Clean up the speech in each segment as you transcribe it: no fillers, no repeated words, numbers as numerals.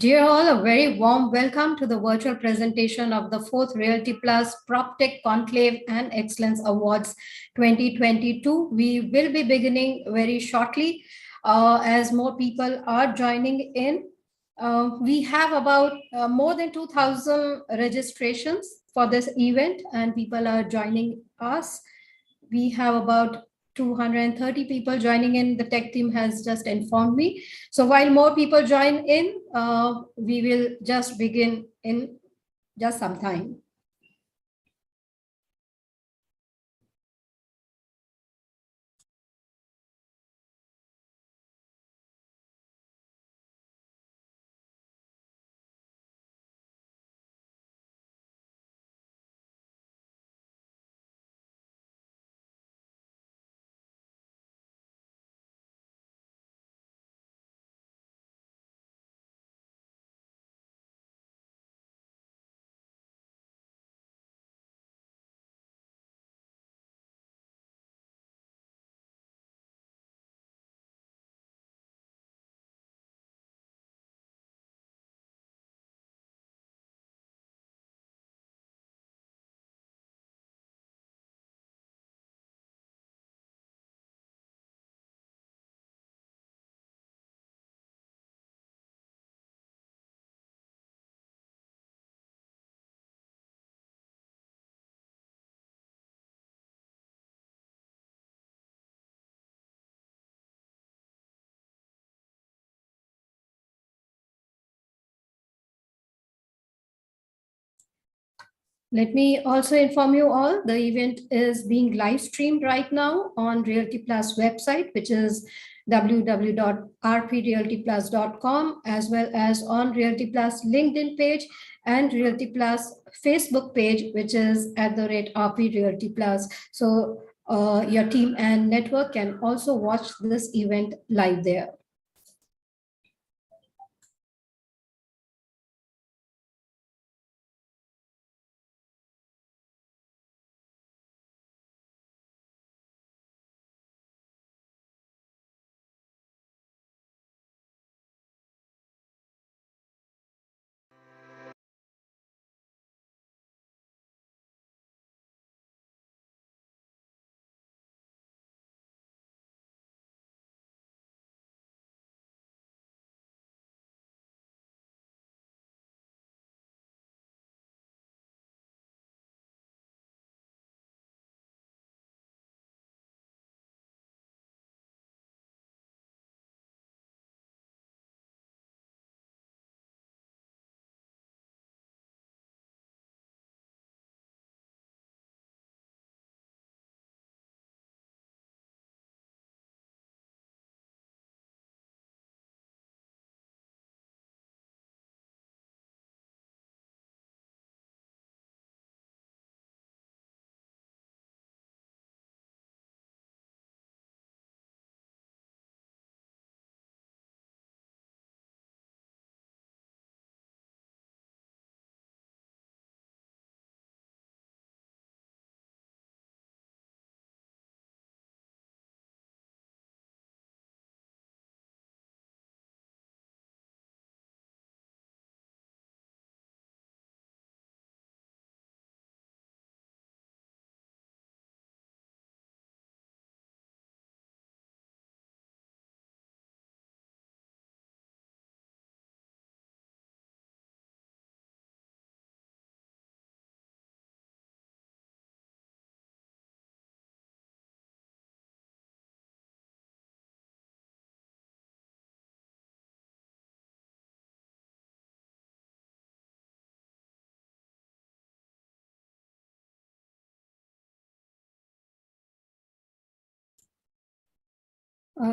Dear all, a very warm welcome to the virtual presentation of the 4th Realty Plus Proptech Conclave and Excellence Awards 2022. We will be beginning very shortly as more people are joining in. We have about more than 2,000 registrations for this event and people are joining us. We have about 230 people joining in. The tech team has just informed me. So while more people join in, we will just begin in just some time. Let me also inform you all, the event is being live streamed right now on Realty Plus website, which is www.rprealtyplus.com, as well as on Realty Plus LinkedIn page and Realty Plus Facebook page, which is @RP Realty Plus. So your team and network can also watch this event live there.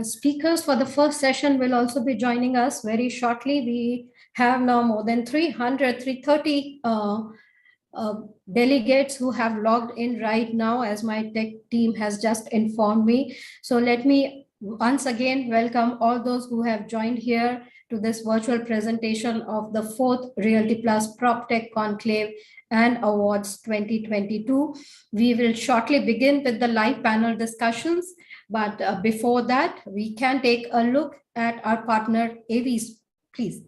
Speakers for the first session will also be joining us very shortly. We have now more than 330 delegates who have logged in right now, as my tech team has just informed me. So let me once again welcome all those who have joined here to this virtual presentation of the 4th Realty Plus PropTech Conclave and Awards 2022. We will shortly begin with the live panel discussions. But before that, we can take a look at our partner AVs, please.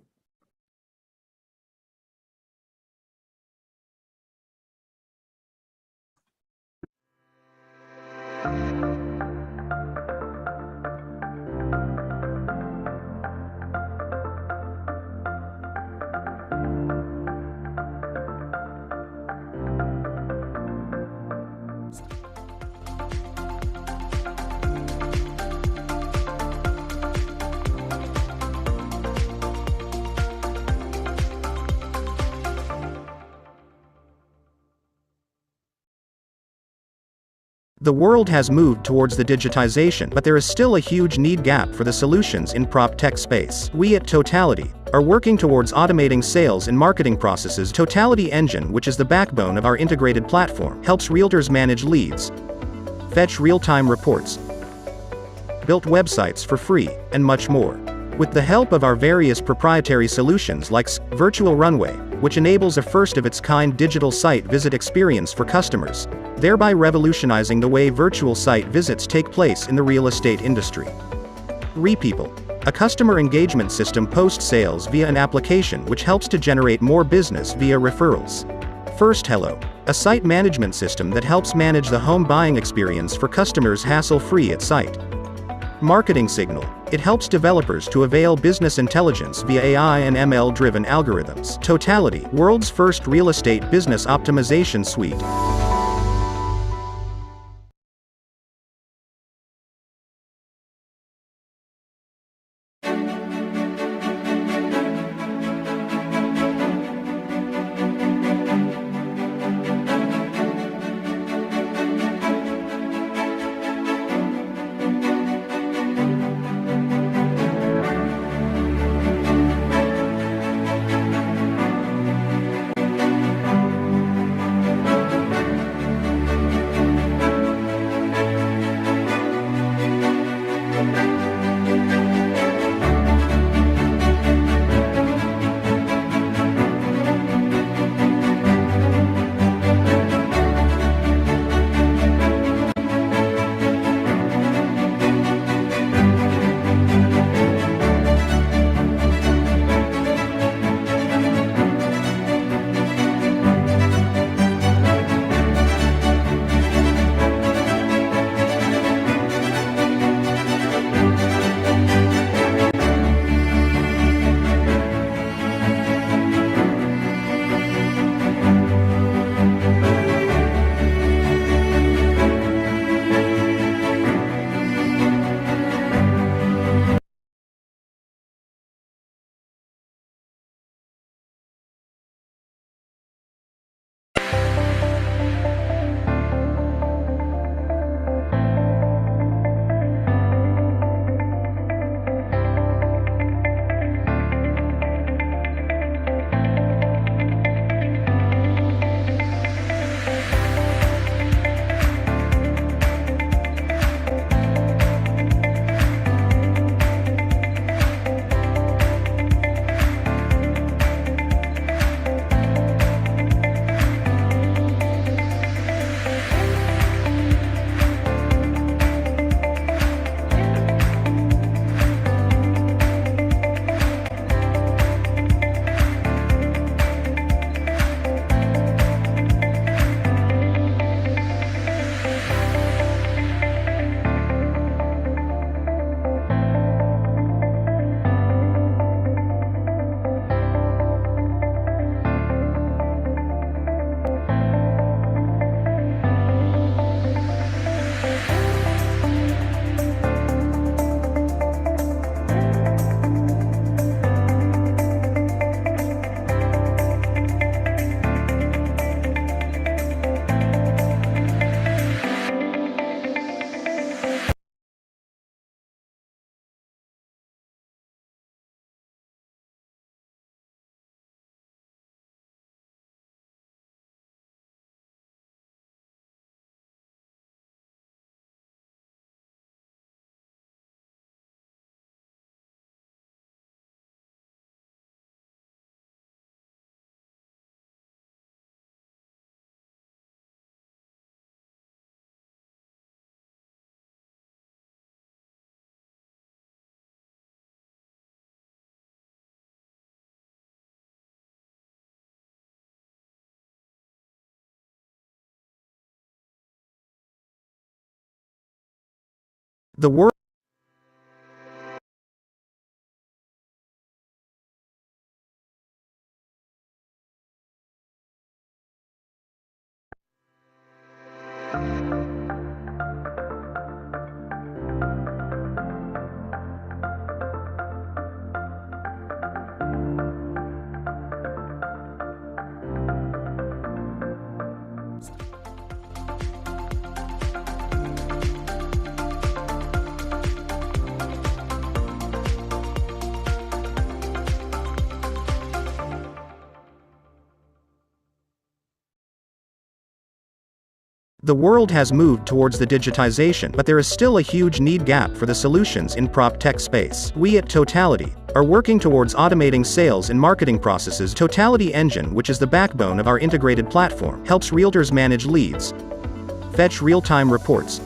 The world has moved towards the digitization, but there is still a huge need gap for the solutions in Proptech space. We at Totality are working towards automating sales and marketing processes. Totality Engine, which is the backbone of our integrated platform, helps realtors manage leads, fetch real-time reports, build websites for free, and much more. With the help of our various proprietary solutions like Virtual Runway, which enables a first-of-its-kind digital site visit experience for customers, thereby revolutionizing the way virtual site visits take place in the real estate industry. Repeople, a customer engagement system post-sales via an application which helps to generate more business via referrals. First Hello, a site management system that helps manage the home buying experience for customers hassle-free at site. Marketing Signal, it helps developers to avail business intelligence via AI and ML-driven algorithms. Totality, world's first real estate business optimization suite. The world The world has moved towards the digitization, but there is still a huge need gap for the solutions in Proptech space. We at Totality are working towards automating sales and marketing processes. Totality Engine, which is the backbone of our integrated platform, helps realtors manage leads, fetch real-time reports,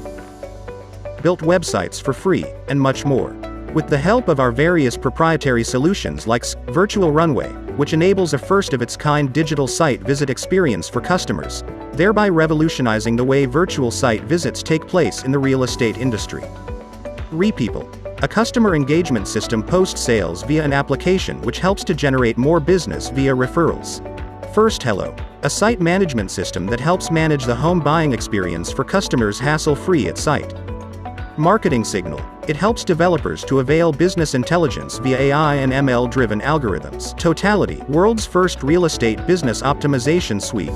build websites for free, and much more. With the help of our various proprietary solutions like Virtual Runway, which enables a first-of-its-kind digital site visit experience for customers, thereby revolutionizing the way virtual site visits take place in the real estate industry. RePeople, a customer engagement system post-sales via an application which helps to generate more business via referrals. First Hello, a site management system that helps manage the home buying experience for customers hassle-free at site. Marketing Signal, it helps developers to avail business intelligence via AI and ML-driven algorithms. Totality, world's first real estate business optimization suite.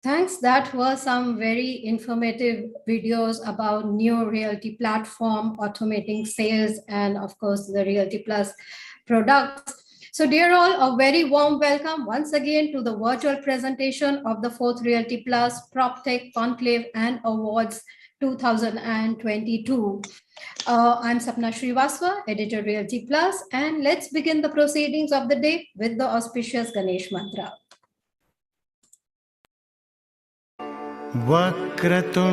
Thanks. That were some very informative videos about new Realty platform, automating sales, and of course, the Realty Plus products. So dear all, a very warm welcome once again to the virtual presentation of the 4th Realty Plus PropTech Conclave and Awards 2022. I'm Sapna Srivastava, editor Realty Plus, and let's begin the proceedings of the day with the auspicious Ganesh mantra. वक्रतुण्ड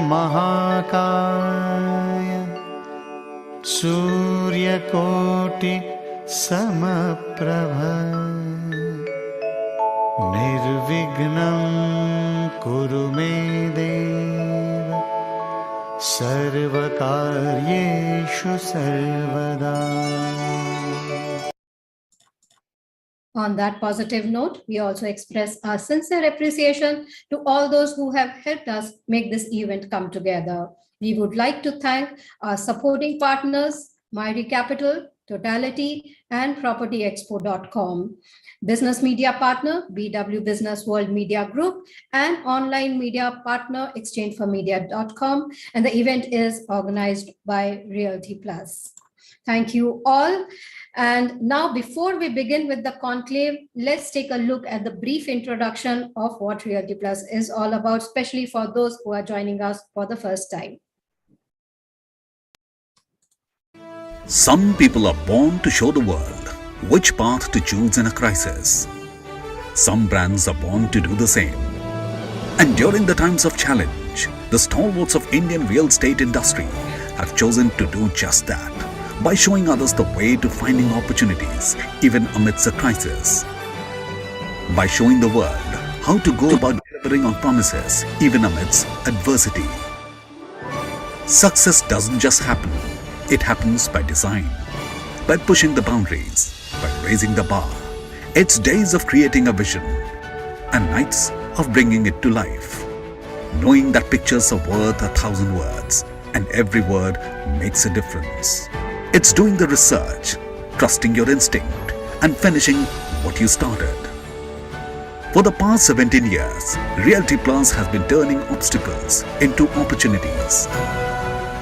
महाकाय सूर्यकोटि समप्रभ निर्विघ्नं कुरु मे देव सर्वकार्येषु सर्वदा. On that positive note, we also express our sincere appreciation to all those who have helped us make this event come together. We would like to thank our supporting partners, Myri Capital, Totality, and PropertyExpo.com. Business media partner, BW Business World Media Group, and online media partner, exchangeformedia.com. And the event is organized by Realty Plus. Thank you all. And now, before we begin with the conclave, let's take a look at the brief introduction of what Realty Plus is all about, especially for those who are joining us for the first time. Some people are born to show the world which path to choose in a crisis. Some brands are born to do the same. And during the times of challenge, the stalwarts of Indian real estate industry have chosen to do just that by showing others the way to finding opportunities even amidst a crisis. By showing the world how to go about delivering on promises even amidst adversity. Success doesn't just happen. It happens by design, by pushing the boundaries, by raising the bar. It's days of creating a vision and nights of bringing it to life. Knowing that pictures are worth 1,000 words and every word makes a difference. It's doing the research, trusting your instinct and finishing what you started. For the past 17 years, Realty Plus has been turning obstacles into opportunities,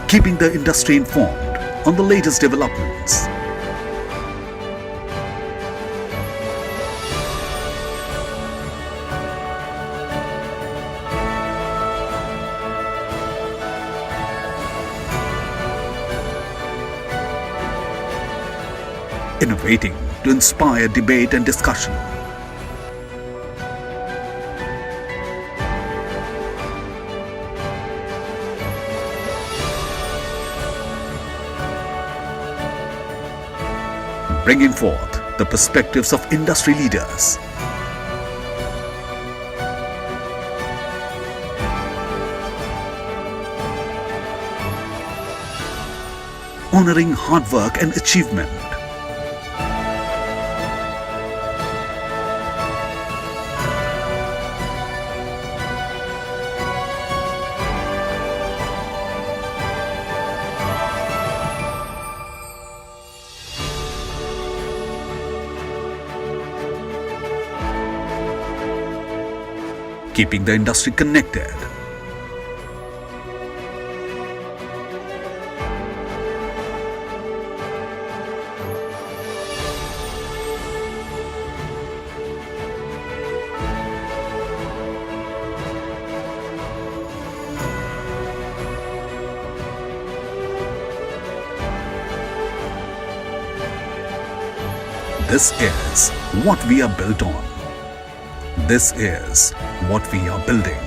keeping the industry informed on the latest developments. Innovating to inspire debate and discussion. Bringing forth the perspectives of industry leaders. Honoring hard work and achievement. Keeping the industry connected. This is what we are built on. This is what we are building.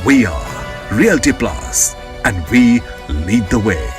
We are Realty Plus, and we lead the way.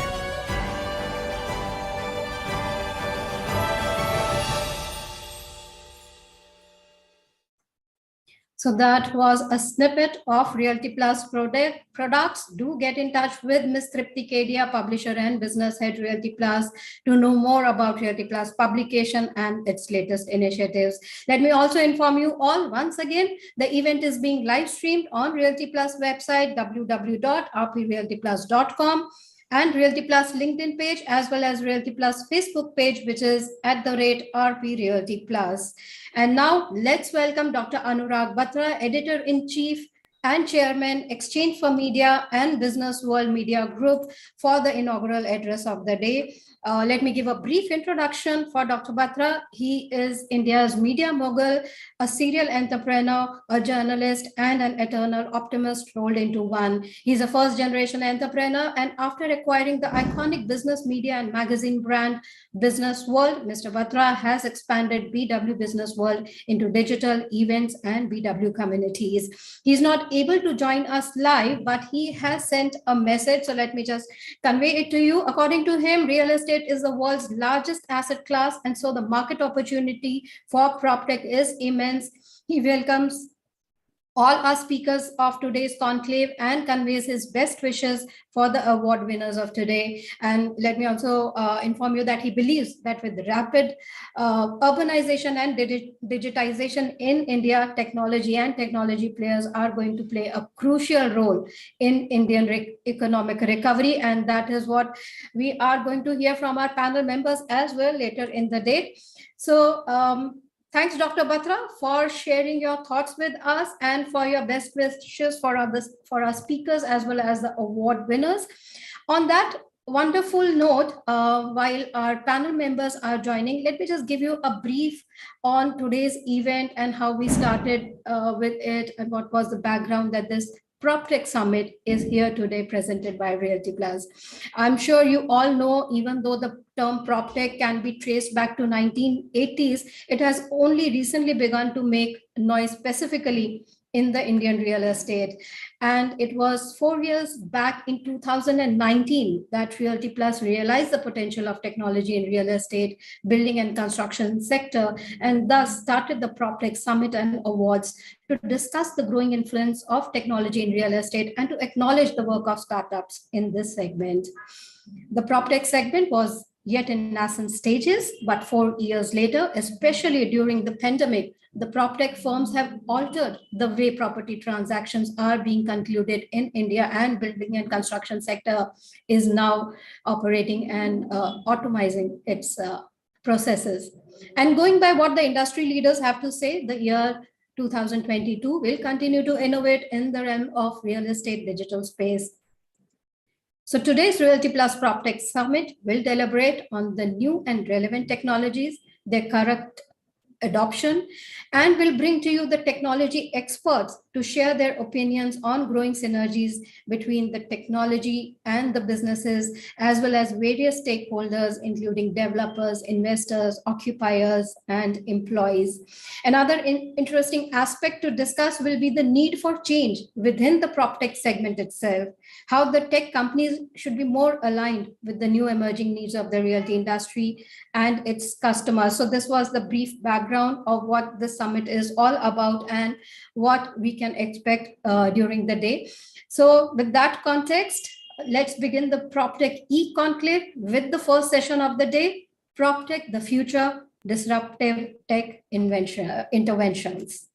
So that was a snippet of Realty Plus products. Do get in touch with Ms. Tripti Kedia, publisher and business head Realty Plus, to know more about Realty Plus publication and its latest initiatives. Let me also inform you all once again, the event is being live streamed on Realty Plus website, www.rprealtyplus.com. and Realty Plus LinkedIn page, as well as Realty Plus Facebook page, which is @RP Realty Plus. And now let's welcome Dr. Anurag Batra, Editor-in-Chief and Chairman, Exchange for Media and Business World Media Group, for the inaugural address of the day. Let me give a brief introduction for Dr. Batra. He is India's media mogul, a serial entrepreneur, a journalist, and an eternal optimist rolled into one. He's a first-generation entrepreneur, and after acquiring the iconic business media and magazine brand Business World, Mr. Batra has expanded BW Business World into digital events and BW communities. He's not able to join us live, but he has sent a message, so let me just convey it to you. According to him, real estate is the world's largest asset class, and so the market opportunity for Proptech is immense. He welcomes all our speakers of today's conclave and conveys his best wishes for the award winners of today. And let me also inform you that he believes that with rapid urbanization and digitization in India, technology and technology players are going to play a crucial role in Indian economic recovery. And that is what we are going to hear from our panel members as well later in the day. So, thanks, Dr. Batra, for sharing your thoughts with us and for your best wishes for our speakers as well as the award winners. On that wonderful note, while our panel members are joining, let me just give you a brief on today's event and how we started with it and what was the background that this Proptech Summit is here today, presented by Realty Plus. I'm sure you all know, even though the term Proptech can be traced back to 1980s, it has only recently begun to make noise specifically in the Indian real estate. And it was 4 years back in 2019 that Realty Plus realized the potential of technology in real estate, building and construction sector, and thus started the Proptech Summit and Awards to discuss the growing influence of technology in real estate and to acknowledge the work of startups in this segment. The Proptech segment was yet in nascent stages, but 4 years later, especially during the pandemic, the Proptech firms have altered the way property transactions are being concluded in India, and building and construction sector is now operating and optimizing its processes. And going by what the industry leaders have to say, the year 2022 will continue to innovate in the realm of real estate digital space. So today's Realty Plus Proptech Summit will deliberate on the new and relevant technologies, their correct adoption, and will bring to you the technology experts to share their opinions on growing synergies between the technology and the businesses, as well as various stakeholders, including developers, investors, occupiers, and employees. Another interesting aspect to discuss will be the need for change within the PropTech segment itself, how the tech companies should be more aligned with the new emerging needs of the realty industry and its customers. So this was the brief background of what the summit is all about and what we can expect during the day. So with that context, let's begin the PropTech e-conclave with the first session of the day, PropTech, the future disruptive tech interventions.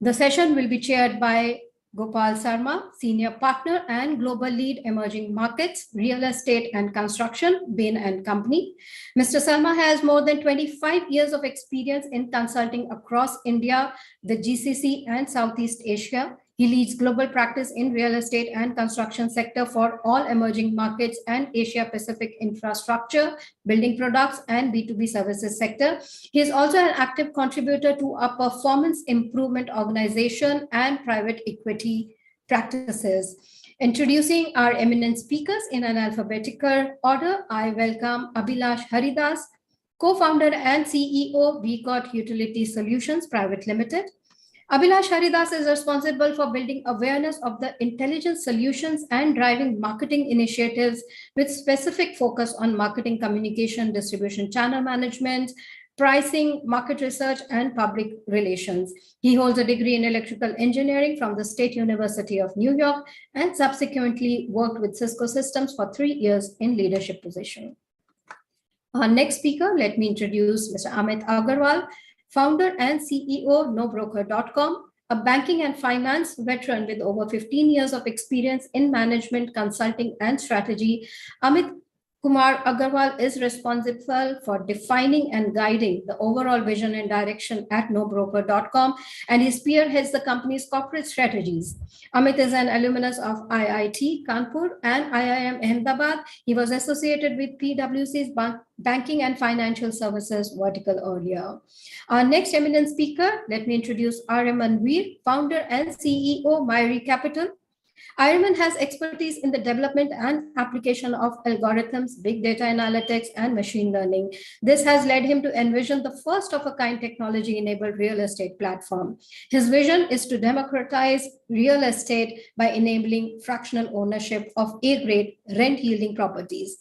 The session will be chaired by Gopal Sarma, Senior Partner and Global Lead Emerging Markets, Real Estate and Construction, Bain and Company. Mr. Sarma has more than 25 years of experience in consulting across India, the GCC and Southeast Asia. He leads global practice in real estate and construction sector for all emerging markets and Asia Pacific infrastructure, building products, and B2B services sector. He is also an active contributor to a performance improvement organization and private equity practices. Introducing our eminent speakers in an alphabetical order, I welcome Abhilash Haridas, co-founder and CEO, VGOT Utility Solutions Private Limited. Abhilash Haridas is responsible for building awareness of the intelligent solutions and driving marketing initiatives with specific focus on marketing communication, distribution channel management, pricing, market research, and public relations. He holds a degree in electrical engineering from the State University of New York and subsequently worked with Cisco Systems for 3 years in leadership position. Our next speaker, let me introduce Mr. Amit Agarwal, founder and CEO, NoBroker.com, a banking and finance veteran with over 15 years of experience in management, consulting, and strategy. Amit Kumar Agarwal is responsible for defining and guiding the overall vision and direction at NoBroker.com, and he spearheads the company's corporate strategies. Amit is an alumnus of IIT Kanpur and IIM Ahmedabad. He was associated with PwC's banking and financial services vertical earlier. Our next eminent speaker, let me introduce R.M. Anveer, founder and CEO, Myri Capital. Ironman has expertise in the development and application of algorithms, big data analytics, and machine learning. This has led him to envision the first of a kind technology-enabled real estate platform. His vision is to democratize real estate by enabling fractional ownership of A-grade rent-yielding properties.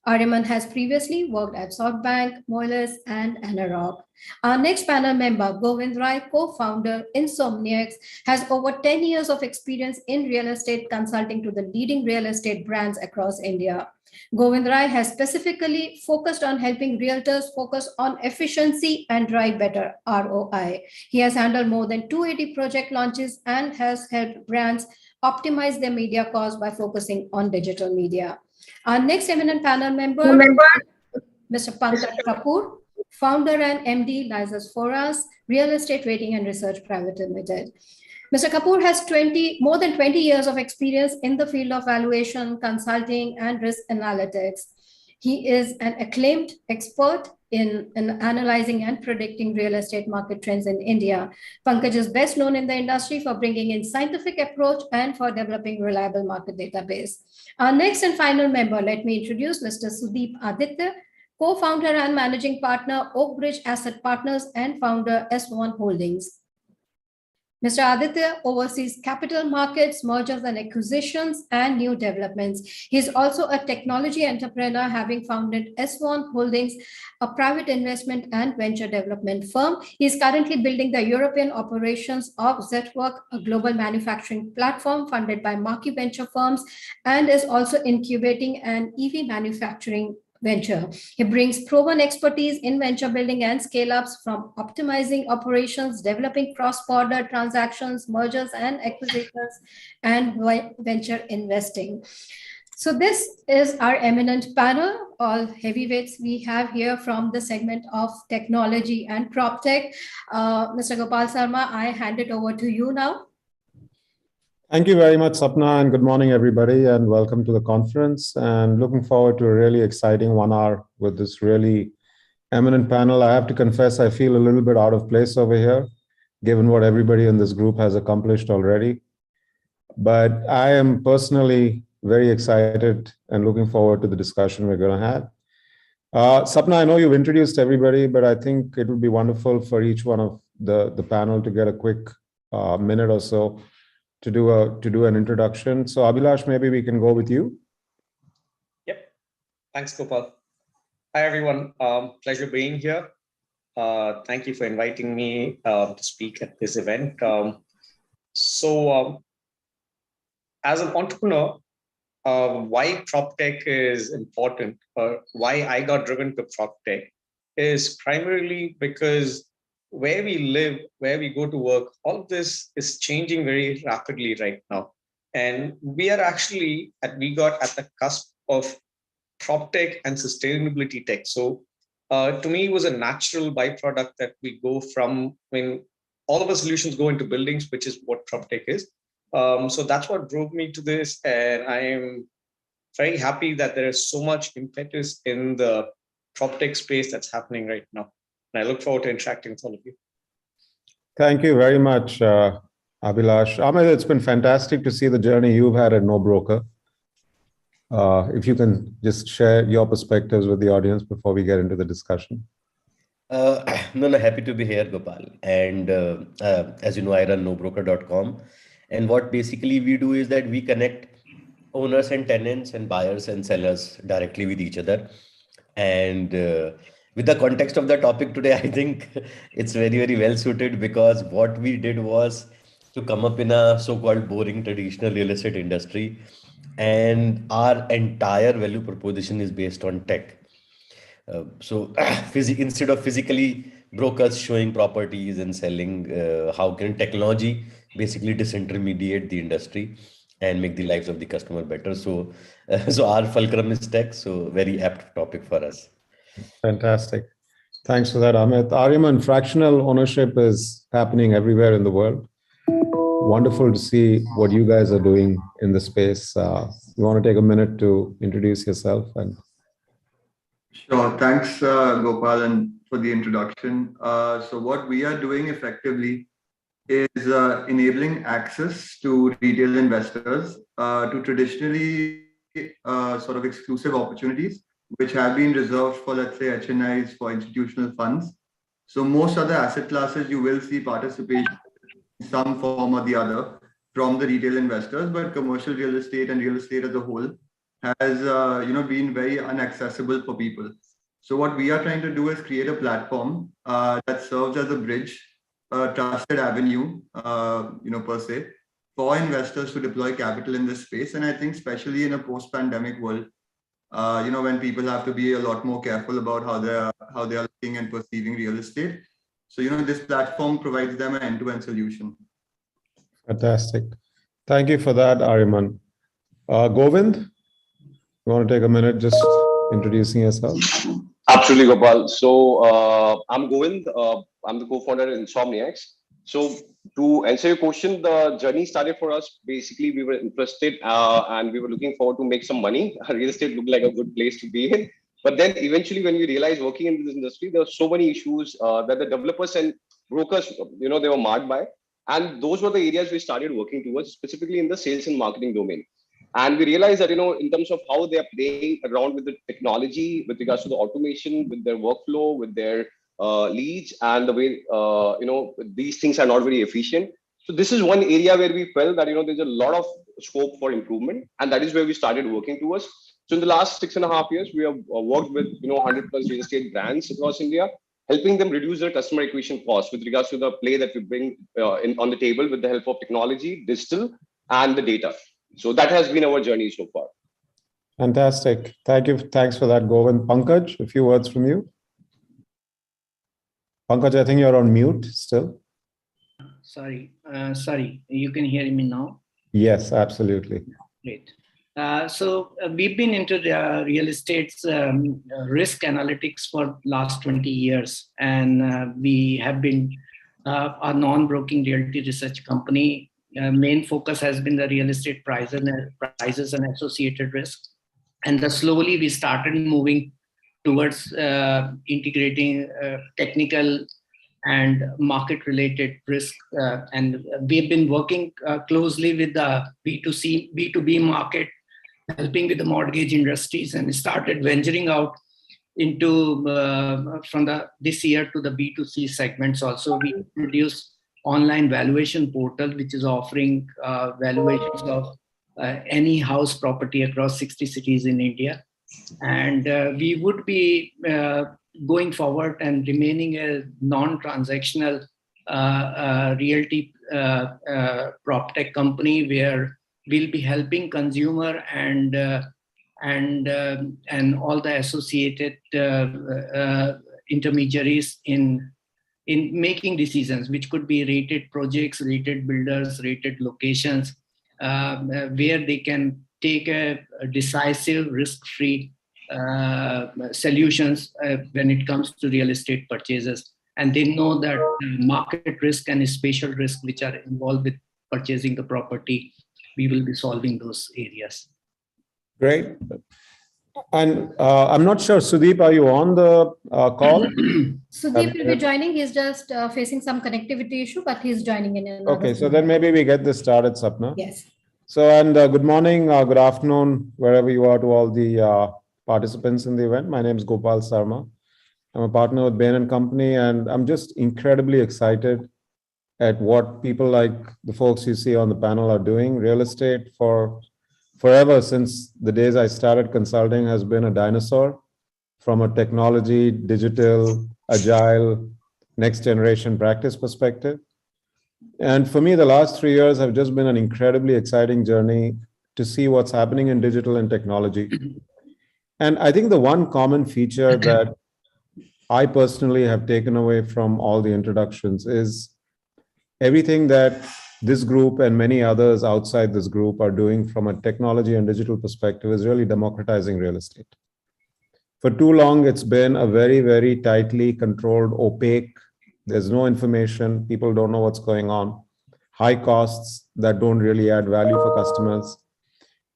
Ariman has previously worked at SoftBank, Moelis, and Anarock. Our next panel member, Govind Rai, co-founder, Insomniacs, has over 10 years of experience in real estate consulting to the leading real estate brands across India. Govind Rai has specifically focused on helping realtors focus on efficiency and drive better ROI. He has handled more than 280 project launches and has helped brands optimize their media costs by focusing on digital media. Our next eminent panel member, Mr. Pankaj Kapoor, founder and MD, Lyzas Foras, Real Estate Rating and Research Private Limited. Mr. Kapoor has more than 20 years of experience in the field of valuation, consulting, and risk analytics. He is an acclaimed expert in analyzing and predicting real estate market trends in India. Pankaj is best known in the industry for bringing in scientific approach and for developing reliable market database. Our next and final member, let me introduce Mr. Sudeep Aditya, co-founder and managing partner, Oak Bridge Asset Partners, and founder, S1 Holdings. Mr. Aditya oversees capital markets, mergers and acquisitions, and new developments. He is also a technology entrepreneur, having founded S1 Holdings, a private investment and venture development firm. He is currently building the European operations of Zetwork, a global manufacturing platform funded by marquee venture firms, and is also incubating an EV manufacturing venture. He brings proven expertise in venture building and scale-ups, from optimizing operations, developing cross-border transactions, mergers and acquisitions, and venture investing. So this is our eminent panel, all heavyweights we have here from the segment of technology and Proptech. Mr. Gopal Sarma, I hand it over to you now. Thank you very much, Sapna, and good morning, everybody, and welcome to the conference. And looking forward to a really exciting 1 hour with this really eminent panel. I have to confess, I feel a little bit out of place over here, given what everybody in this group has accomplished already. But I am personally very excited and looking forward to the discussion we're going to have. Sapna, I know you've introduced everybody, but I think it would be wonderful for each one of the panel to get a quick minute or so to do an introduction. So Abhilash, maybe we can go with you. Yep. Thanks, Gopal. Hi, everyone. Pleasure being here. Thank you for inviting me to speak at this event. As an entrepreneur, why Proptech is important, or why I got driven to Proptech, is primarily because where we live, where we go to work, all of this is changing very rapidly right now. And we are actually, we got at the cusp of Proptech and sustainability tech. So to me, it was a natural byproduct that we go from, when all of our solutions go into buildings, which is what Proptech is. So that's what drove me to this. And I am very happy that there is so much impetus in the Proptech space that's happening right now. And I look forward to interacting with all of you. Thank you very much, Abhilash. Ahmed, it's been fantastic to see the journey you've had at No Broker. If you can just share your perspectives with the audience before we get into the discussion. No, happy to be here, Gopal. And as you know, I run nobroker.com. And what basically we do is that we connect owners and tenants and buyers and sellers directly with each other. And with the context of the topic today, I think it's very, very well suited, because what we did was to come up in a so-called boring traditional real estate industry. And our entire value proposition is based on tech. Instead of physically brokers showing properties and selling, how can technology basically disintermediate the industry and make the lives of the customer better? So our fulcrum is tech. So very apt topic for us. Fantastic. Thanks for that, Amit. Aryaman, fractional ownership is happening everywhere in the world. Wonderful to see what you guys are doing in the space. You want to take a minute to introduce yourself? Sure. Thanks, Gopal, and for the introduction. So what we are doing effectively is enabling access to retail investors to traditionally sort of exclusive opportunities, which have been reserved for, let's say, HNIs, for institutional funds. So most other asset classes, you will see participation in some form or the other from the retail investors, but commercial real estate and real estate as a whole has been very inaccessible for people. So what we are trying to do is create a platform that serves as a bridge, a trusted avenue, per se, for investors to deploy capital in this space. And I think especially in a post-pandemic world, when people have to be a lot more careful about how they are looking and perceiving real estate. So, this platform provides them an end-to-end solution. Fantastic. Thank you for that, Ariman. Govind, you want to take a minute just introducing yourself? Absolutely, Gopal. So I'm Govind. I'm the co-founder at Insomniacs. So to answer your question, the journey started for us. Basically, we were interested and we were looking forward to make some money. Real estate looked like a good place to be in. But then eventually, when we realized working in this industry, there were so many issues that the developers and brokers, they were marred by. And those were the areas we started working towards, specifically in the sales and marketing domain. And we realized that, in terms of how they are playing around with the technology, with regards to the automation, with their workflow, with their leads, and the way, these things are not very efficient. So this is one area where we felt that, there's a lot of scope for improvement. And that is where we started working towards. So in the last 6.5 years, we have worked with, 100 plus real estate brands across India, helping them reduce their customer acquisition costs with regards to the play that we bring on the table with the help of technology, digital, and the data. So that has been our journey so far. Fantastic. Thank you. Thanks for that, Govind. Pankaj, a few words from you. Pankaj, I think you're on mute still. Sorry. You can hear me now? Yes, absolutely. Great. So we've been into the real estate's risk analytics for last 20 years. And we have been a non-broking realty research company. Main focus has been the real estate prices and associated risks. And slowly we started moving towards integrating technical and market-related risk. And we've been working closely with the B2B market, helping with the mortgage industries, and started venturing out into from this year to the B2C segments. Also, we introduced online valuation portal, which is offering valuations of any house property across 60 cities in India. And we would be going forward and remaining a non-transactional realty Proptech company, where we'll be helping consumer and all the associated intermediaries in making decisions, which could be rated projects, rated builders, rated locations, where they can take a decisive, risk-free solutions when it comes to real estate purchases. And they know that market risk and spatial risk, which are involved with purchasing the property, we will be solving those areas. Great. And I'm not sure, Sudeep, are you on the call? Sudeep will be joining. He's just facing some connectivity issue, but he's joining in. Okay, so then maybe we get this started, Sapna. Yes. So, and good morning, good afternoon, wherever you are, to all the participants in the event. My name is Gopal Sarma. I'm a partner with Bain & Company, and I'm just incredibly excited at what people like the folks you see on the panel are doing. Real estate for forever, since the days I started consulting, has been a dinosaur from a technology, digital, agile, next generation practice perspective. And for me, the last 3 years have just been an incredibly exciting journey to see what's happening in digital and technology. And I think the one common feature that I personally have taken away from all the introductions is everything that this group and many others outside this group are doing from a technology and digital perspective is really democratizing real estate. For too long, it's been a very, very tightly controlled, opaque. There's no information. People don't know what's going on. High costs that don't really add value for customers.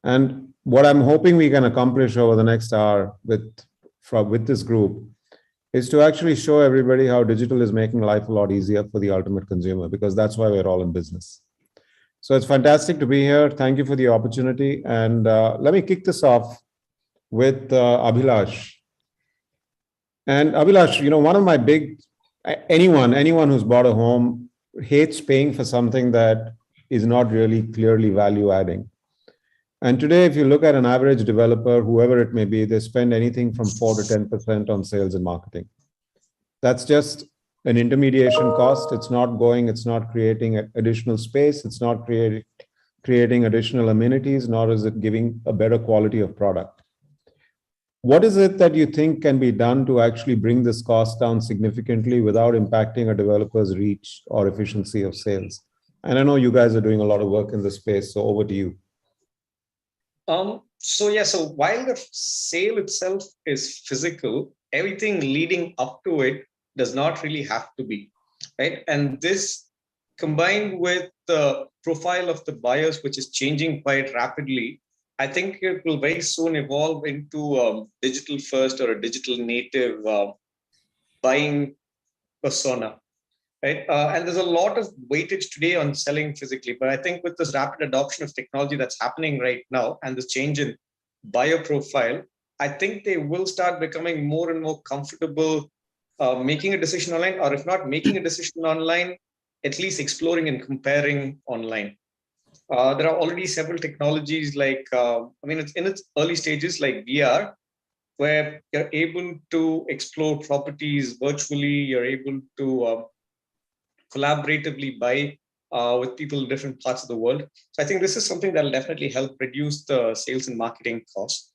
And what I'm hoping we can accomplish over the next hour with this group is to actually show everybody how digital is making life a lot easier for the ultimate consumer, because that's why we're all in business. So it's fantastic to be here. Thank you for the opportunity. And let me kick this off with Abhilash. And Abhilash, one of my anyone who's bought a home hates paying for something that is not really clearly value adding. And today, if you look at an average developer, whoever it may be, they spend anything from 4 to 10% on sales and marketing. That's just an intermediation cost. It's not creating additional space. It's not creating additional amenities, nor is it giving a better quality of product. What is it that you think can be done to actually bring this cost down significantly without impacting a developer's reach or efficiency of sales? And I know you guys are doing a lot of work in this space, so over to you. So while the sale itself is physical, everything leading up to it does not really have to be, right? And this combined with the profile of the buyers, which is changing quite rapidly, I think it will very soon evolve into digital first or a digital native buying persona, right? And there's a lot of weightage today on selling physically, but I think with this rapid adoption of technology that's happening right now and this change in buyer profile, I think they will start becoming more and more comfortable making a decision online, or if not making a decision online, at least exploring and comparing online. There are already several technologies like, it's in its early stages like VR, where you're able to explore properties virtually, you're able to collaboratively buy with people in different parts of the world. So I think this is something that will definitely help reduce the sales and marketing costs.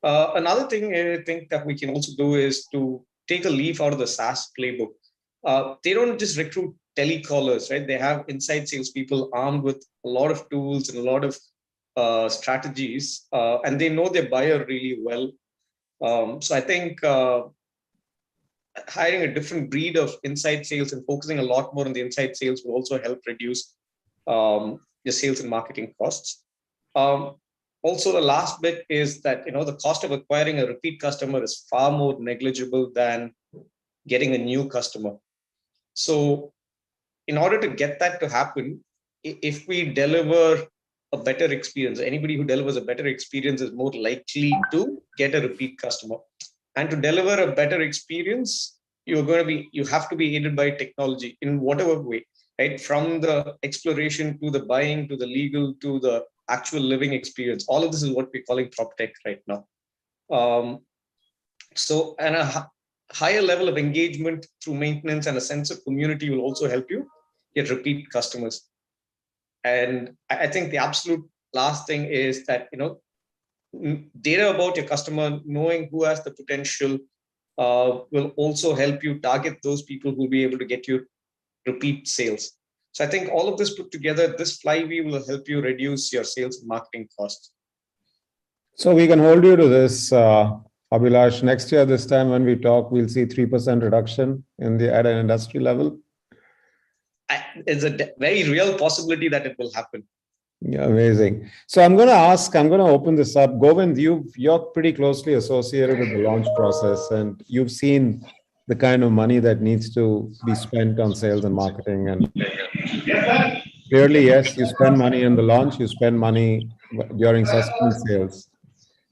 Another thing I think that we can also do is to take a leaf out of the SaaS playbook. They don't just recruit telecallers, right? They have inside salespeople armed with a lot of tools and a lot of strategies, and they know their buyer really well. So I think hiring a different breed of inside sales and focusing a lot more on the inside sales will also help reduce your sales and marketing costs. Also, the last bit is that the cost of acquiring a repeat customer is far more negligible than getting a new customer. So in order to get that to happen, if we deliver a better experience, anybody who delivers a better experience is more likely to get a repeat customer. And to deliver a better experience, you have to be aided by technology in whatever way, right? From the exploration to the buying to the legal to the actual living experience. All of this is what we're calling Proptech right now. And a higher level of engagement through maintenance and a sense of community will also help you get repeat customers. And I think the absolute last thing is that, data about your customer, knowing who has the potential, will also help you target those people who will be able to get you repeat sales. So I think all of this put together, this flywheel will help you reduce your sales and marketing costs. So we can hold you to this, Abhilash. Next year, this time when we talk, we'll see 3% reduction at an industry level. It's a very real possibility that it will happen. Yeah, amazing. So I'm going to open this up. Govind, you're pretty closely associated with the launch process, and you've seen the kind of money that needs to be spent on sales and marketing. And clearly, yes, you spend money on the launch, you spend money during subsequent sales.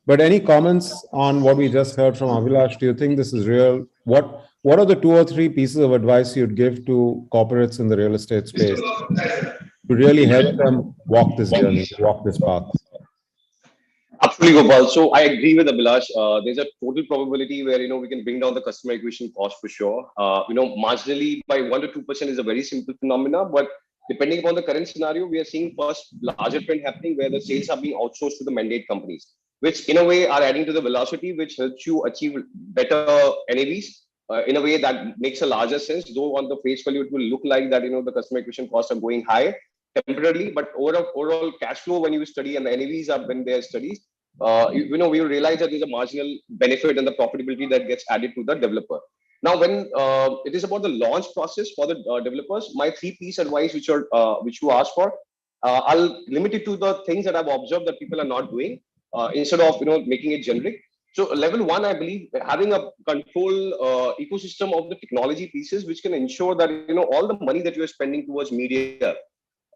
But any comments on what we just heard from Abhilash? Do you think this is real? What are the 2 or 3 pieces of advice you'd give to corporates in the real estate space to really help them walk this journey, walk this path? Absolutely, Gopal. So I agree with Abhilash. There's a total probability where we can bring down the customer acquisition cost for sure. Marginally by 1 to 2% is a very simple phenomena, but depending upon the current scenario, we are seeing first larger trend happening where the sales are being outsourced to the mandate companies, which in a way are adding to the velocity, which helps you achieve better NAVs in a way that makes a larger sense. Though on the face value, it will look like that the customer acquisition costs are going high temporarily, but overall cash flow when you study and the NAVs are when they are studied, we will realize that there's a marginal benefit and the profitability that gets added to the developer. Now, when it is about the launch process for the developers, my 3-piece advice, which you asked for, I'll limit it to the things that I've observed that people are not doing instead of making it generic. So level 1, I believe, having a control ecosystem of the technology pieces, which can ensure that all the money that you are spending towards media,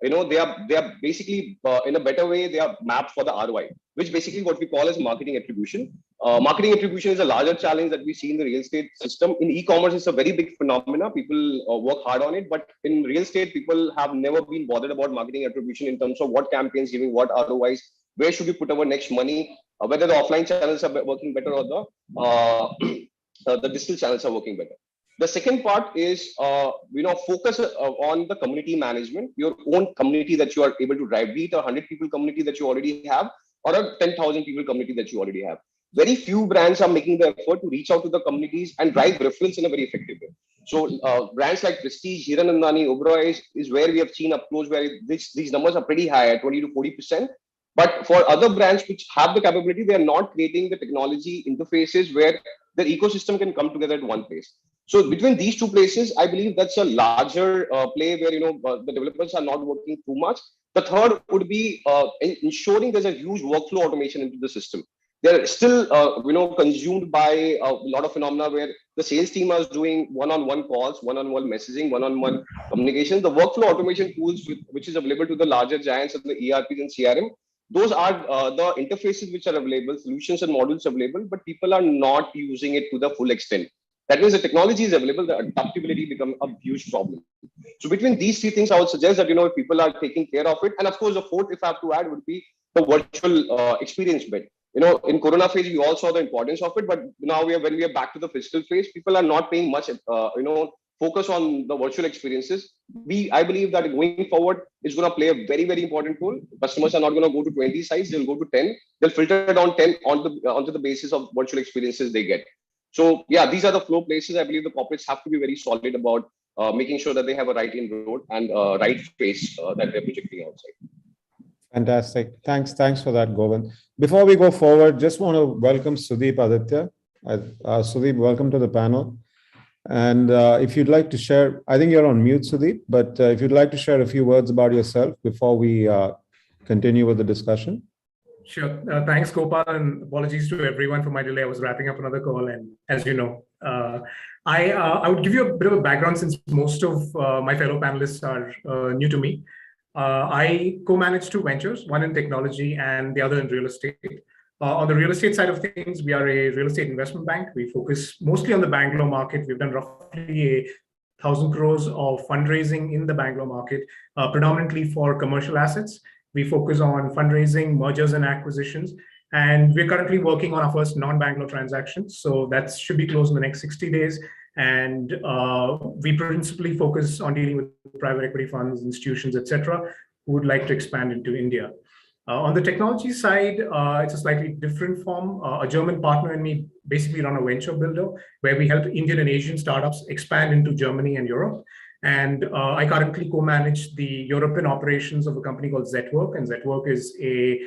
they are basically in a better way, they are mapped for the ROI, which basically what we call as marketing attribution. Marketing attribution is a larger challenge that we see in the real estate system. In e-commerce, it's a very big phenomena. People work hard on it, but in real estate, people have never been bothered about marketing attribution in terms of what campaigns giving what ROIs, where should we put our next money, whether the offline channels are working better or the digital channels are working better. The second part is, focus on the community management, your own community that you are able to drive, be it a 100 people community that you already have or a 10,000 people community that you already have. Very few brands are making the effort to reach out to the communities and drive referrals in a very effective way. So brands like Prestige, Hiranandani, Oberoi is where we have seen up close, where these numbers are pretty high at 20 to 40%. But for other brands which have the capability, they are not creating the technology interfaces where the ecosystem can come together at one place. So between these two places, I believe that's a larger play where the developers are not working too much. The third would be ensuring there's a huge workflow automation into the system. They're still consumed by a lot of phenomena where the sales team is doing one-on-one calls, one-on-one messaging, one-on-one communication. The workflow automation tools which is available to the larger giants of the ERPs and CRM, those are the interfaces which are available, solutions and modules available, but people are not using it to the full extent. That means the technology is available, the adaptability becomes a huge problem. So between these three things, I would suggest that if people are taking care of it, and of course the fourth, if I have to add, would be the virtual experience bit. In Corona phase, we all saw the importance of it, but now when we are back to the physical phase, people are not paying much, focus on the virtual experiences. I believe that going forward is going to play a very, very important role. Customers are not going to go to 20 sites; they'll go to 10. They'll filter it on 10 onto the basis of virtual experiences they get. So yeah, these are the flow places. I believe the corporates have to be very solid about making sure that they have a right inroad and right face that they're projecting outside. Fantastic. Thanks for that, Govind. Before we go forward, just want to welcome Sudeep Aditya. Sudeep, welcome to the panel. And if you'd like to share, I think you're on mute, Sudeep, but if you'd like to share a few words about yourself before we continue with the discussion. Sure. Thanks, Gopal, and apologies to everyone for my delay. I was wrapping up another call, and as you know, I would give you a bit of a background since most of my fellow panelists are new to me. I co-manage two ventures, one in technology and the other in real estate. On the real estate side of things, we are a real estate investment bank. We focus mostly on the Bangalore market. We've done roughly 1,000 crores of fundraising in the Bangalore market, predominantly for commercial assets. We focus on fundraising, mergers and acquisitions, and we're currently working on our first non-Bangalore transaction. So that should be closed in the next 60 days. And we principally focus on dealing with private equity funds, institutions, etc., who would like to expand into India. On the technology side, it's a slightly different form. A German partner and me basically run a venture builder where we help Indian and Asian startups expand into Germany and Europe. And I currently co-manage the European operations of a company called Zetwork, and Zetwork is a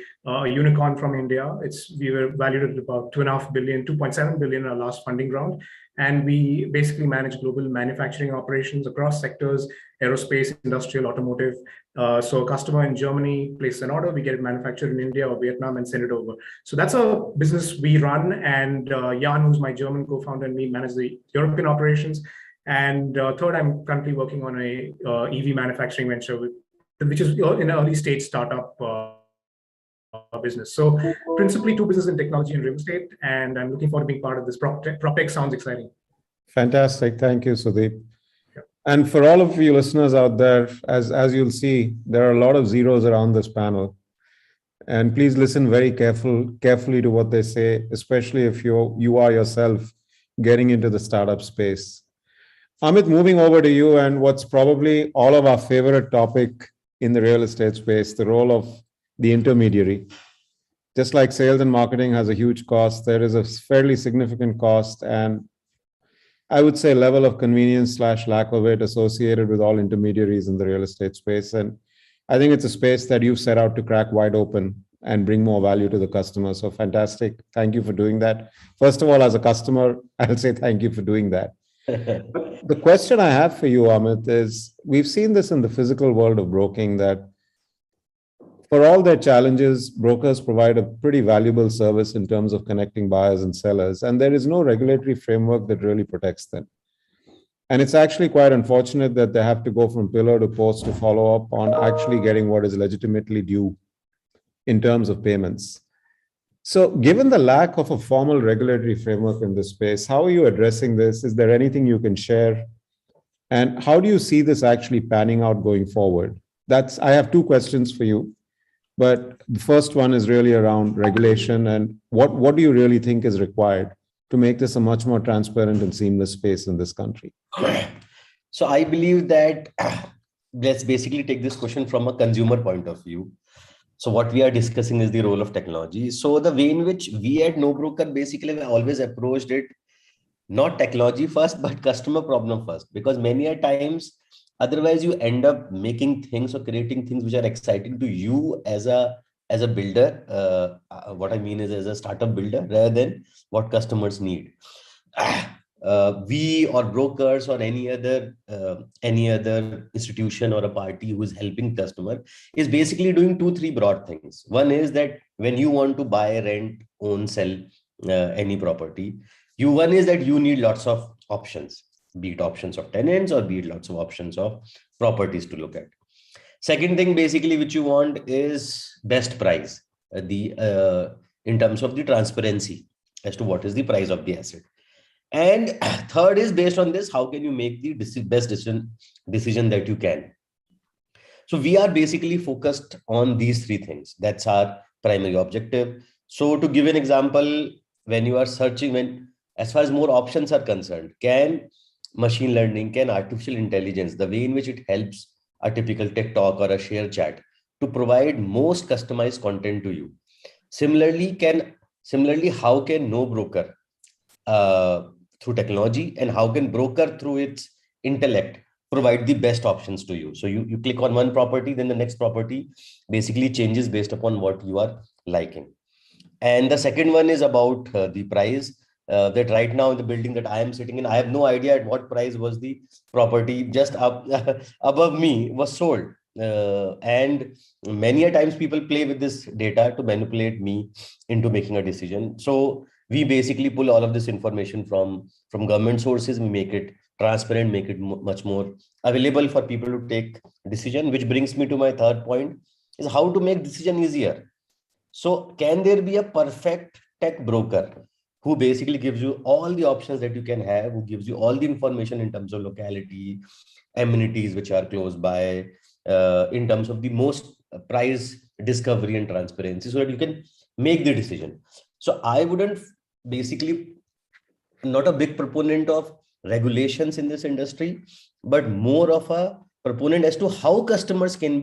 unicorn from India. We were valued at about 2.7 billion in our last funding round. And we basically manage global manufacturing operations across sectors, aerospace, industrial, automotive. So a customer in Germany places an order, we get it manufactured in India or Vietnam and send it over. So that's a business we run. And Jan, who's my German co-founder, and me manage the European operations. And third, I'm currently working on a EV manufacturing venture, which is in an early stage startup business. So principally two businesses in technology and real estate, and I'm looking forward to being part of this. Proptech sounds exciting. Fantastic. Thank you, Sudeep. Yep. And for all of you listeners out there, as you'll see, there are a lot of zeros around this panel. And please listen very carefully to what they say, especially if you are yourself getting into the startup space. Amit, moving over to you and what's probably all of our favorite topic in the real estate space, the role of the intermediary. Just like sales and marketing has a huge cost, there is a fairly significant cost and I would say level of convenience / lack of it associated with all intermediaries in the real estate space. And I think it's a space that you've set out to crack wide open and bring more value to the customer. So fantastic. Thank you for doing that. First of all, as a customer, I'll say thank you for doing that. The question I have for you, Amit, is we've seen this in the physical world of broking that for all their challenges, brokers provide a pretty valuable service in terms of connecting buyers and sellers, and there is no regulatory framework that really protects them. And it's actually quite unfortunate that they have to go from pillar to post to follow up on actually getting what is legitimately due in terms of payments. So given the lack of a formal regulatory framework in this space, how are you addressing this? Is there anything you can share? And how do you see this actually panning out going forward? I have two questions for you. But the first one is really around regulation, and what do you really think is required to make this a much more transparent and seamless space in this country? So I believe that let's basically take this question from a consumer point of view. So what we are discussing is the role of technology. So the way in which we at No Broker basically have always approached it, not technology first, but customer problem first, because many a times, otherwise you end up making things or creating things which are exciting to you as a builder. What I mean is as a startup builder, rather than what customers need. We or brokers or any other institution or a party who is helping customer is basically doing 2 3 broad things. One is that when you want to buy, rent, own, sell any property, one is that you need lots of options, be it options of tenants or be it lots of options of properties to look at. Second thing basically which you want is best price, the in terms of the transparency as to what is the price of the asset. And third is based on this, how can you make the best decision that you can? So we are basically focused on these 3 things. That's our primary objective. So to give an example, when you are searching, as far as more options are concerned, can machine learning, can artificial intelligence, the way in which it helps a typical TikTok or a share chat to provide most customized content to you. Similarly, how can No Broker through technology, and how can broker through its intellect provide the best options to you? So you click on one property, then the next property basically changes based upon what you are liking. And the second one is about the price. That right now in the building that I am sitting in, I have no idea at what price was the property just up above me was sold. And many a times people play with this data to manipulate me into making a decision. So we basically pull all of this information from government sources. We make it transparent, make it much more available for people to take decision, which brings me to my third point, is how to make decision easier. So can there be a perfect tech broker who basically gives you all the options that you can have, who gives you all the information in terms of locality, amenities which are close by, in terms of the most price discovery and transparency, so that you can make the decision? So I wouldn't basically, not a big proponent of regulations in this industry, but more of a proponent as to how customers can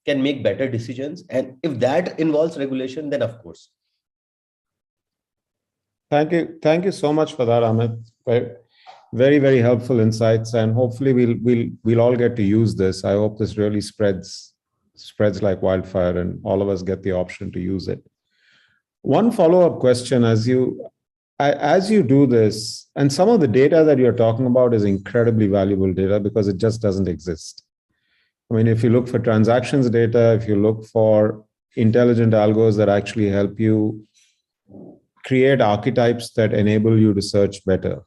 make better decisions. And if that involves regulation, then of course. Thank you so much for that, Amit. Very, very helpful insights, and hopefully we'll all get to use this. I hope this really spreads like wildfire, and all of us get the option to use it. One follow-up question: as you do this, and some of the data that you're talking about is incredibly valuable data because it just doesn't exist. I mean, if you look for transactions data, if you look for intelligent algos that actually help you create archetypes that enable you to search better.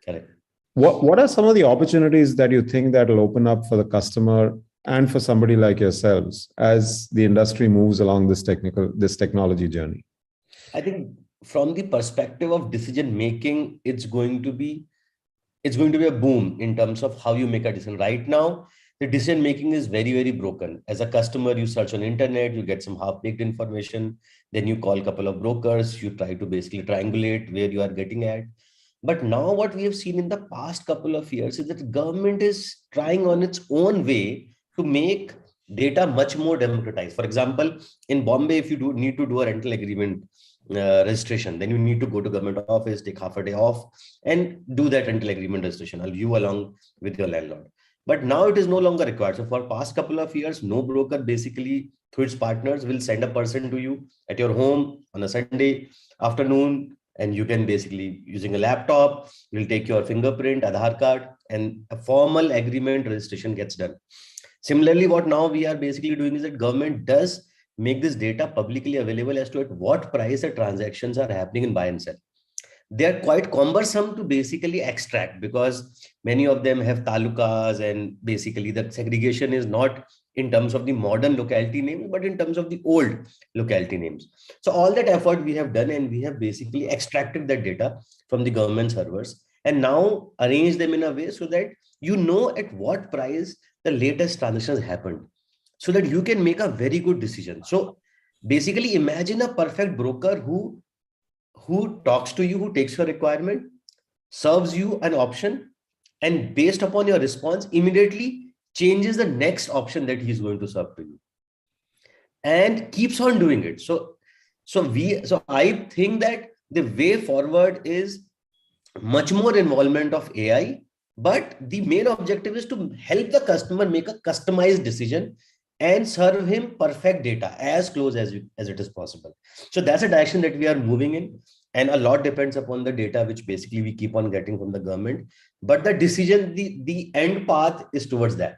Correct. What are some of the opportunities that you think that will open up for the customer and for somebody like yourselves as the industry moves along this technology journey? I think from the perspective of decision making, it's going to be a boom in terms of how you make a decision. Right now, the decision making is very, very broken. As a customer, you search on internet, you get some half-baked information, then you call a couple of brokers, you try to basically triangulate where you are getting at. But now what we have seen in the past couple of years is that the government is trying on its own way to make data much more democratized. For example, in Bombay, if you need to do a rental agreement registration, then you need to go to government office, take half a day off and do that rental agreement registration, you along with your landlord. But now it is no longer required. So for past couple of years, no broker basically through its partners will send a person to you at your home on a Sunday afternoon, and you can basically, using a laptop, you'll take your fingerprint, Aadhaar card, and a formal agreement registration gets done. Similarly, what now we are basically doing is that government does make this data publicly available as to at what price the transactions are happening in buy and sell. They are quite cumbersome to basically extract because many of them have talukas, and basically the segregation is not in terms of the modern locality names, but in terms of the old locality names. So all that effort we have done, and we have basically extracted that data from the government servers and now arrange them in a way so that you know at what price the latest transactions happened, so that you can make a very good decision. So Basically, imagine a perfect broker who talks to you, who takes your requirement, serves you an option, and based upon your response, immediately changes the next option that he's going to serve to you, and keeps on doing it. So I think that the way forward is much more involvement of AI, but the main objective is to help the customer make a customized decision and serve him perfect data as close as it is possible. So that's a direction that we are moving in, and a lot depends upon the data which basically we keep on getting from the government. But the decision, the end path is towards that.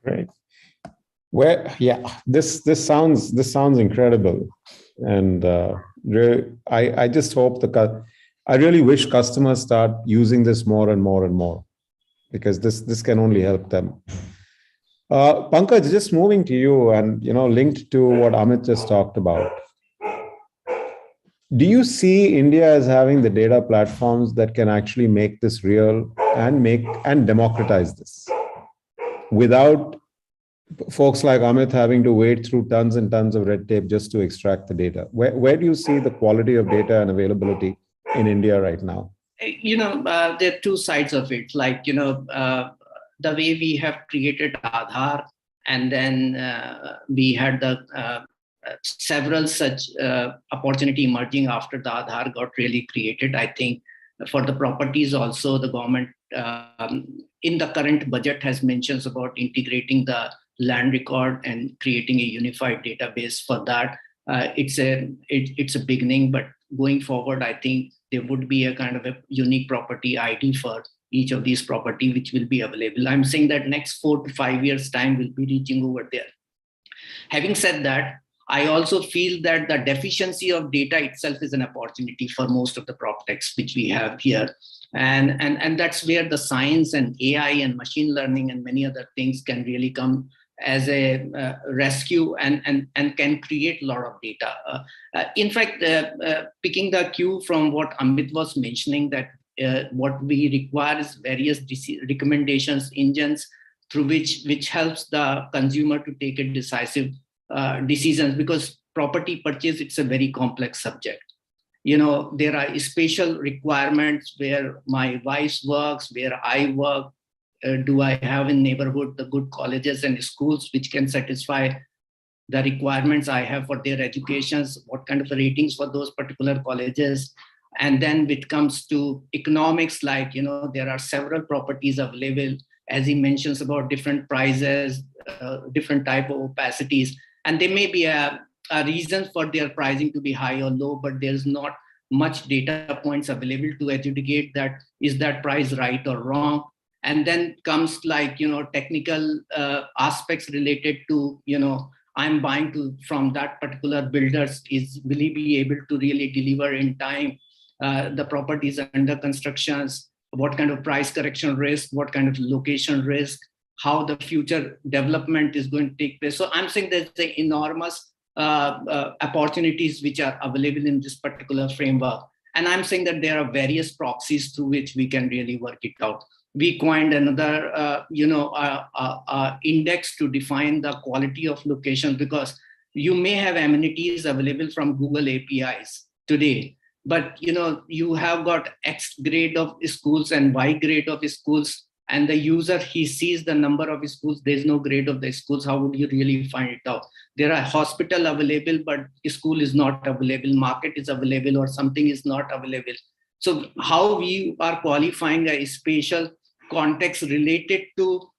Great. Well, yeah, this sounds incredible, and I just hope I really wish customers start using this more and more and more, because this can only help them. Pankaj, just moving to you, and linked to what Amit just talked about. Do you see India as having the data platforms that can actually make this real and democratize this without folks like Amit having to wade through tons and tons of red tape just to extract the data? Where do you see the quality of data and availability in India right now? There are two sides of it. Like, the way we have created Aadhaar, and then we had the several such opportunity emerging after the Aadhaar got really created. I think for the properties also, the government in the current budget has mentions about integrating the land record and creating a unified database for that. It's a beginning, but going forward, I think there would be a kind of a unique property ID for each of these property, which will be available. I'm saying that next 4 to 5 years time will be reaching over there. Having said that, I also feel that the deficiency of data itself is an opportunity for most of the Proptechs which we have here. And that's where the science and AI and machine learning and many other things can really come as a rescue and can create a lot of data. In fact, picking the cue from what Amit was mentioning, that what we require is various recommendations engines through which helps the consumer to take a decisive decisions, because property purchase, it's a very complex subject. There are special requirements where my wife works, where I work. Do I have in neighborhood the good colleges and schools which can satisfy the requirements I have for their educations? What kind of ratings for those particular colleges? And then when it comes to economics, like, there are several properties available, as he mentions about different prices, different type of opacities. And there may be a reason for their pricing to be high or low, but there's not much data points available to adjudicate that is that price right or wrong. And then comes like, technical aspects related to, I'm buying from that particular builders, will he be able to really deliver in time? The properties under constructions, what kind of price correction risk, what kind of location risk, how the future development is going to take place. So I'm saying there's enormous opportunities which are available in this particular framework. And I'm saying that there are various proxies through which we can really work it out. We coined another, index to define the quality of location, because you may have amenities available from Google APIs today, but you have got X grade of schools and Y grade of schools, and the user, he sees the number of schools, there's no grade of the schools. How would you really find it out? There are hospital available, but school is not available, market is available, or something is not available. So how we are qualifying a spatial context related to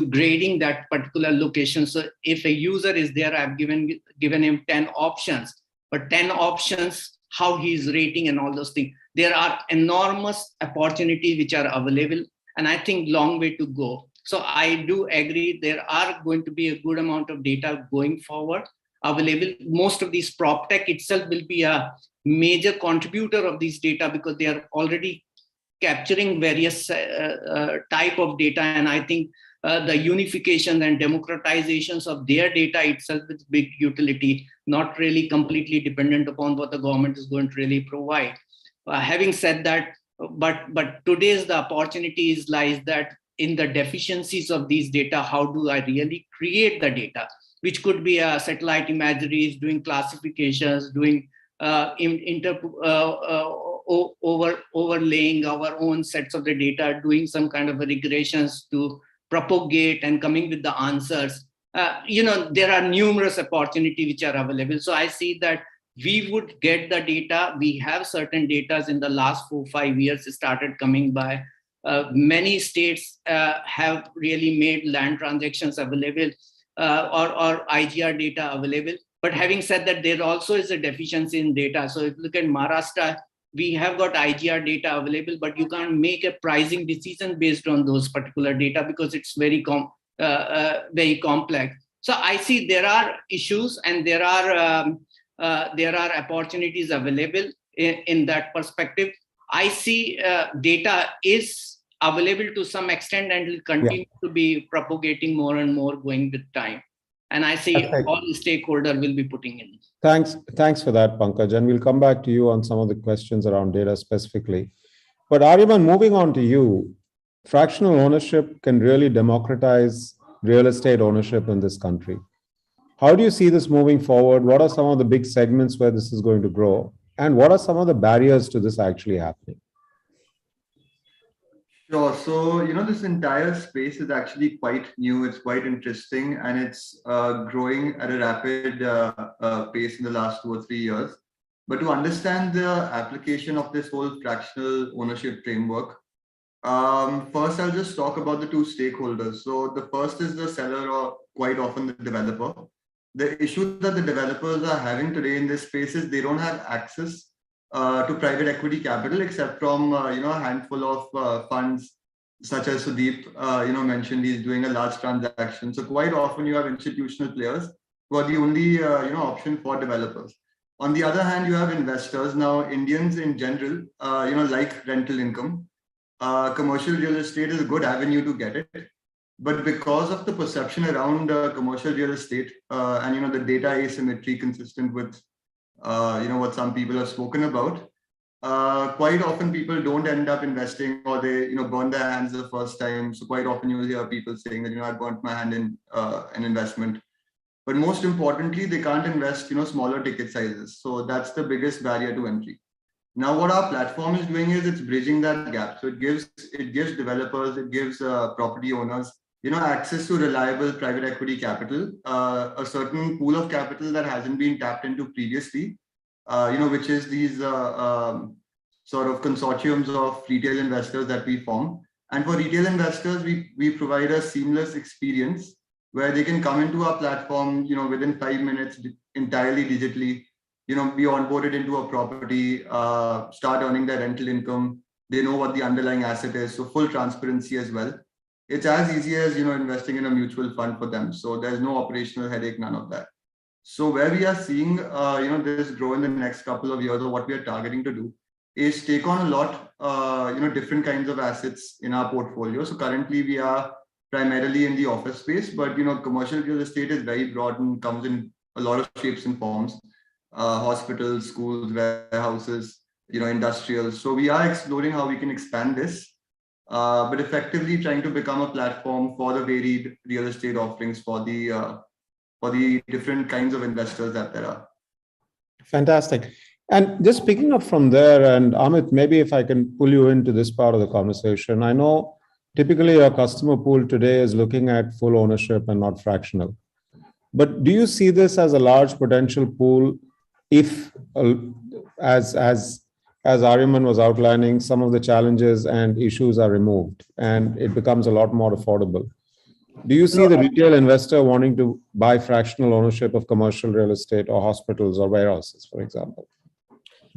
grading that particular location. So if a user is there, I've given him 10 options, but 10 options, how he's rating and all those things. There are enormous opportunities which are available, and I think long way to go. So I do agree there are going to be a good amount of data going forward available. Most of these Proptech itself will be a major contributor of these data, because they are already capturing various type of data. And I think the unification and democratizations of their data itself is big utility, not really completely dependent upon what the government is going to really provide. Having said that, but today's the opportunities lies that in the deficiencies of these data. How do I really create the data? which could be satellite imageries, doing classifications, doing overlaying our own sets of the data, doing some kind of regressions to propagate and coming with the answers. There are numerous opportunities which are available. So I see that we would get the data. We have certain data in the last 4-5 years started coming by. Many states have really made land transactions available or IGR data available. But having said that, there also is a deficiency in data. So if you look at Maharashtra, we have got IGR data available, but you can't make a pricing decision based on those particular data because it's very complex. So I see there are issues and there are opportunities available in that perspective. I see data is available to some extent and will continue to be propagating more and more going with time. And I see all the stakeholders will be putting in. Thanks for that, Pankaj. And we'll come back to you on some of the questions around data specifically. But Ariman, moving on to you, fractional ownership can really democratize real estate ownership in this country. How do you see this moving forward? What are some of the big segments where this is going to grow? And what are some of the barriers to this actually happening? Sure. So, this entire space is actually quite new. It's quite interesting, and it's growing at a rapid pace in the last 2 or 3 years. But to understand the application of this whole fractional ownership framework, first I'll just talk about the two stakeholders. So the first is the seller, or quite often the developer. The issue that the developers are having today in this space is they don't have access to private equity capital, except from a handful of funds, such as Sudeep mentioned. He's doing a large transaction. So quite often you have institutional players who are the only option for developers. On the other hand, you have investors. Now, Indians in general, like rental income. Commercial real estate is a good avenue to get it. But because of the perception around commercial real estate and the data asymmetry consistent with what some people have spoken about, quite often people don't end up investing, or they burn their hands the first time. So quite often you'll hear people saying that I burnt my hand in an investment. But most importantly, they can't invest smaller ticket sizes. So that's the biggest barrier to entry. Now, what our platform is doing is it's bridging that gap. So it gives developers, it gives property owners access to reliable private equity capital, a certain pool of capital that hasn't been tapped into previously, which is these sort of consortiums of retail investors that we form. And for retail investors, we provide a seamless experience where they can come into our platform, within 5 minutes, entirely digitally, be onboarded into a property, start earning their rental income. They know what the underlying asset is, so full transparency as well. It's as easy as investing in a mutual fund for them. So there's no operational headache, none of that. So where we are seeing this grow in the next couple of years, or what we are targeting to do, is take on a lot different kinds of assets in our portfolio. So currently we are primarily in the office space, but commercial real estate is very broad and comes in a lot of shapes and forms. Hospitals, schools, warehouses, industrials. So we are exploring how we can expand this. But effectively trying to become a platform for the varied real estate offerings for the different kinds of investors that there are. Fantastic. And just picking up from there, and Amit, maybe if I can pull you into this part of the conversation. I know typically your customer pool today is looking at full ownership and not fractional. But do you see this as a large potential pool if, as Ariman was outlining, some of the challenges and issues are removed and it becomes a lot more affordable? Do you see the retail investor wanting to buy fractional ownership of commercial real estate or hospitals or warehouses, for example?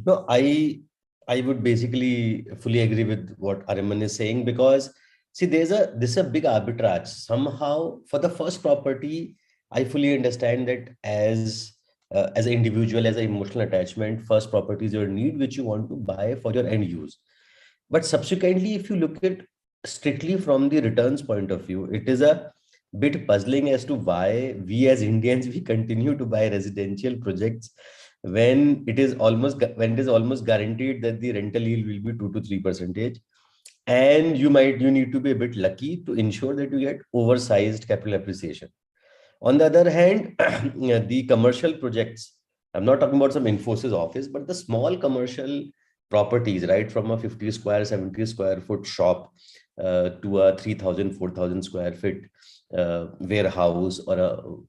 No, I would basically fully agree with what Ariman is saying, because see, this is a big arbitrage. Somehow, for the first property, I fully understand that as an individual, as an emotional attachment, first property is your need, which you want to buy for your end use. But subsequently, if you look at strictly from the returns point of view, it is a bit puzzling as to why we as Indians, we continue to buy residential projects when it is almost guaranteed that the rental yield will be 2 to 3%. And you need to be a bit lucky to ensure that you get oversized capital appreciation. On the other hand, the commercial projects, I'm not talking about some Infosys office, but the small commercial properties, right, from a 50 square, 70 square foot shop to a 3,000, 4,000 square feet warehouse or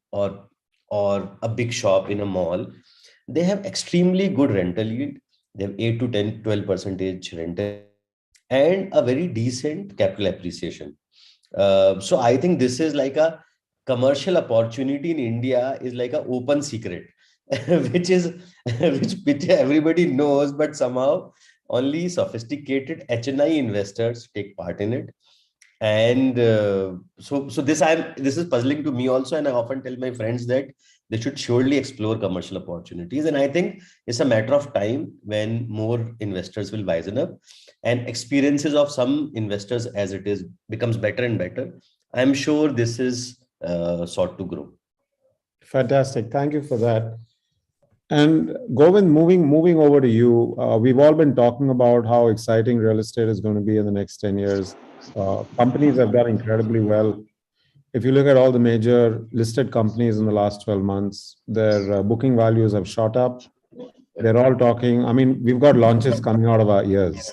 a big shop in a mall, they have extremely good rental yield. They have 8 to 10, 12% rental and a very decent capital appreciation. So I think this is like a commercial opportunity in India is like an open secret, which is which everybody knows, but somehow only sophisticated HNI investors take part in it. And so this is puzzling to me also, and I often tell my friends that they should surely explore commercial opportunities. And I think it's a matter of time when more investors will wisen up, and experiences of some investors as it is becomes better and better. I'm sure this is sought to grow. Fantastic. Thank you for that. And Govind, moving over to you, we've all been talking about how exciting real estate is going to be in the next 10 years. Companies have done incredibly well. If you look at all the major listed companies in the last 12 months, their booking values have shot up. They're all talking. I mean, we've got launches coming out of our ears.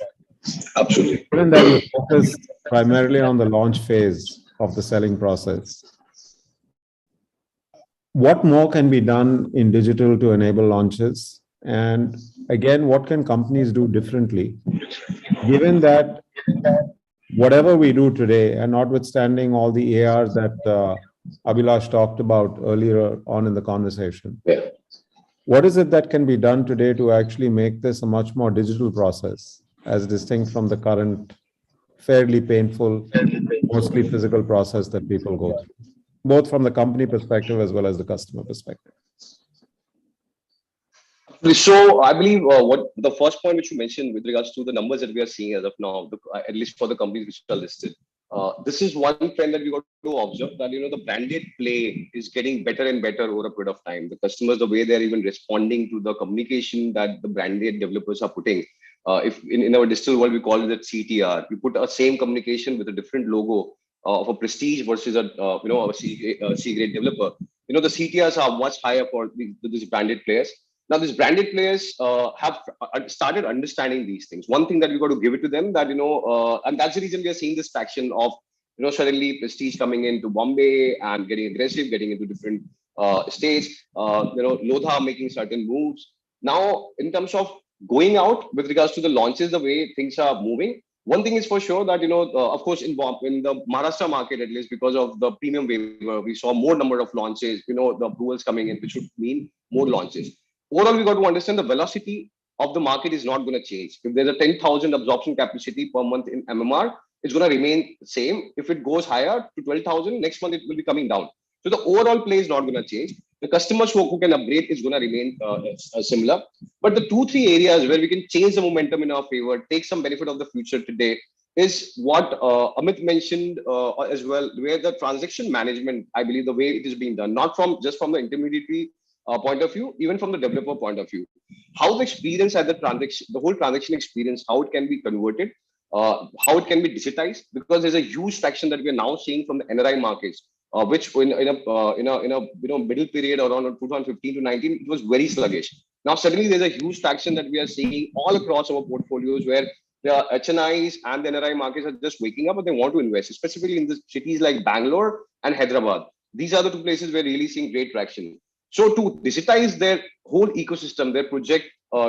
Absolutely. Given that you focus primarily on the launch phase of the selling process, what more can be done in digital to enable launches? And again, what can companies do differently, given that whatever we do today, and notwithstanding all the ARs that Abhilash talked about earlier on in the conversation, what is it that can be done today to actually make this a much more digital process, as distinct from the current fairly painful, mostly physical process that people go through, both from the company perspective as well as the customer perspective? So I believe what the first point which you mentioned with regards to the numbers that we are seeing as of now, at least for the companies which are listed, this is one trend that we got to observe, that the branded play is getting better and better over a period of time. The customers, the way they're even responding to the communication that the branded developers are putting. If in our digital world we call it CTR, we put a same communication with a different logo of a prestige versus a C grade developer. The CTRs are much higher for these branded players. Now, these branded players have started understanding these things. One thing that we got to give it to them, that and that's the reason we are seeing this traction of suddenly prestige coming into Bombay and getting aggressive, getting into different states. Lodha making certain moves. Now, in terms of going out with regards to the launches, the way things are moving, one thing is for sure that of course, in the Maharashtra market, at least because of the premium waiver, we saw more number of launches. The approvals coming in, which would mean more launches. Overall, we got to understand the velocity of the market is not going to change. If there's a 10,000 absorption capacity per month in MMR, it's going to remain same. If it goes higher to 12,000, next month it will be coming down. So the overall play is not going to change. The customers who can upgrade is going to remain similar. But the 2-3 areas where we can change the momentum in our favor, take some benefit of the future today, is what Amit mentioned as well, where the transaction management, I believe the way it is being done, not just from the intermediary point of view, even from the developer point of view, how the experience at the whole transaction experience, how it can be converted, how it can be digitized, because there's a huge traction that we are now seeing from the NRI markets, which in a middle period around 2015 to 19, it was very sluggish. Now suddenly there's a huge traction that we are seeing all across our portfolios, where the HNIs and the NRI markets are just waking up and they want to invest, specifically in the cities like Bangalore and Hyderabad. These are the two places we're really seeing great traction. So to digitize their whole ecosystem, their project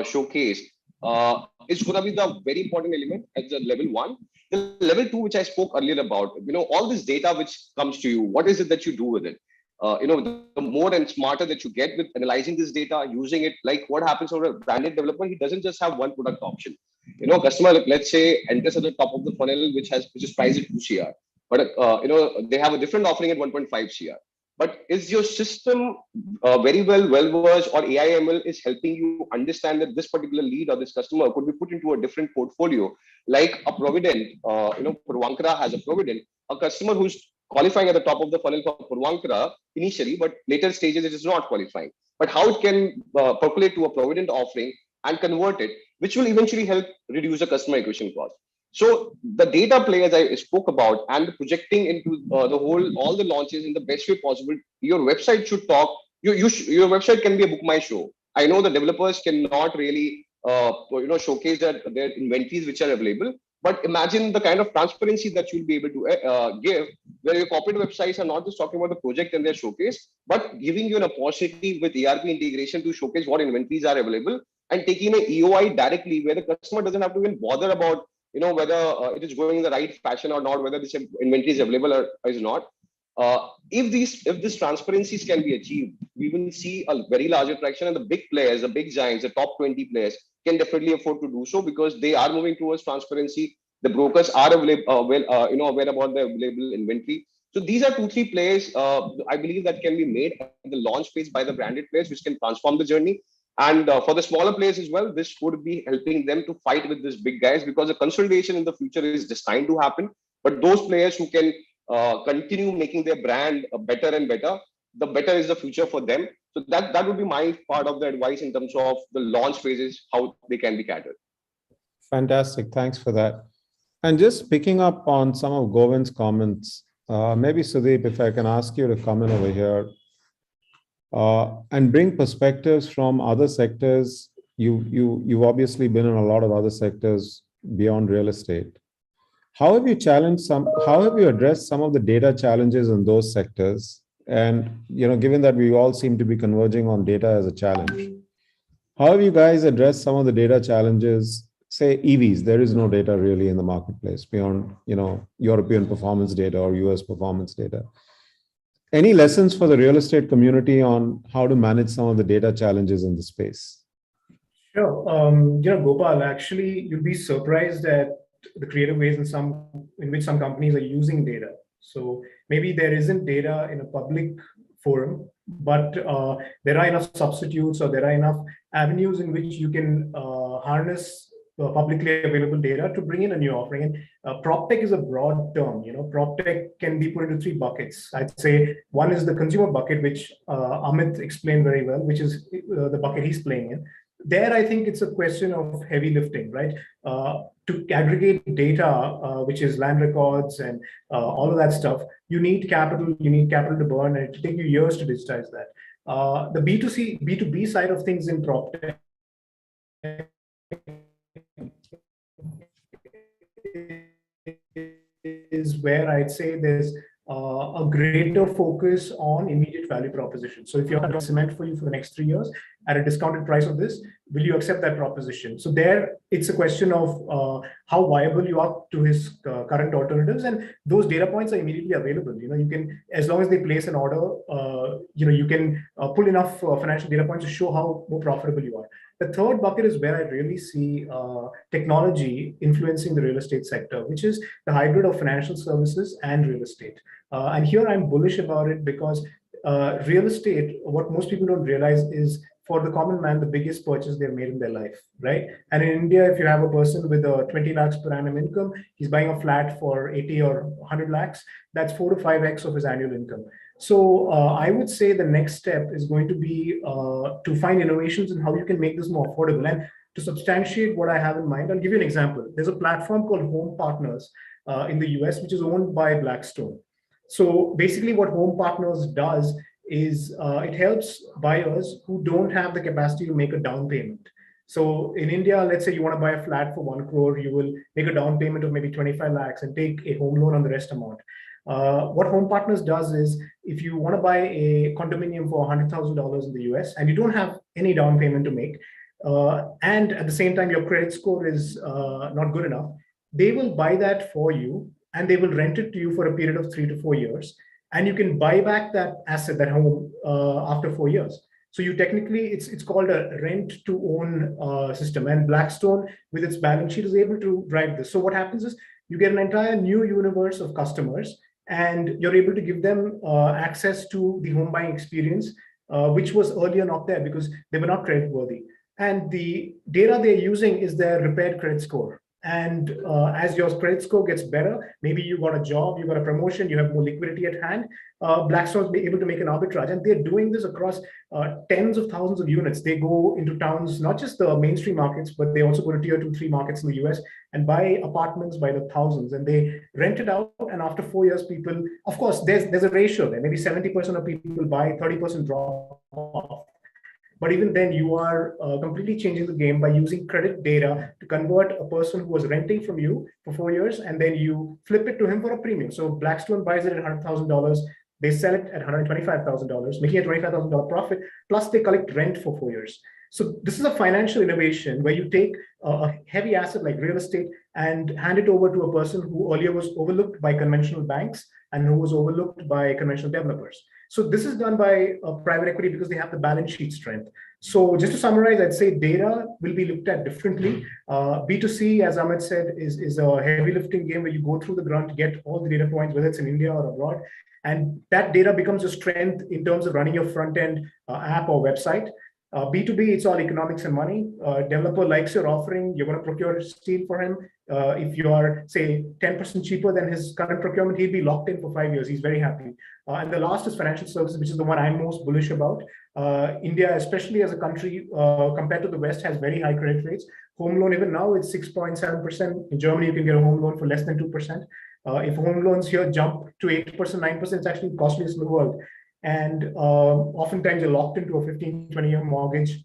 showcase, is going to be the very important element at the level 1. The level 2, which I spoke earlier about, all this data which comes to you, what is it that you do with it? The more and smarter that you get with analyzing this data, using it, like what happens for a branded developer, he doesn't just have one product option. Customer, let's say, enters at the top of the funnel, which is priced at 2 CR, but they have a different offering at 1.5 CR. But is your system very well versed, or AI ML is helping you understand that this particular lead or this customer could be put into a different portfolio, like a Provident, Purvankara has a Provident, a customer who's qualifying at the top of the funnel for Purvankara initially, but later stages it is not qualifying. But how it can percolate to a Provident offering and convert it, which will eventually help reduce the customer acquisition cost. So the data play, as I spoke about, and projecting into all the launches in the best way possible. Your website should talk. Your website can be a book my show. I know the developers cannot really showcase their inventories which are available. But imagine the kind of transparency that you'll be able to give, where your corporate websites are not just talking about the project and their showcase, but giving you an opportunity with ERP integration to showcase what inventories are available and taking an EOI directly, where the customer doesn't have to even bother about whether it is going in the right fashion or not, whether this inventory is available or is not. If these transparencies can be achieved, we will see a very large attraction, and the big players, the big giants, the top 20 players can definitely afford to do so, because they are moving towards transparency. The brokers are available, aware about the available inventory. So these are 2-3 players, I believe, that can be made at the launch phase by the branded players, which can transform the journey. And for the smaller players as well, this would be helping them to fight with these big guys, because the consolidation in the future is destined to happen. But those players who can continue making their brand better and better, the better is the future for them. So that would be my part of the advice in terms of the launch phases, how they can be catered. Fantastic. Thanks for that. And just picking up on some of Govind's comments, maybe Sudeep, if I can ask you to come in over here and bring perspectives from other sectors. You've obviously been in a lot of other sectors beyond real estate. How have you addressed some of the data challenges in those sectors? And given that we all seem to be converging on data as a challenge, how have you guys addressed some of the data challenges? Say EVs, there is no data really in the marketplace beyond European performance data or US performance data. Any lessons for the real estate community on how to manage some of the data challenges in the space? Sure. Gopal, actually, you'll be surprised at the creative ways in which some companies are using data. So maybe there isn't data in a public forum, but there are enough substitutes, or there are enough avenues in which you can harness publicly available data to bring in a new offering. And Proptech is a broad term. Proptech can be put into 3 buckets. I'd say one is the consumer bucket, which Amit explained very well, which is the bucket he's playing in. There, I think it's a question of heavy lifting, right? To aggregate data, which is land records and all of that stuff, you need capital to burn, and it'll take you years to digitize that. The B2B side of things in Proptech is where I'd say there's a greater focus on immediate value proposition. So if you're going to cement for you for the next 3 years at a discounted price of this, will you accept that proposition? So there, it's a question of how viable you are to his current alternatives, and those data points are immediately available. You can, as long as they place an order, you can pull enough financial data points to show how more profitable you are. The third bucket is where I really see technology influencing the real estate sector, which is the hybrid of financial services and real estate. And here I'm bullish about it, because real estate, what most people don't realize is, for the common man, the biggest purchase they've made in their life, right? And in India, if you have a person with a 20 lakhs per annum income, he's buying a flat for 80 or 100 lakhs, that's 4 to 5x of his annual income. So I would say the next step is going to be to find innovations in how you can make this more affordable. And to substantiate what I have in mind, I'll give you an example. There's a platform called Home Partners in the US, which is owned by Blackstone. So basically what Home Partners does is it helps buyers who don't have the capacity to make a down payment. So in India, let's say you want to buy a flat for 1 crore, you will make a down payment of maybe 25 lakhs and take a home loan on the rest amount. What Home Partners does is, if you want to buy a condominium for $100,000 in the US and you don't have any down payment to make, and at the same time your credit score is not good enough, they will buy that for you and they will rent it to you for a period of 3 to 4 years. And you can buy back that asset, that home, after 4 years. So you technically, it's called a rent to own system. And Blackstone, with its balance sheet, is able to drive this. So what happens is, you get an entire new universe of customers, and you're able to give them access to the home buying experience, which was earlier not there because they were not credit worthy. And the data they're using is their repaired credit score. And as your credit score gets better, maybe you got a job, you got a promotion, you have more liquidity at hand, Blackstone's be able to make an arbitrage. And they're doing this across tens of thousands of units. They go into towns, not just the mainstream markets, but they also go to tier 2, 3 markets in the US and buy apartments by the thousands. And they rent it out. And after 4 years, people, of course, there's a ratio there. Maybe 70% of people buy, 30% drop off. But even then, you are completely changing the game by using credit data to convert a person who was renting from you for 4 years, and then you flip it to him for a premium. So Blackstone buys it at $100,000. They sell it at $125,000, making a $25,000 profit, plus they collect rent for 4 years. So this is a financial innovation where you take a heavy asset like real estate and hand it over to a person who earlier was overlooked by conventional banks and who was overlooked by conventional developers. So this is done by private equity because they have the balance sheet strength. So just to summarize, I'd say data will be looked at differently. B2C, as Amit said, is a heavy lifting game where you go through the grunt to get all the data points, whether it's in India or abroad. And that data becomes a strength in terms of running your front end app or website. B2B, it's all economics and money. Developer likes your offering, you're going to procure steel for him. If you are, say, 10% cheaper than his current procurement, he'll be locked in for 5 years. He's very happy. And the last is financial services, which is the one I'm most bullish about. India, especially as a country, compared to the West, has very high credit rates. Home loan, even now, it's 6.7%. In Germany, you can get a home loan for less than 2%. If home loans here jump to 8%, 9%, it's actually the costliest in the world. And oftentimes you're locked into a 15, 20-year mortgage.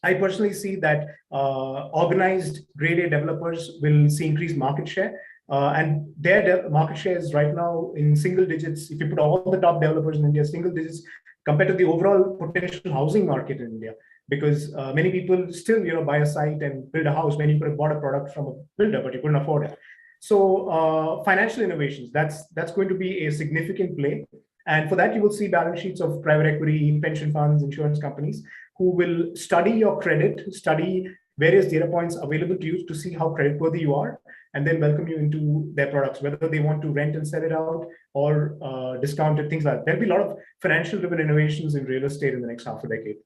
I personally see that organized grade A developers will see increased market share. And their market share is right now in single digits. If you put all the top developers in India, single digits compared to the overall potential housing market in India. Because many people still buy a site and build a house when you could have bought a product from a builder, but you couldn't afford it. So financial innovations, that's going to be a significant play. And for that, you will see balance sheets of private equity, pension funds, insurance companies who will study your credit, study various data points available to you to see how creditworthy you are, and then welcome you into their products, whether they want to rent and sell it out or discount it, things like that. There'll be a lot of financial-driven innovations in real estate in the next half a decade.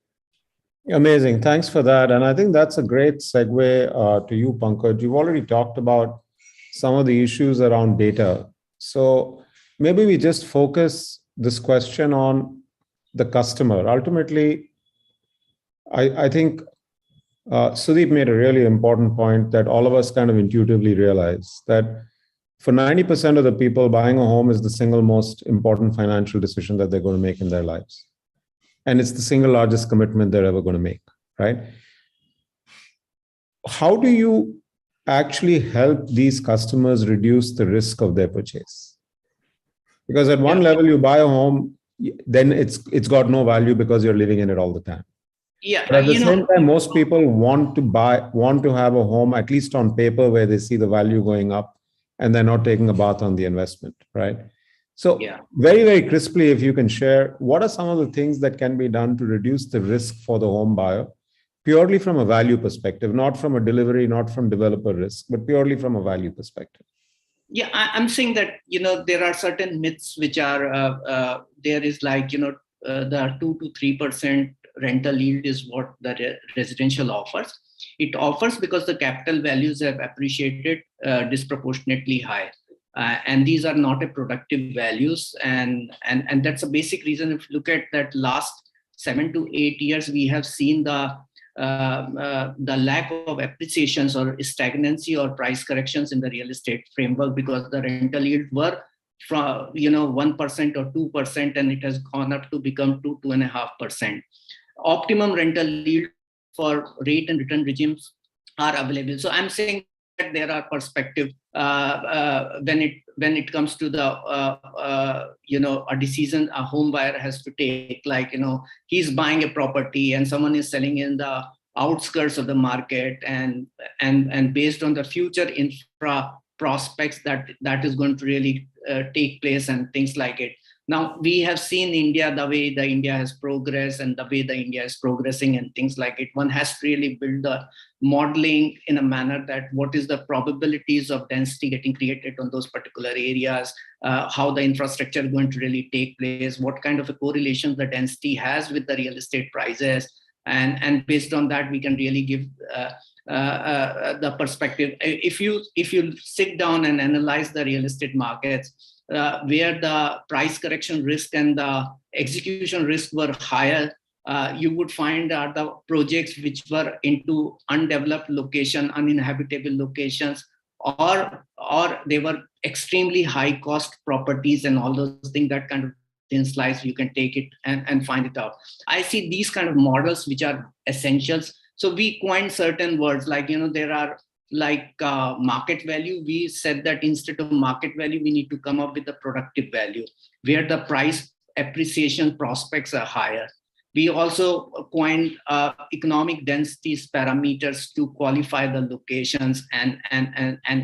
Amazing. Thanks for that. And I think that's a great segue to you, Pankaj. You've already talked about some of the issues around data. So maybe we just focus this question on the customer. Ultimately, I think Sudeep made a really important point that all of us kind of intuitively realize that for 90% of the people, buying a home is the single most important financial decision that they're going to make in their lives. And it's the single largest commitment they're ever going to make, right? How do you actually help these customers reduce the risk of their purchase? Because at one level, you buy a home, then it's got no value because you're living in it all the time. Yeah. But at the same time, most people want to have a home, at least on paper, where they see the value going up and they're not taking a bath on the investment, right? So very, very crisply, if you can share, what are some of the things that can be done to reduce the risk for the home buyer, purely from a value perspective, not from a delivery, not from developer risk, but purely from a value perspective? Yeah, I'm saying that, there are certain myths which are, there is like, the 2 to 3% rental yield is what the residential offers. It offers because the capital values have appreciated disproportionately high. And these are not a productive values. And that's a basic reason. If you look at that last 7 to 8 years, we have seen the lack of appreciations or stagnancy or price corrections in the real estate framework because the rental yield were from 1% or 2%, and it has gone up to become 2.5%. Optimum rental yield for rate and return regimes are available. So I'm saying that there are perspective when it comes to the a decision a home buyer has to take, like he's buying a property and someone is selling in the outskirts of the market, and based on the future infra prospects that is going to really take place and things like it. Now we have seen India, the way the India has progressed and the way the India is progressing and things like it. One has to really build the modeling in a manner that what is the probabilities of density getting created on those particular areas, how the infrastructure is going to really take place, what kind of a correlation the density has with the real estate prices. And based on that, we can really give the perspective. If you sit down and analyze the real estate markets, where the price correction risk and the execution risk were higher, you would find the projects which were into undeveloped location, uninhabitable locations, or they were extremely high cost properties and all those things. That kind of thin slice, you can take it and find it out. I see these kind of models which are essentials. So we coined certain words like, there are like market value. We said that instead of market value, we need to come up with the productive value, where the price appreciation prospects are higher. We also coined economic densities parameters to qualify the locations and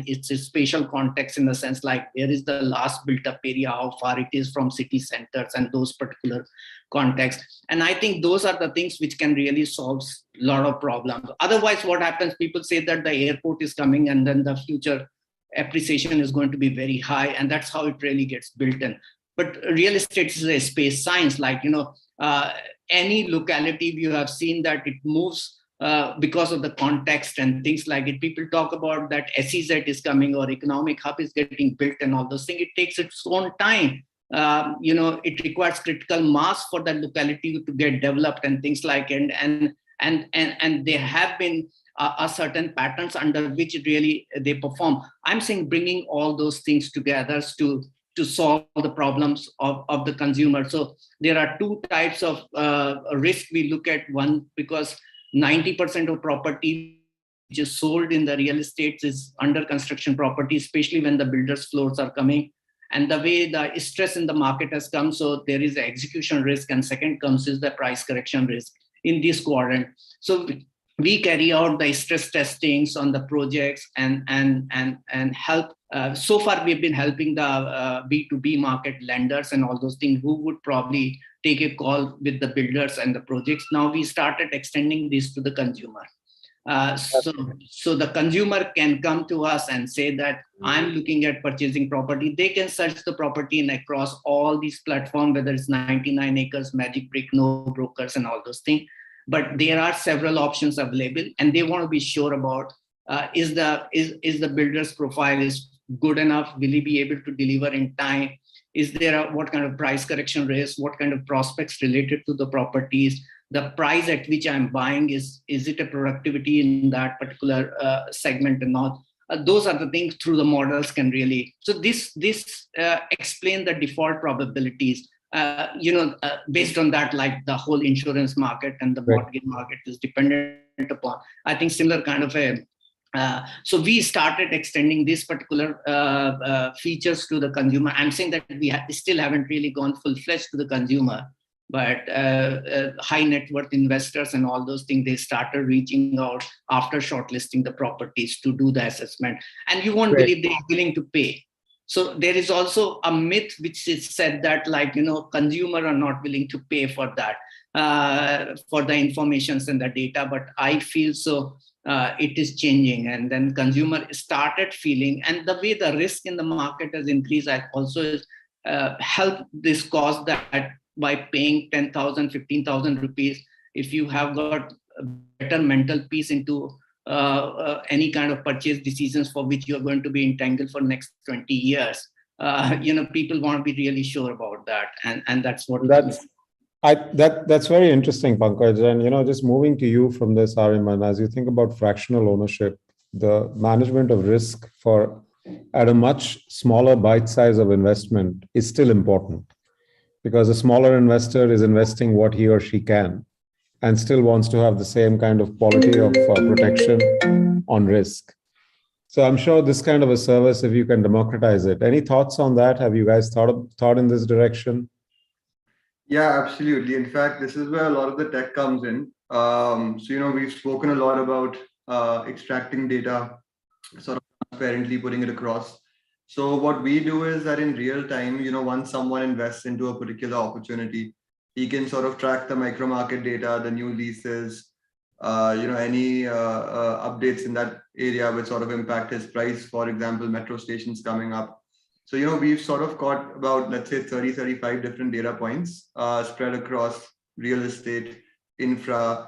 it's a spatial context, in the sense like where is the last built up area, how far it is from city centers, and those particular contexts. And I think those are the things which can really solve a lot of problems. Otherwise, what happens, people say that the airport is coming and then the future appreciation is going to be very high, and that's how it really gets built in. But real estate is a space science, like, any locality, you have seen that it moves because of the context and things like it. People talk about that SEZ is coming or economic hub is getting built and all those things. It takes its own time. It requires critical mass for that locality to get developed and things like it. And there have been a certain patterns under which really they perform. I'm saying bringing all those things together to solve the problems of the consumer. So there are two types of risk we look at. One, because 90% of property which is sold in the real estate is under construction property, especially when the builders floors are coming. And the way the stress in the market has come, so there is the execution risk, and second comes is the price correction risk in this quadrant. So we carry out the stress testings on the projects and help. So far, we've been helping the B2B market lenders and all those things who would probably take a call with the builders and the projects. Now we started extending this to the consumer. So the consumer can come to us and say that I'm looking at purchasing property. They can search the property and across all these platforms, whether it's 99 acres, Magic Brick, No Brokers, and all those things. But there are several options available, and they want to be sure about is the builder's profile is good enough? Will he be able to deliver in time? Is there what kind of price correction risk? What kind of prospects related to the properties? The price at which I'm buying, is it a productivity in that particular segment or not? Those are the things through the models can really. So this explain the default probabilities. Based on that, like the whole insurance market and the mortgage market is dependent upon, I think, similar kind of a. So we started extending these particular features to the consumer. I'm saying that we still haven't really gone full-fledged to the consumer, but high net worth investors and all those things, they started reaching out after shortlisting the properties to do the assessment. And you won't believe they're willing to pay. So there is also a myth which is said that, like, consumer are not willing to pay for that, for the informations and the data. But I feel so it is changing, and then consumer started feeling, and the way the risk in the market has increased, I also help this cause that by paying 10,000, 15,000 rupees, if you have got a better mental peace into any kind of purchase decisions for which you're going to be entangled for next 20 years, people want to be really sure about that. And that's what that's very interesting, Pankaj. And just moving to you from this, Ariman, as you think about fractional ownership, the management of risk at a much smaller bite size of investment is still important, because a smaller investor is investing what he or she can and still wants to have the same kind of quality of protection on risk. So I'm sure this kind of a service, if you can democratize it. Any thoughts on that? Have you guys thought in this direction? Yeah, absolutely. In fact, this is where a lot of the tech comes in. So, we've spoken a lot about extracting data, sort of transparently putting it across. So what we do is that in real time, once someone invests into a particular opportunity, he can sort of track the micro market data, the new leases, any updates in that area which sort of impact his price. For example, metro stations coming up. So, we've sort of got about, let's say, 30, 35 different data points spread across real estate, infra,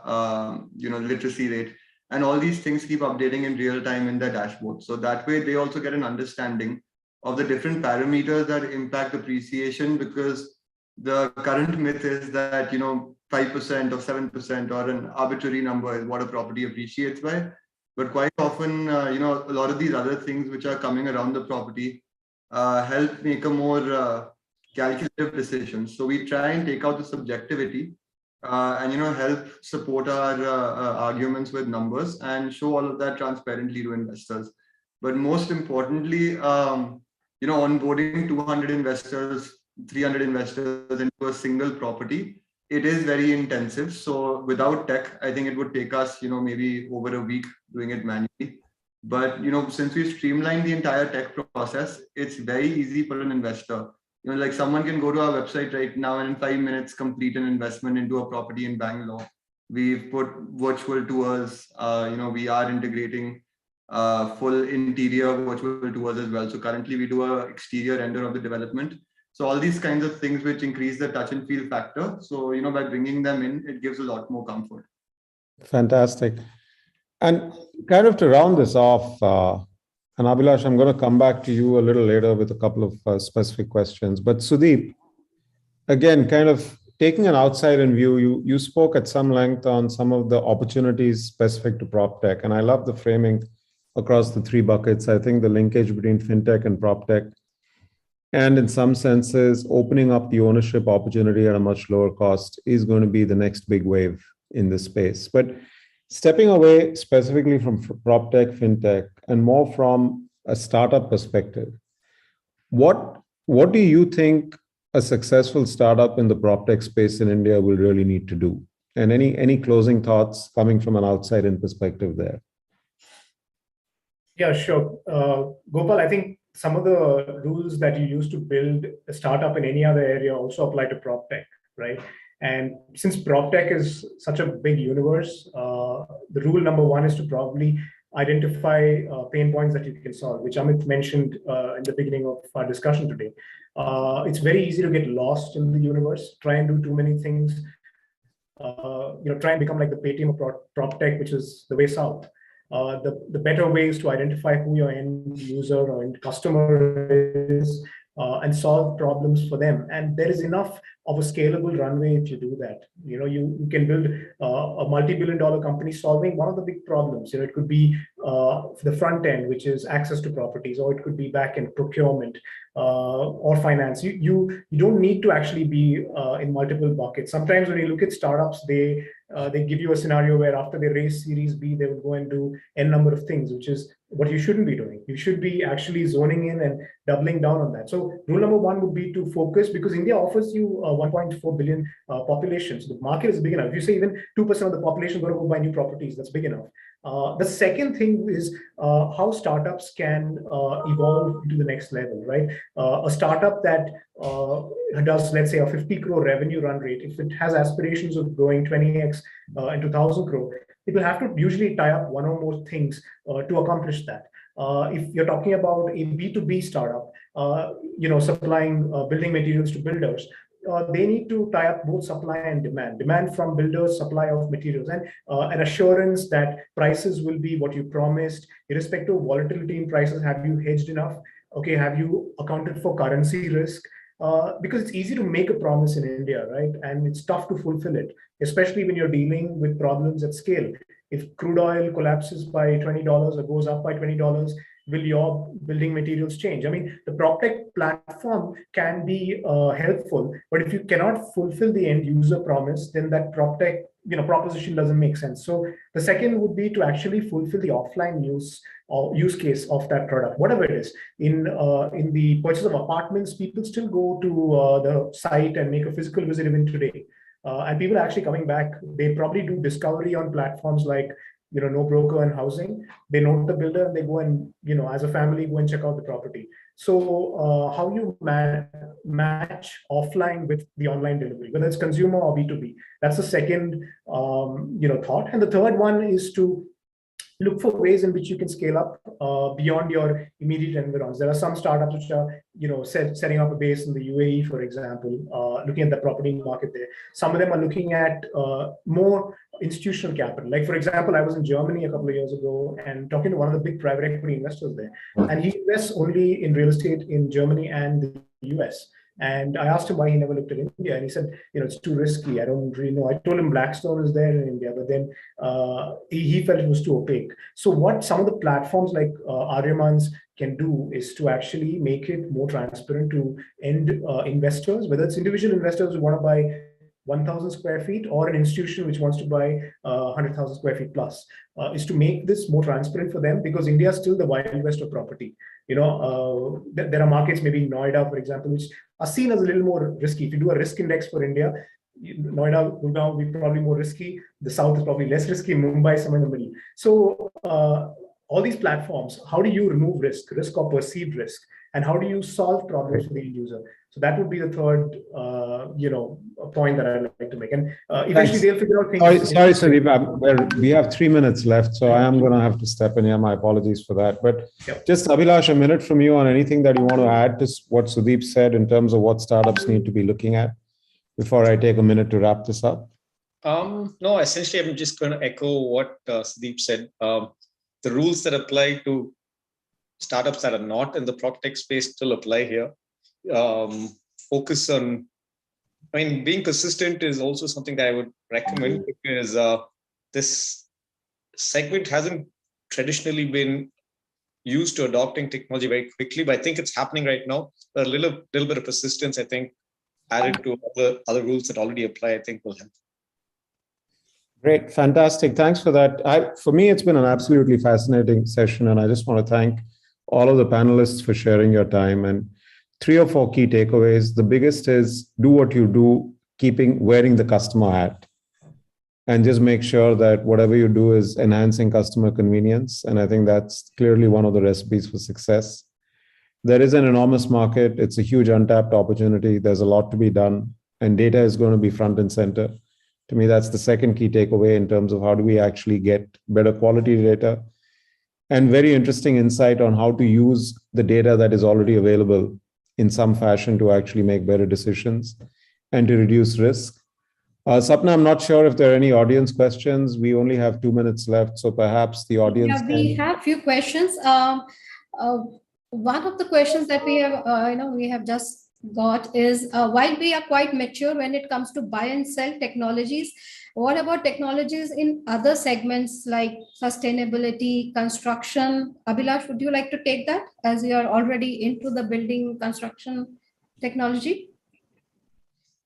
literacy rate. and all these things keep updating in real time in their dashboard. So that way they also get an understanding of the different parameters that impact appreciation, because the current myth is that 5% or 7% or an arbitrary number is what a property appreciates by. But quite often, a lot of these other things which are coming around the property help make a more calculative decision. So we try and take out the subjectivity and help support our arguments with numbers and show all of that transparently to investors. But most importantly, onboarding 200 investors, 300 investors into a single property, it is very intensive. So without tech, I think it would take us, maybe over a week doing it manually. But, since we streamlined the entire tech process, it's very easy for an investor. Like someone can go to our website right now and in 5 minutes complete an investment into a property in Bangalore. We've put virtual tours, we are integrating full interior virtual tours as well. So currently we do a exterior render of the development. So all these kinds of things which increase the touch and feel factor. So, by bringing them in, it gives a lot more comfort. Fantastic. And kind of to round this off, and Abhilash, I'm going to come back to you a little later with a couple of specific questions. But Sudeep, again, kind of taking an outside-in view, you spoke at some length on some of the opportunities specific to PropTech, and I love the framing across the three buckets. I think the linkage between fintech and PropTech, and in some senses, opening up the ownership opportunity at a much lower cost is going to be the next big wave in this space. But stepping away specifically from PropTech, fintech, and more from a startup perspective, what do you think a successful startup in the PropTech space in India will really need to do? And any closing thoughts coming from an outside-in perspective there? Yeah, sure. Gopal, I think some of the rules that you use to build a startup in any other area also apply to PropTech, right? And since PropTech is such a big universe, the rule number one is to probably identify pain points that you can solve, which Amit mentioned in the beginning of our discussion today. It's very easy to get lost in the universe, try and do too many things, try and become like the Paytm of PropTech, which is the way south. The better way is to identify who your end user or end customer is and solve problems for them. And there is enough of a scalable runway if you do that. You can build a multi-billion-dollar company solving one of the big problems. It could be the front end, which is access to properties, or it could be back end procurement or finance. You don't need to actually be in multiple buckets. Sometimes when you look at startups, they give you a scenario where after they raise Series B, they will go and do N number of things, which is what you shouldn't be doing. You should be actually zoning in and doubling down on that. So rule number one would be to focus, because India offers you 1.4 billion population. So the market is big enough. If you say even 2% of the population going to go buy new properties, that's big enough. The second thing is how startups can evolve into the next level, right? A startup that does, let's say, a 50 crore revenue run rate, if it has aspirations of growing 20x into 1,000 crore, it will have to usually tie up one or more things to accomplish that. If you're talking about a B2B startup, supplying building materials to builders, they need to tie up both supply and demand from builders, supply of materials, and an assurance that prices will be what you promised, irrespective of volatility in prices. Have you hedged enough? Okay, have you accounted for currency risk? Because it's easy to make a promise in India, right? And it's tough to fulfill it, especially when you're dealing with problems at scale. If crude oil collapses by $20 or goes up by $20, will your building materials change? I mean, the PropTech platform can be helpful, but if you cannot fulfill the end user promise, then that PropTech proposition doesn't make sense. So the second would be to actually fulfill the offline use case of that product, whatever it is. In the purchase of apartments, people still go to the site and make a physical visit even today. And people are actually coming back. They probably do discovery on platforms like No Broker and Housing. They note the builder and they go and, as a family, go and check out the property. So how you match offline with the online delivery, whether it's consumer or B2B, that's the second, thought. And the third one is to look for ways in which you can scale up beyond your immediate environs. There are some startups which are, setting up a base in the UAE, for example, looking at the property market there. Some of them are looking at more institutional capital. Like, for example, I was in Germany a couple of years ago and talking to one of the big private equity investors there, and he invests only in real estate in Germany and the US. And I asked him why he never looked at India, and he said, it's too risky. I don't really know. I told him Blackstone is there in India, but then he felt it was too opaque. So what some of the platforms like Aryaman's can do is to actually make it more transparent to end investors, whether it's individual investors who want to buy 1,000 square feet or an institution which wants to buy 100,000 square feet plus, is to make this more transparent for them, because India is still the wild west of property. There are markets, maybe Noida, for example, which are seen as a little more risky. If you do a risk index for India, Noida will now be probably more risky. The south is probably less risky. Mumbai is somewhere in the middle. So all these platforms, how do you remove risk or perceived risk? And how do you solve problems for the end user? So that would be the third, point that I'd like to make. And eventually they'll figure out things. Sorry, Sandeep, we have 3 minutes left, so I am going to have to step in here. My apologies for that. But just, Abhilash, a minute from you on anything that you want to add to what Sudeep said in terms of what startups need to be looking at before I take a minute to wrap this up. No, essentially, I'm just going to echo what Sudeep said. The rules that apply to startups that are not in the Proptech space still apply here. Focus on, being persistent is also something that I would recommend, because this segment hasn't traditionally been used to adopting technology very quickly, but I think it's happening right now. A little bit of persistence, I think, added to other rules that already apply, I think will help. Great, fantastic. Thanks for that. For me, it's been an absolutely fascinating session, and I just want to thank all of the panelists for sharing your time. And 3 or 4 key takeaways. The biggest is do what you do, wearing the customer hat, and just make sure that whatever you do is enhancing customer convenience. And I think that's clearly one of the recipes for success. There is an enormous market. It's a huge untapped opportunity. There's a lot to be done, and data is going to be front and center. To me, that's the second key takeaway in terms of how do we actually get better quality data, and very interesting insight on how to use the data that is already available in some fashion to actually make better decisions and to reduce risk. Sapna, I'm not sure if there are any audience questions. We only have 2 minutes left, so perhaps the audience we have a few questions. One of the questions that we have just got is, while we are quite mature when it comes to buy and sell technologies, what about technologies in other segments like sustainability, construction? Abhilash, would you like to take that, as you are already into the building construction technology?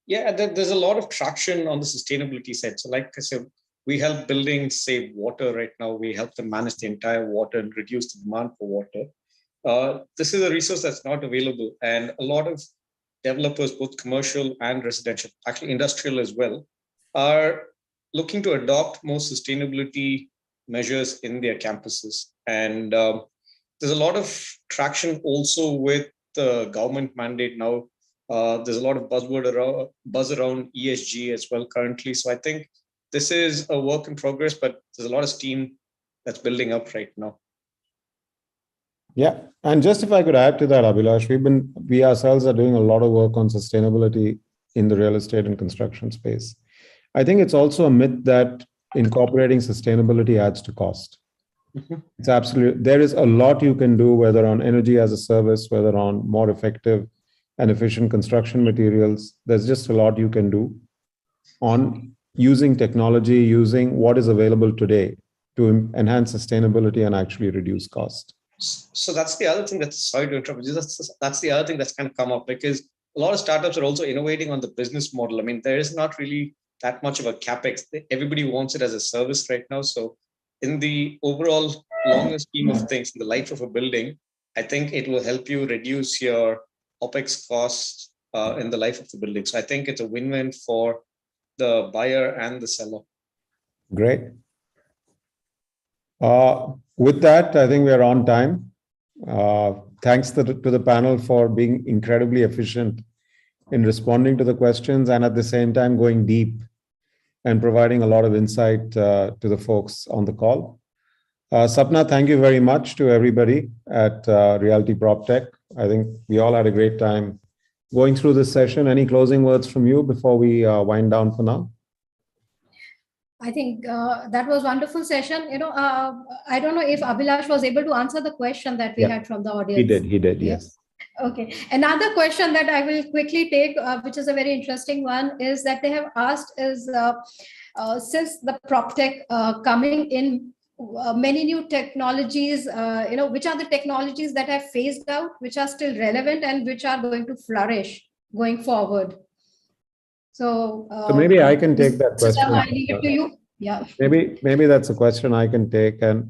Yeah, there's a lot of traction on the sustainability side. So like I said, we help buildings save water right now. We help them manage the entire water and reduce the demand for water. This is a resource that's not available. And a lot of developers, both commercial and residential, actually industrial as well, are looking to adopt more sustainability measures in their campuses. And there's a lot of traction also with the government mandate now. There's a lot of buzz around ESG as well currently. So I think this is a work in progress, but there's a lot of steam that's building up right now. Yeah, and just if I could add to that, Abhilash, we ourselves are doing a lot of work on sustainability in the real estate and construction space. I think it's also a myth that incorporating sustainability adds to cost. Mm-hmm. It's absolutely, there is a lot you can do, whether on energy as a service, whether on more effective and efficient construction materials. There's just a lot you can do on using technology, using what is available today to enhance sustainability and actually reduce cost. So that's the other thing sorry to interrupt, that's the other thing that's kind of come up, because a lot of startups are also innovating on the business model. I mean, there is not really that much of a capex. Everybody wants it as a service right now. So in the overall longer scheme of things, in the life of a building, I think it will help you reduce your OPEX costs in the life of the building. So I think it's a win-win for the buyer and the seller. Great. With that, I think we are on time. Thanks to the panel for being incredibly efficient in responding to the questions and at the same time going deep and providing a lot of insight to the folks on the call. Sapna, thank you very much to everybody at Realty Proptech. I think we all had a great time going through this session. Any closing words from you before we wind down for now? I think that was wonderful session. I don't know if Abhilash was able to answer the question that we had from the audience. He did, yes. Okay. Another question that I will quickly take, which is a very interesting one, is that they have asked is, since the Proptech coming in many new technologies, which are the technologies that have phased out, which are still relevant and which are going to flourish going forward? So maybe I can take that question. I leave it to you. Yeah. Maybe that's a question I can take, and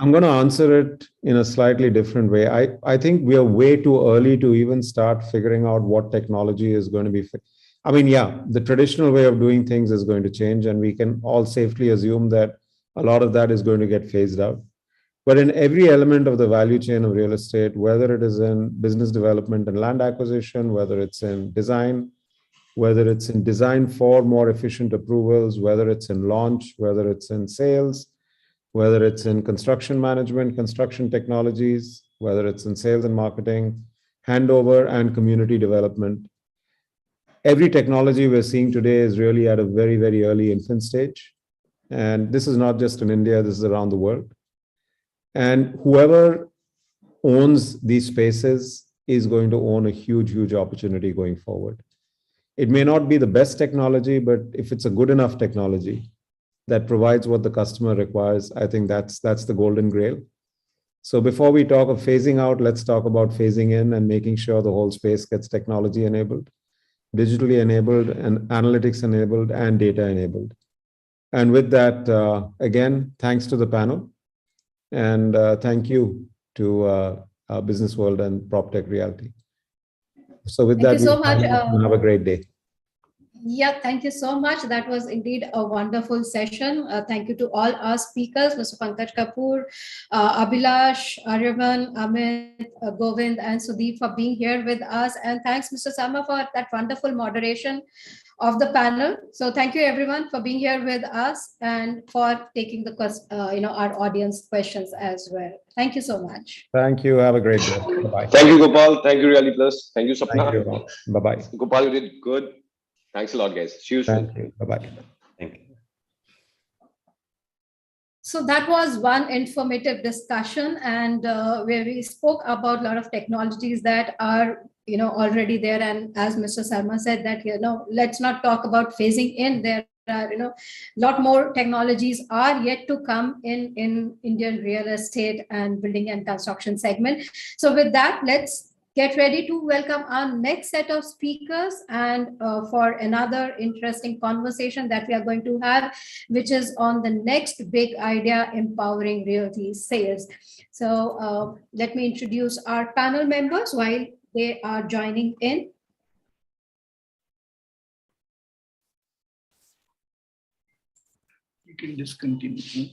I'm going to answer it in a slightly different way. I think we are way too early to even start figuring out what technology is going to be. I mean, the traditional way of doing things is going to change, and we can all safely assume that a lot of that is going to get phased out. But in every element of the value chain of real estate, whether it is in business development and land acquisition, whether it's in design, whether it's in design for more efficient approvals, whether it's in launch, whether it's in sales, whether it's in construction management, construction technologies, whether it's in sales and marketing, handover and community development. Every technology we're seeing today is really at a very, very early infant stage. And this is not just in India, this is around the world. And whoever owns these spaces is going to own a huge, huge opportunity going forward. It may not be the best technology, but if it's a good enough technology that provides what the customer requires, I think that's the golden grail. So before we talk of phasing out, let's talk about phasing in and making sure the whole space gets technology enabled, digitally enabled, and analytics enabled, and data enabled. And with that, again, thanks to the panel, and thank you to Business World and PropTech Realty. So with that, so much. Have a great day. Yeah, thank you so much. That was indeed a wonderful session. Thank you to all our speakers, Mr. Pankaj Kapoor, Abhilash, Aryaman, Amit, Govind, and Sudeep for being here with us. And thanks, Mr. Sama, for that wonderful moderation of the panel. So thank you everyone for being here with us and for taking the our audience questions as well. Thank you so much. Thank you. Have a great day. Bye-bye. Thank you, Gopal. Thank you, Reality Plus. Thank you, Sapna. Thank you. Bye-bye. Gopal, you did good. Thanks a lot, guys. See you soon. Thank you. Bye-bye. Thank you. So that was one informative discussion, and where we spoke about a lot of technologies that are already there. And as Mr. Sarma said, that let's not talk about phasing in. There are a lot more technologies are yet to come in Indian real estate and building and construction segment. So with that, let's get ready to welcome our next set of speakers and for another interesting conversation that we are going to have, which is on the next big idea, empowering realty sales. So let me introduce our panel members while they are joining in. You can discontinue.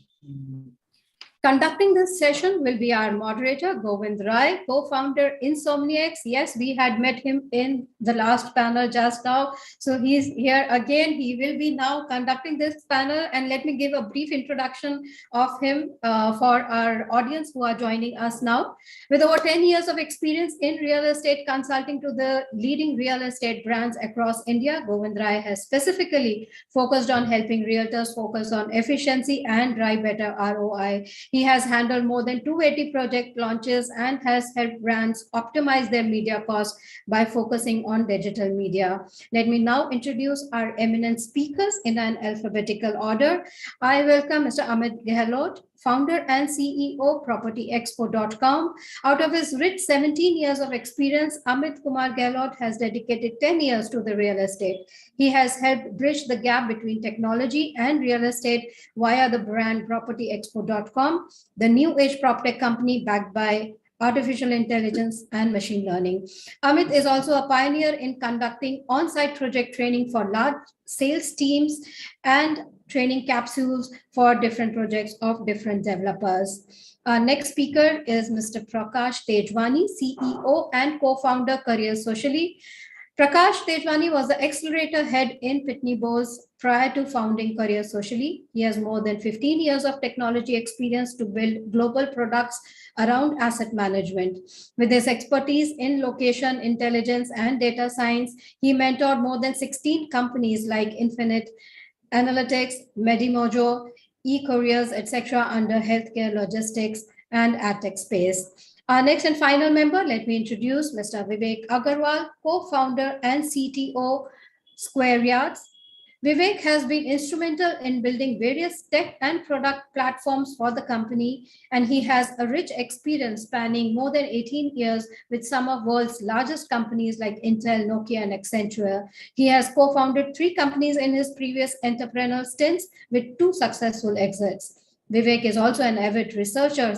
Conducting this session will be our moderator, Govind Rai, co-founder Insomniacs. Yes, we had met him in the last panel just now. So he's here again. He will be now conducting this panel. And let me give a brief introduction of him for our audience who are joining us now. With over 10 years of experience in real estate consulting to the leading real estate brands across India, Govind Rai has specifically focused on helping realtors focus on efficiency and drive better ROI. He has handled more than 280 project launches and has helped brands optimize their media costs by focusing on digital media. Let me now introduce our eminent speakers in an alphabetical order. I welcome Mr. Amit Gehlot, founder and CEO, PropertyExpo.com. Out of his rich 17 years of experience, Amit Kumar Gehlot has dedicated 10 years to the real estate. He has helped bridge the gap between technology and real estate via the brand PropertyExpo.com, the new age PropTech company backed by artificial intelligence and machine learning. Amit is also a pioneer in conducting on-site project training for large sales teams and training capsules for different projects of different developers. Our next speaker is Mr. Prakash Tejwani, CEO and co-founder Career Socially. Prakash Tejwani was the accelerator head in Pitney Bowes prior to founding Career Socially. He has more than 15 years of technology experience to build global products around asset management. With his expertise in location intelligence and data science, he mentored more than 16 companies like Infinite Analytics, Medimojo, e-couriers, etc. under healthcare logistics and AdTech space. Our next and final member, let me introduce Mr. Vivek Agarwal, co-founder and CTO, Square Yards. Vivek has been instrumental in building various tech and product platforms for the company, and he has a rich experience spanning more than 18 years with some of the world's largest companies like Intel, Nokia, and Accenture. He has co-founded 3 companies in his previous entrepreneurial stints with 2 successful exits. Vivek is also an avid researcher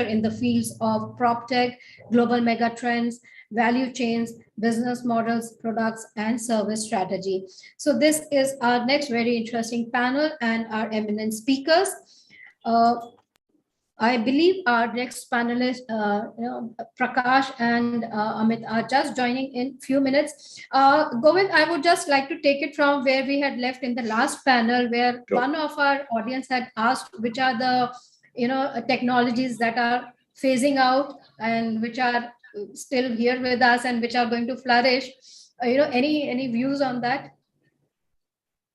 in the fields of Proptech, global megatrends, value chains, business models, products, and service strategy. So this is our next very interesting panel and our eminent speakers. I believe our next panelist, Prakash and Amit are just joining in few minutes. Govind, I would just like to take it from where we had left in the last panel, where one of our audience had asked which are the technologies that are phasing out and which are still here with us and which are going to flourish. Any views on that?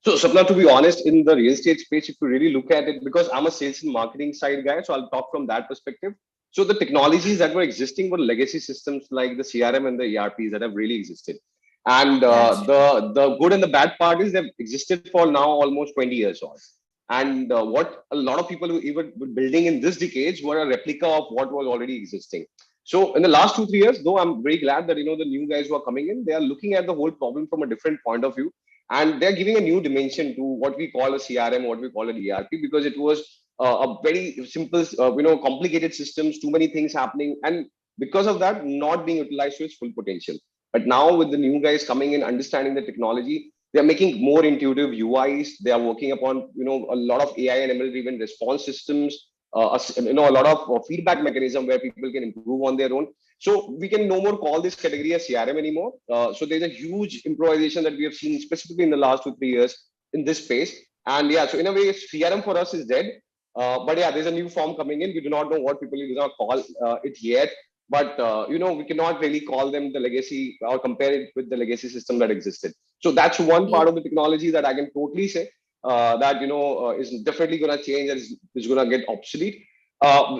So, Sapna, to be honest, in the real estate space, if you really look at it, because I'm a sales and marketing side guy, so I'll talk from that perspective. So the technologies that were existing were legacy systems like the CRM and the ERPs that have really existed. And the good and the bad part is they've existed for now almost 20 years on. And what a lot of people who were building in this decades were a replica of what was already existing. So in the last 2-3 years, though, I'm very glad that the new guys who are coming in, they are looking at the whole problem from a different point of view. And they're giving a new dimension to what we call a CRM, what we call an ERP, because it was a very simple, complicated systems, too many things happening. And because of that, not being utilized to its full potential. But now with the new guys coming in, understanding the technology, they're making more intuitive UIs. They are working upon, a lot of AI and ML driven response systems, a lot of feedback mechanism where people can improve on their own. So we can no more call this category a CRM anymore. So there's a huge improvisation that we have seen specifically in the last 2-3 years in this space. And yeah, so in a way, CRM for us is dead. But yeah, there's a new form coming in. We do not know what people are going to call it yet. But, we cannot really call them the legacy or compare it with the legacy system that existed. So that's one part of the technology that I can totally say that, is definitely going to change and is going to get obsolete.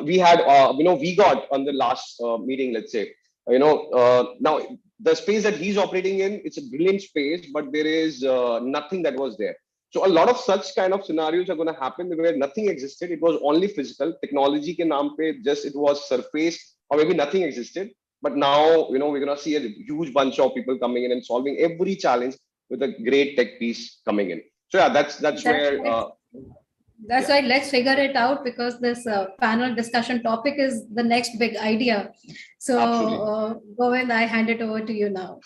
We had, we got on the last meeting, let's say, now the space that he's operating in, it's a brilliant space, but there is nothing that was there. So a lot of such kind of scenarios are going to happen where nothing existed. It was only physical. Technology ke naam pe just it was surface or maybe nothing existed. But now, we're going to see a huge bunch of people coming in and solving every challenge with a great tech piece coming in. So yeah, that's where... That's right. Let's figure it out because this panel discussion topic is the next big idea. So, Govind, I hand it over to you now.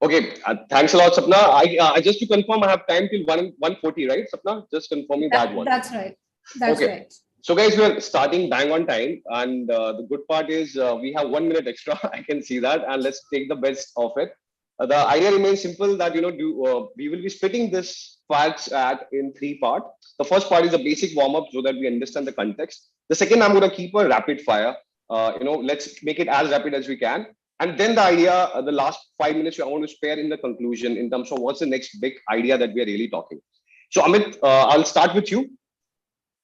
Okay, thanks a lot, Sapna. I just to confirm, I have time till 1:40, right, Sapna? Just confirming that one. That's right. That's okay. Right. So, guys, we are starting bang on time, and the good part is we have 1 minute extra. I can see that, and let's take the best of it. The idea remains simple that we will be splitting this fight in 3 parts. The first part is a basic warm up so that we understand the context. The second, I'm going to keep a rapid fire. Let's make it as rapid as we can. And then the idea, the last 5 minutes, I want to spare in the conclusion in terms of what's the next big idea that we are really talking. So Amit, I'll start with you.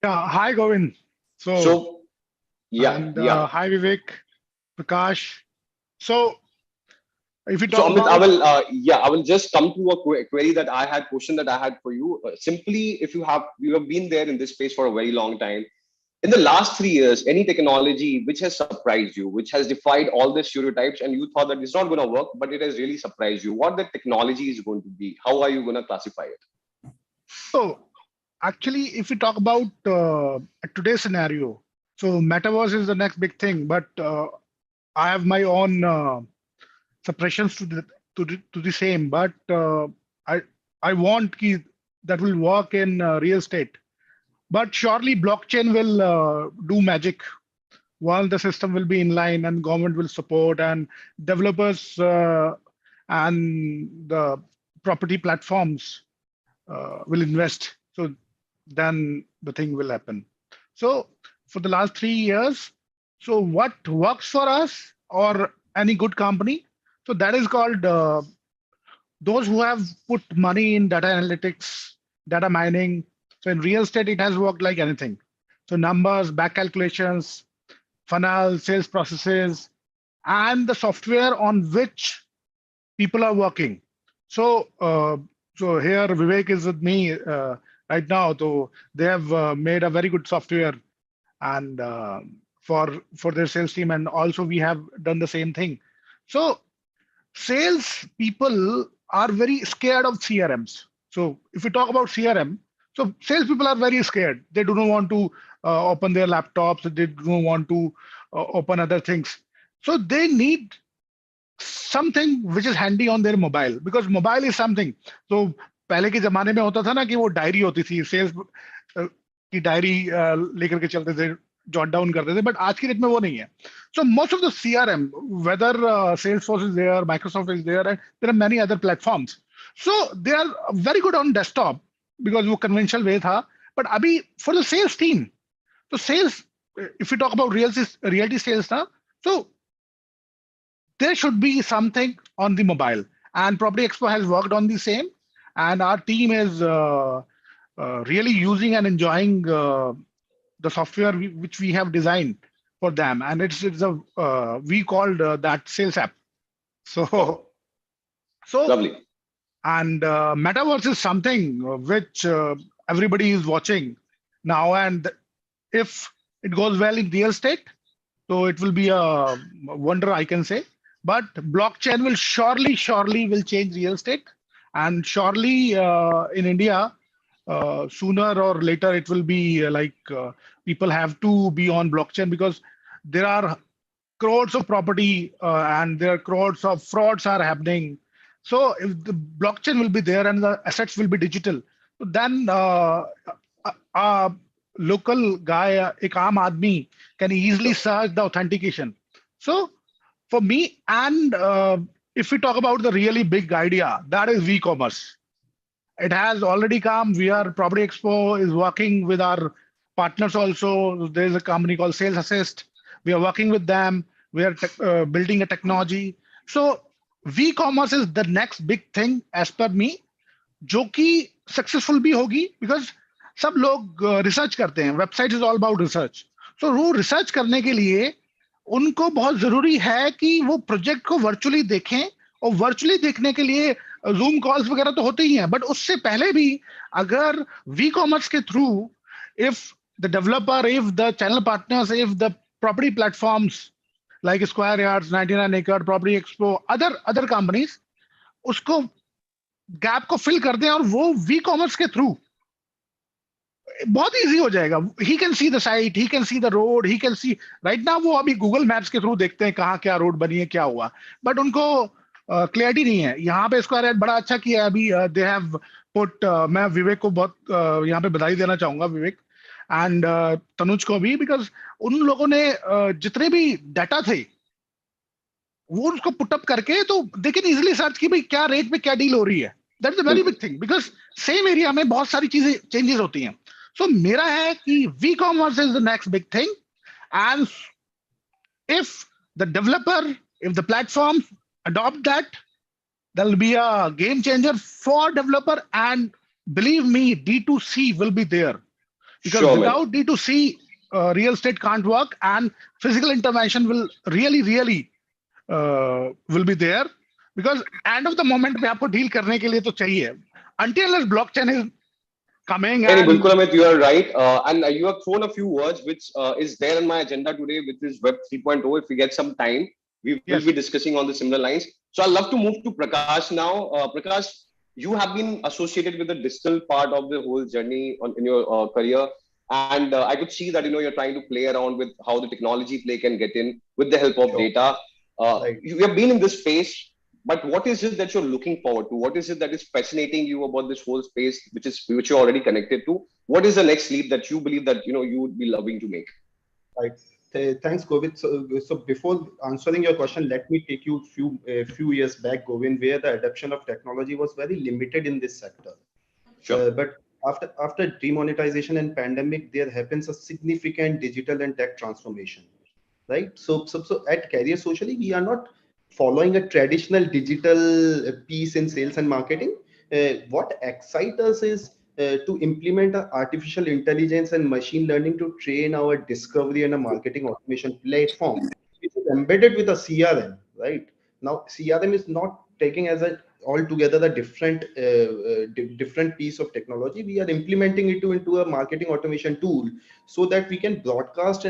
Yeah. Hi, Govind. So yeah. Hi, Vivek, Prakash. So if you talk Amit, I will just come to a question that I had for you. Simply, if you have been there in this space for a very long time, in the last 3 years, any technology which has surprised you, which has defied all the stereotypes, and you thought that it's not going to work, but it has really surprised you, what the technology is going to be? How are you going to classify it? So actually, if we talk about today's scenario, so metaverse is the next big thing, but I have my own suppressions to the same, but I want that will work in real estate. But surely blockchain will do magic. While the system will be in line and government will support and developers and the property platforms will invest. So then the thing will happen. So for the last 3 years, so what works for us or any good company? So that is called those who have put money in data analytics, data mining. So in real estate, it has worked like anything. So numbers, back calculations, funnel, sales processes, and the software on which people are working. So, so here Vivek is with me right now. So they have made a very good software, and for their sales team, and also we have done the same thing. So sales people are very scared of CRMs. So if we talk about CRM, so sales people are very scared. They do not want to open their laptops. They do not want to open other things. So they need something which is handy on their mobile, because mobile is something. So पहले के जमाने में होता था ना कि वो diary होती थी, सेल्स की डायरी लेकर के चलते थे, जॉट डाउन करते थे, बट आज की डेट में वो नहीं है. So most of the CRM, whether Salesforce is there, Microsoft is there, and there are many other platforms. So they are very good on desktop because वो conventional way था. But अभी for the sales team, so sales, if we talk about realty sales now, so there should be something on the mobile, and Property Expo has worked on the same, and our team is really using and enjoying the software which we have designed for them, and it's a we called that sales app. So Lovely. And metaverse is something which everybody is watching now, and if it goes well in real estate, so it will be a wonder, I can say. But blockchain will surely will change real estate, and surely in India, sooner or later it will be people have to be on blockchain, because there are crores of property and there are crores of frauds are happening. So if the blockchain will be there and the assets will be digital, then a local guy, ek aam aadmi, can easily search the authentication. So for me, and if we talk about the really big idea, that is e-commerce. It has already come. Property Expo is working with our partners also. There's a company called Sales Assist. We are working with them. We are building a technology. So e-commerce is the next big thing as per me, जो कि successful भी होगी, because सब लोग research करते हैं. Website is all about research. So वो research करने के लिए उनको बहुत जरूरी है कि वो प्रोजेक्ट को वर्चुअली देखें, और वर्चुअली देखने के लिए जूम कॉल्स वगैरह तो होते ही हैं, बट उससे पहले भी अगर वी कॉमर्स के through, if the developer, if the channel partners, if the property platforms like square yards, 99 एकड़, प्रॉपर्टी एक्सपो, अदर कंपनीज उसको गैप को फिल कर दें, और वो वी कॉमर्स के थ्रू बहुत इजी हो जाएगा. He can see the site, he can see the road, he can see. Right now वो अभी गूगल मैप्स के थ्रू देखते हैं कहाँ क्या रोड बनी है, क्या हुआ, बट उनको क्लियरिटी नहीं है. यहाँ पे स्क्वायर बड़ा अच्छा किया है अभी. दे हैव पुट, मैं विवेक को बहुत यहाँ पे बधाई देना चाहूंगा, विवेक एंड तनुज को भी, बिकॉज उन लोगों ने जितने भी डाटा थे वो उसको पुटअप करके, तो दे कैन इजिली सर्च कि भाई क्या रेट पे क्या डील हो रही है. That's a very big thing, because same area में बहुत सारी चीजें चेंजेस होती हैं. सो मेरा है कि V commerce is the next big thing, and if the developer, if the platform adopt that, there'll be a game changer for developer, and believe me, D2C will be there, because without D2C real estate can't work, and physical intervention will really will be there, because end of the moment पे आपको deal करने के लिए तो चाहिए, until as blockchain is coming. And Bilkul Amit, you are right, and you have thrown a few words which is there in my agenda today, which is Web 3.0. If we get some time, we will be discussing on the similar lines. So I'd love to move to Prakash now. Prakash, you have been associated with the digital part of the whole journey in your career, and I could see that you're trying to play around with how the technology play can get in with the help of data. You have been in this space, but what is it that you're looking forward to? What is it that is fascinating you about this whole space, which you're already connected to? What is the next leap that you believe that you would be loving to make? Right. Thanks, Govind. So before answering your question, let me take you few years back, Govind, where the adoption of technology was very limited in this sector. Sure. But after demonetization and pandemic, there happens a significant digital and tech transformation, right? So at Career Socially, we are not following a traditional digital piece in sales and marketing. What excites us is to implement artificial intelligence and machine learning to train our discovery and a marketing automation platform, which is embedded with a CRM, right? Now, CRM is not taking as a altogether the different piece of technology. We are implementing it into a marketing automation tool so that we can broadcast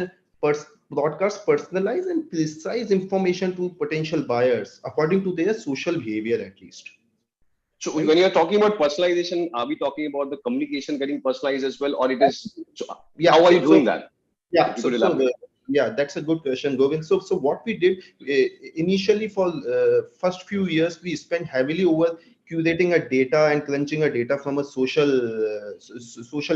personalized and precise information to potential buyers according to their social behavior, at least. So Right? when you're talking about personalization, are we talking about the communication getting personalized as well, or it is? So Yeah. how are you doing that? Yeah. If you could elaborate. Yeah, that's a good question, Govind. So what we did initially for first few years, we spent heavily over curating a data and crunching a data from a social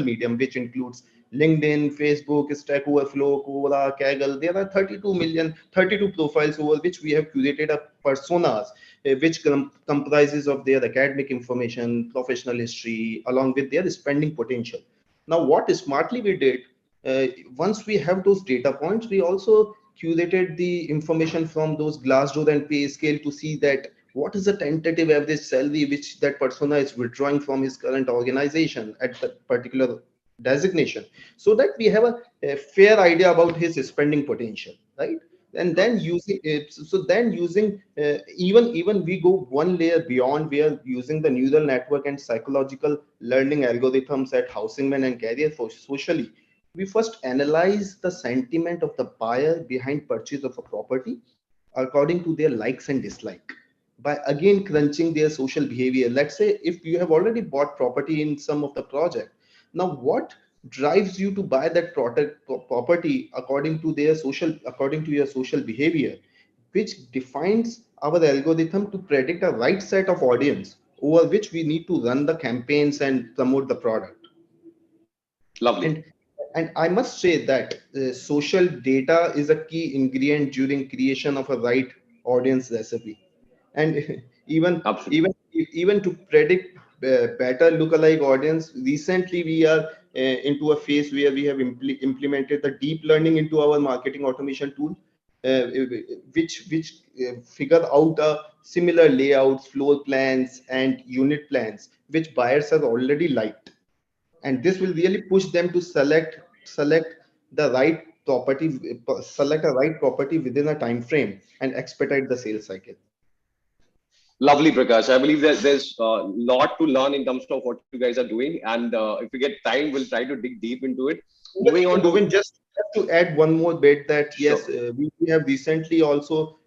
medium, which includes LinkedIn, Facebook, Stack Overflow, Quora, Kaggle. There are 32 profiles over which we have curated a personas, which comprises of their academic information, professional history, along with their spending potential. Now, what smartly we did, once we have those data points, we also curated the information from those Glassdoor and pay scale to see that what is the tentative average salary which that persona is withdrawing from his current organization at that particular designation, so that we have a fair idea about his spending potential, right? And then using it, so then using even we go one layer beyond. We are using the neural network and psychological learning algorithms at Housingman and Career for Socially. We first analyze the sentiment of the buyer behind purchase of a property according to their likes and dislike, by again crunching their social behavior. Let's say if you have already bought property in some of the project, now what drives you to buy that property according to your social behavior, which defines our algorithm to predict a right set of audience over which we need to run the campaigns and promote the product. Lovely. And I must say that social data is a key ingredient during creation of a right audience recipe. And even to predict better lookalike audience, recently we are into a phase where we have implemented the deep learning into our marketing automation tool, which figure out similar layouts, floor plans, and unit plans which buyers have already liked, and this will really push them to select the right property, select a right property within a time frame and expedite the sales cycle. Lovely, Prakash. I believe that there's a lot to learn in terms of what you guys are doing, and if we get time, we'll try to dig deep into it. Moving on to just to add one more bit, that Sure. yes, we have recently also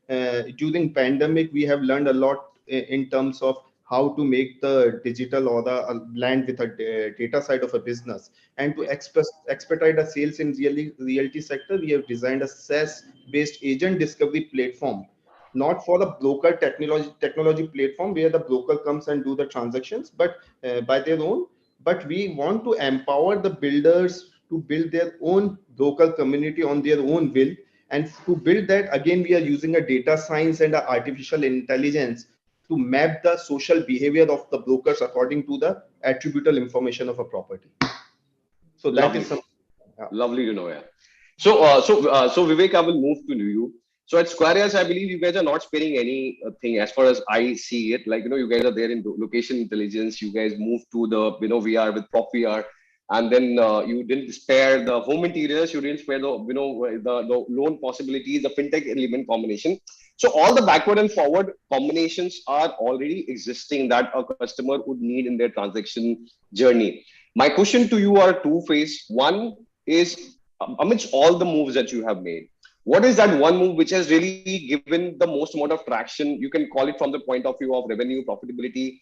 during pandemic we have learned a lot in terms of how to make the digital or the land with a data side of a business, and to expedite the sales in realty sector. We have designed a SaaS based agent discovery platform, not for the broker technology platform where the broker comes and do the transactions, but by their own. But we want to empower the builders to build their own local community on their own will. And to build that, again, we are using a data science and a artificial intelligence to map the social behavior of the brokers according to the attributable information of a property. So that Lovely. is some. Lovely to know, yeah. So Vivek, I will move to you. So at Squareas, I believe you guys are not sparing anything as far as I see it. Like, you guys are there in location intelligence. You guys moved to the, VR with Prop VR, and then you didn't spare the home interiors. You didn't spare the, the loan possibilities, the fintech element combination. So all the backward and forward combinations are already existing that a customer would need in their transaction journey. My question to you are two-phase. One is, amidst all the moves that you have made, what is that one move which has really given the most amount of traction? You can call it from the point of view of revenue, profitability,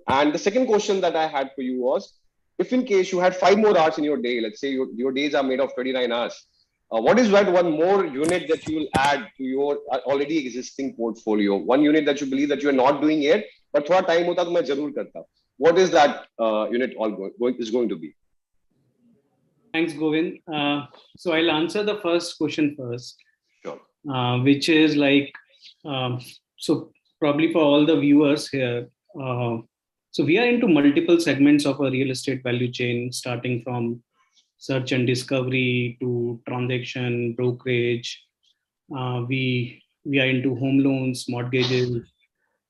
And the second question that I had for you was, if in case you had 5 more hours in your day, let's say your days are made of 29 hours, what is that one more unit that you will add to your already existing portfolio? One unit that you believe that you are not doing yet, but thoda time hota to main zarur karta. What is that unit is going to be? Thanks, Govind. So I'll answer the first question first, Sure. Which is like, so probably for all the viewers here, so we are into multiple segments of a real estate value chain, starting from search and discovery to transaction, brokerage. We are into home loans, mortgages.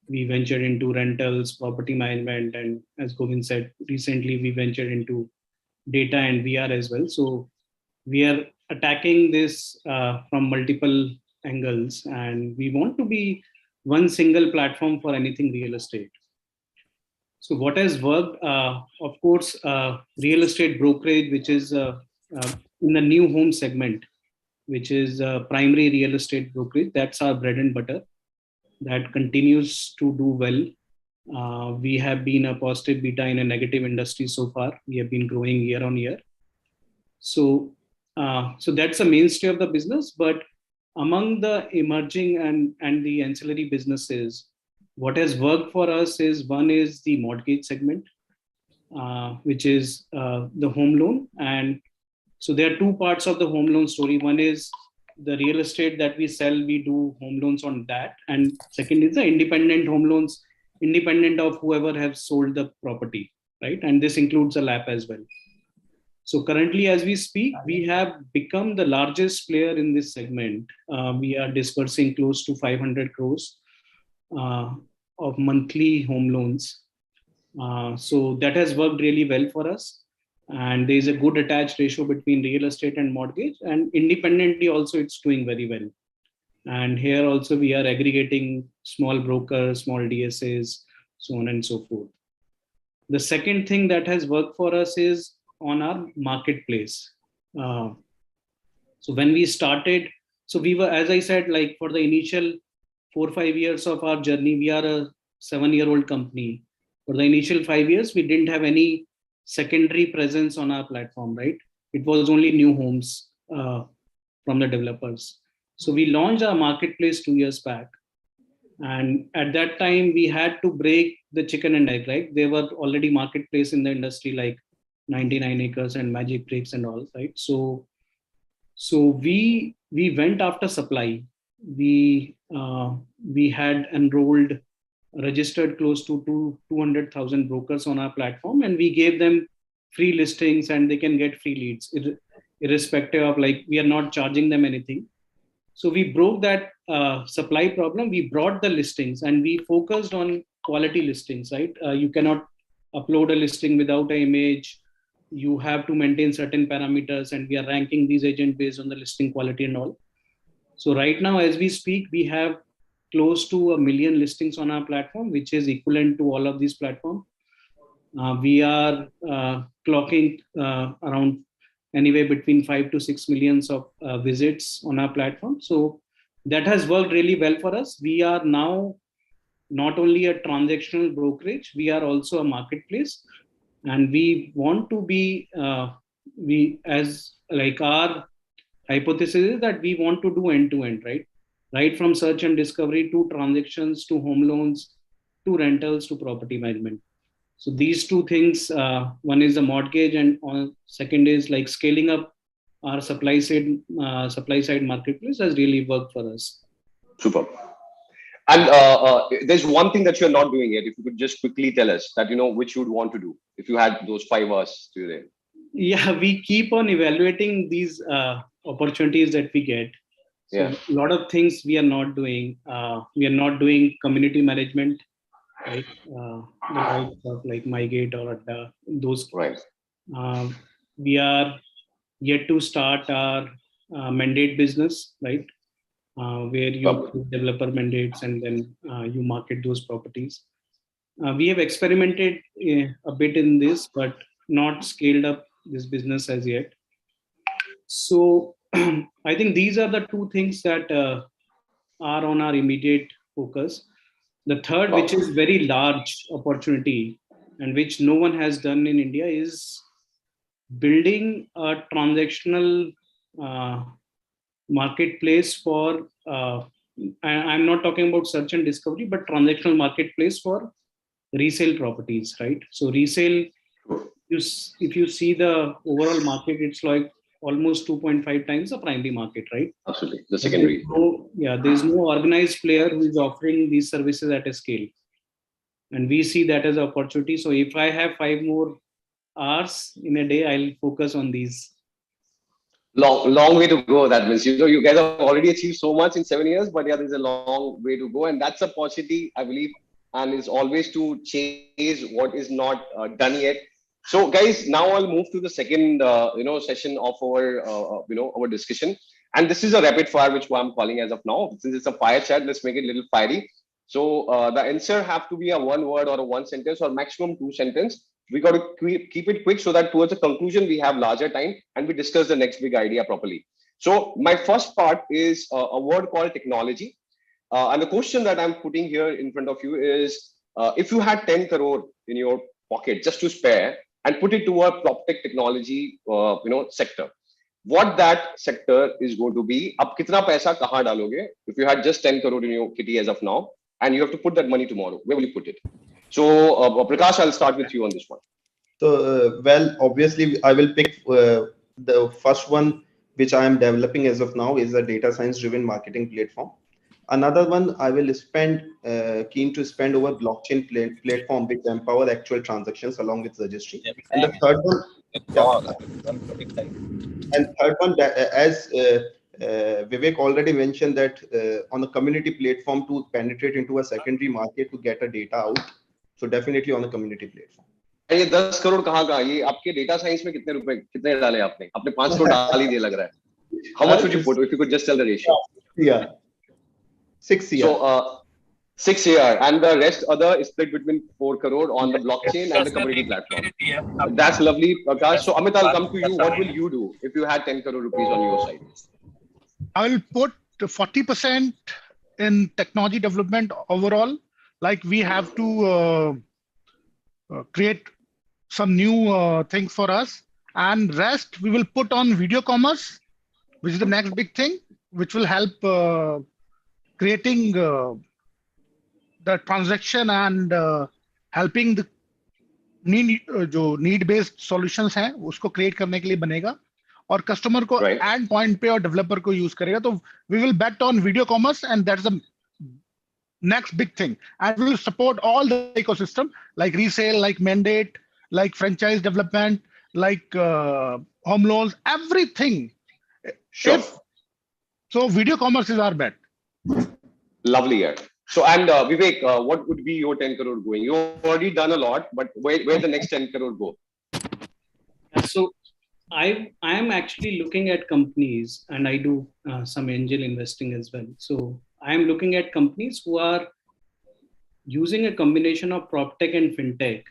We ventured into rentals, property management, and as Govind said, recently we ventured into data and VR as well. So we are attacking this from multiple angles, and we want to be one single platform for anything real estate. So what has worked, of course, real estate brokerage, which is in the new home segment, which is primary real estate brokerage. That's our bread and butter. That continues to do well. We have been a positive beta in a negative industry so far. We have been growing year on year. So that's a mainstay of the business. But among the emerging and the ancillary businesses, what has worked for us is one is the mortgage segment, which is the home loan. And so there are two parts of the home loan story. One is the real estate that we sell, we do home loans on that. And second is the independent home loans, independent of whoever has sold the property, right? And this includes a LAP as well. So currently, as we speak, we have become the largest player in this segment. We are dispersing close to 500 crores of monthly home loans. So that has worked really well for us. And there's a good attached ratio between real estate and mortgage. And independently also, it's doing very well. And here also, we are aggregating small brokers, small DSAs, so on and so forth. The second thing that has worked for us is on our marketplace. So when we started, so we were, as I said, like for the initial 4 or 5 years of our journey, we are a 7-year-old company. For the initial 5 years, we didn't have any secondary presence on our platform, right? It was only new homes from the developers. So we launched our marketplace 2 years back. And at that time, we had to break the chicken and egg, right? There were already marketplace in the industry like 99 acres and Magic Bricks and all, right? So we went after supply. We had enrolled, registered close to 200,000 brokers on our platform, and we gave them free listings and they can get free leads, irrespective of, like, we are not charging them anything. So we broke that supply problem. We brought the listings and we focused on quality listings, right? You cannot upload a listing without an image. You have to maintain certain parameters, and we are ranking these agents based on the listing quality and all. So right now, as we speak, we have close to 1 million listings on our platform, which is equivalent to all of these platforms. We are clocking around anywhere between 5 to 6 millions of visits on our platform. So that has worked really well for us. We are now not only a transactional brokerage, we are also a marketplace. And we want to be, our hypothesis is that we want to do end-to-end, right? Right from search and discovery to transactions to home loans to rentals to property management. So these two things, one is the mortgage, and second is like scaling up our supply side marketplace has really worked for us. Super. And there's one thing that you're not doing yet. If you could just quickly tell us that, which you would want to do if you had those 5 hours today. Yeah, we keep on evaluating these opportunities that we get. So Yeah. A lot of things we are not doing. We are not doing community management, right? The likes of like MyGate or those. Right. We are yet to start our mandate business, right? Where you developer mandates and then you market those properties. We have experimented a bit in this, but not scaled up this business as yet. So I think these are the two things that are on our immediate focus. The third, which is very large opportunity and which no one has done in India, is building a transactional marketplace for, I'm not talking about search and discovery, but transactional marketplace for resale properties, right? So resale if you see the overall market, it's like almost 2.5 times the primary market, right? Absolutely, the secondary. There's no organized player who is offering these services at a scale, and we see that as an opportunity. So if I have 5 more hours in a day, I'll focus on these. Long way to go. That means, you guys have already achieved so much in 7 years, but yeah, there's a long way to go, and that's a opportunity, I believe, and is always to chase what is not done yet. So, guys, now I'll move to the second, session of our, our discussion, and this is a rapid fire, which I'm calling as of now. Since it's a fire chat, let's make it a little fiery. So, the answer have to be a one word or a one sentence or maximum 2 sentence. We got to keep it quick so that towards the conclusion we have larger time and we discuss the next big idea properly. So my first part is a word called technology, and the question that I'm putting here in front of you is, if you had 10 crore in your pocket just to spare and put it to a Proptech technology sector, what that sector is going to be? Ab kitna paisa kahan daloge? If you had just 10 crore in your kitty as of now and you have to put that money tomorrow, where will you put it? So, Prakash, I'll start with you on this one. So, well, obviously, I will pick the first one, which I am developing as of now, is a data science-driven marketing platform. Another one I will keen to spend over blockchain platform which empower actual transactions along with registry. And the third one, as Vivek already mentioned, that on a community platform to penetrate into a secondary market to get a data out. So definitely on a community platform. ये 10 करोड़ कहाँ का? ये आपके data science में कितने डाले आपने? आपने 5 करोड़ डाल ही दिए लग रहा है. How much would you put if you could just tell the ratio? Yeah, 6 years. So 6 years, and the rest other is split between 4 crore on the blockchain and the community platform. That's lovely, Prakash. So Amit, I'll come to you. What will you do if you had 10 crore rupees on your side? I will put 40% in technology development overall. Like we have to create some new things for us, and rest we will put on video commerce, which is the next big thing, which will help creating the transaction and helping the need based solutions हैं उसको create करने के लिए बनेगा, और customer को end point पे और developer को use करेगा. तो we will bet on video commerce, and that's the next big thing, and we will support all the ecosystem like resale, like mandate, like franchise development, like home loans, everything. Sure. So video commerce is our bet. Lovely, yeah. So, and Vivek, what would be your 10 crore going? You've already done a lot, but where the next 10 crore go? So I am actually looking at companies, and I do some angel investing as well. So I am looking at companies who are using a combination of PropTech and FinTech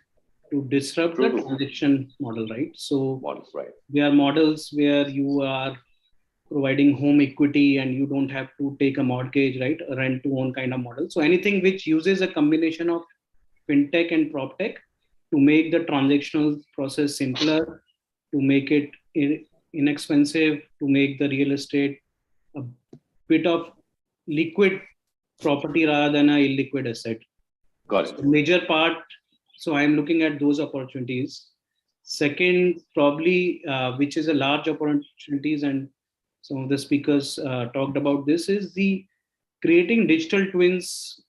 to disrupt the transaction model, right? So there are models where you are providing home equity and you don't have to take a mortgage, right? A rent to own kind of model. So anything which uses a combination of FinTech and PropTech to make the transactional process simpler, to make it inexpensive, to make the real estate a bit of liquid property rather than a illiquid asset. Got it. Major part. So I'm looking at those opportunities. Second, probably, which is a large opportunities, and some of the speakers talked about this, is the creating digital twins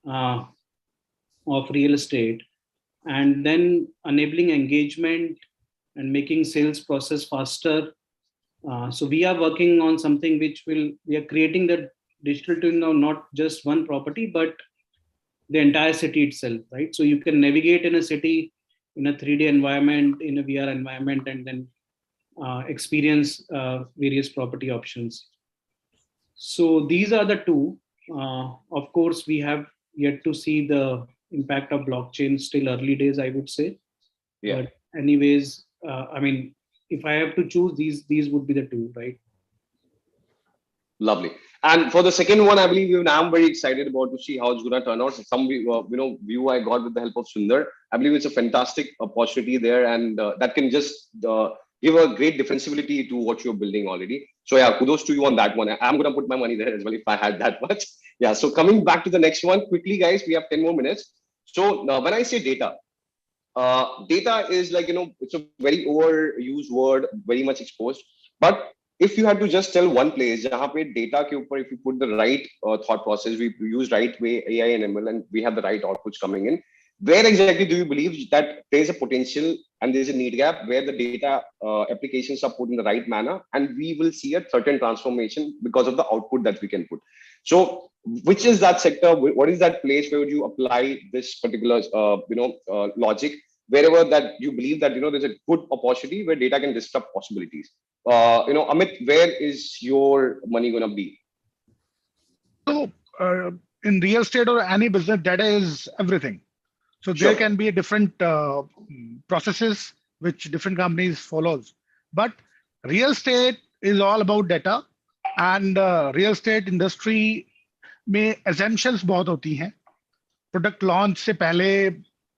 of real estate, and then enabling engagement and making sales process faster. So we are working on something which we are creating the digital twin of not just one property, but the entire city itself, right? So you can navigate in a city in a 3D environment, in a VR environment, and then experience various property options. So these are the two. Of course, we have yet to see the impact of blockchain, still early days, I would say. Yeah. But anyways, I mean, if I have to choose, these would be the two, right? Lovely. And for the second one, I believe I'm very excited about to see how it's going to turn out. Some view I got with the help of Sundar. I believe it's a fantastic opportunity there, and that can just give a great defensibility to what you're building already. So yeah, kudos to you on that one. I'm going to put my money there as well if I had that much. Yeah. So coming back to the next one quickly, guys, we have 10 more minutes. So when I say data, data is like, it's a very overused word, very much exposed. But if you had to just tell one place, jahan pe data ke upar, if you put the right thought process, we use right way AI and ML, and we have the right outputs coming in, where exactly do you believe that there's a potential and there's a need gap where the data applications are put in the right manner, and we will see a certain transformation because of the output that we can put? So, which is that sector? What is that place where would you apply this particular, logic? Wherever that you believe that there's a good opportunity where data can disrupt possibilities. Amit, where is your money gonna be? So, in real estate or any business, data is everything. So there can be different processes which different companies follows, but real estate is all about data, and real estate industry में assumptions बहुत होती हैं. Product launch से पहले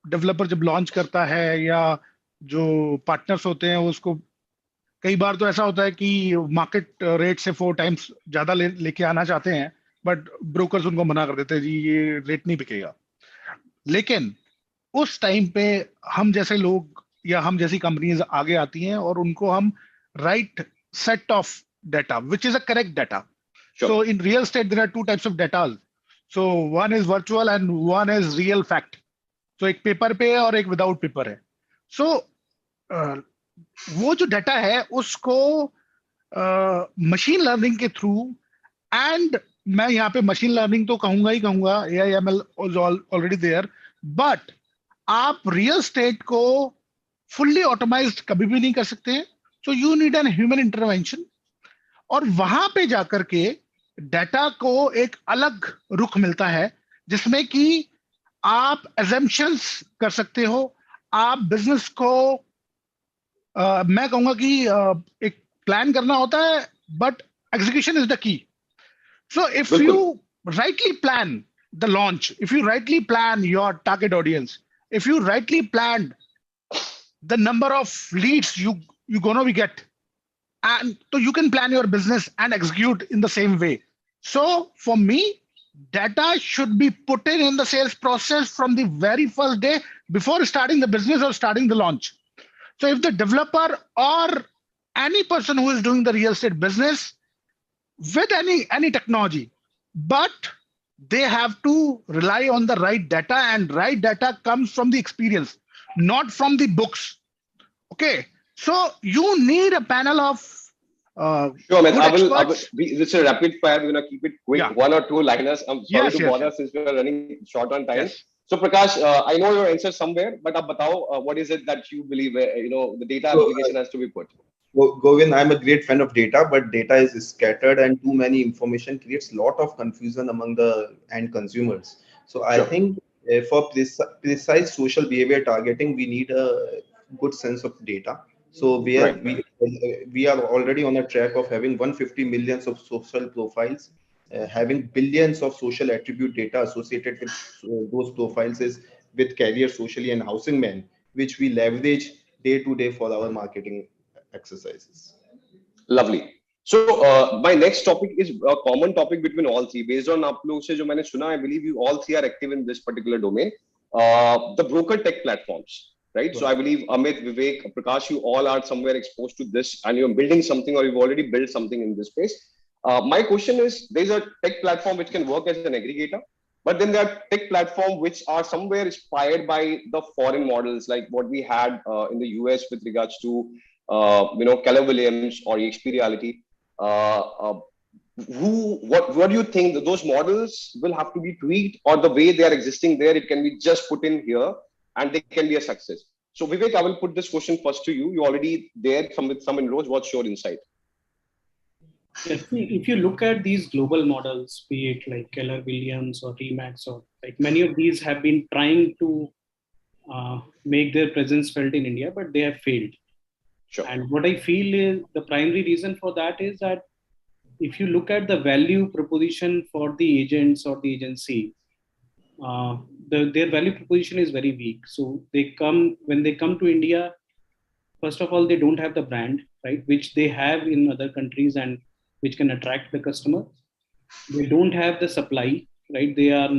developer जब launch करता है या जो पार्टनर्स होते हैं उसको कई बार तो ऐसा होता है कि मार्केट रेट से 4 टाइम्स ज्यादा लेके आना चाहते हैं, बट ब्रोकर्स उनको मना कर देते हैं, जी ये रेट नहीं बिकेगा. लेकिन उस टाइम पे हम जैसे लोग या हम जैसी कंपनीज आगे आती हैं और उनको हम right set of data which is a correct data. So in real estate there are 2 types of data. So one is virtual and one is real fact. So एक पेपर पे है और एक विदाउट पेपर है. So वो जो data है उसको मशीन लर्निंग के थ्रू, एंड मैं यहाँ पे मशीन लर्निंग तो कहूंगा ही कहूंगा, AI/ML is already there, but आप रियल स्टेट को फुल्ली ऑटोमाइज्ड कभी भी नहीं कर सकते हैं. So you need an human intervention, और वहां पे जाकर के डाटा को एक अलग रुख मिलता है जिसमें कि आप assumptions कर सकते हो. आप बिजनेस को मैं कहूंगा कि एक प्लान करना होता है, but execution is the key. So if you rightly plan the launch, if you rightly plan your target audience, if you rightly planned the number of leads you're gonna be get, and so you can plan your business and execute in the same way. So for me, data should be put in the sales process from the very first day before starting the business or starting the launch. So if the developer or any person who is doing the real estate business with any technology, but they have to rely on the right data, and right data comes from the experience, not from the books. Okay, so you need a panel of sure, man. I will this is a rapid fire. We're gonna keep it quick. Yeah. 1 or 2 liners. I'm sorry to bother since we're running short on time. Yes. So Prakash, I know your answer somewhere, but ab batao, what is it that you believe the data application has to be put? Govind, I'm a great fan of data, but data is scattered and too many information creates a lot of confusion among the end consumers. So I think for precise social behavior targeting, we need a good sense of data. So we are already on a track of having 150 millions of social profiles, having billions of social attribute data associated with those profiles is with career, socially, and housing men, which we leverage day to day for our marketing exercises. Lovely. So my next topic is a common topic between all three. Based on aap log se jo maine suna, I believe you all three are active in this particular domain. The broker tech platforms. Right. So I believe Amit, Vivek, Prakash, you all are somewhere exposed to this, and you're building something or you've already built something in this space. My question is, there's a tech platform which can work as an aggregator, but then there are tech platforms which are somewhere inspired by the foreign models, like what we had in the US with regards to, Keller Williams or EXP Reality. What do you think that those models will have to be tweaked, or the way they are existing there, it can be just put in here and they can be a success? So Vivek, I will put this question first to you. You're already there with some inroads. What's your insight? If you look at these global models, be it like Keller Williams or Remax, or like many of these have been trying to make their presence felt in India, but they have failed. Sure. And what I feel is the primary reason for that is that if you look at the value proposition for the agents or the agency, their value proposition is very weak. So when they come to India, first of all, they don't have the brand, right, which they have in other countries and which can attract the customer. They don't have the supply, right? They are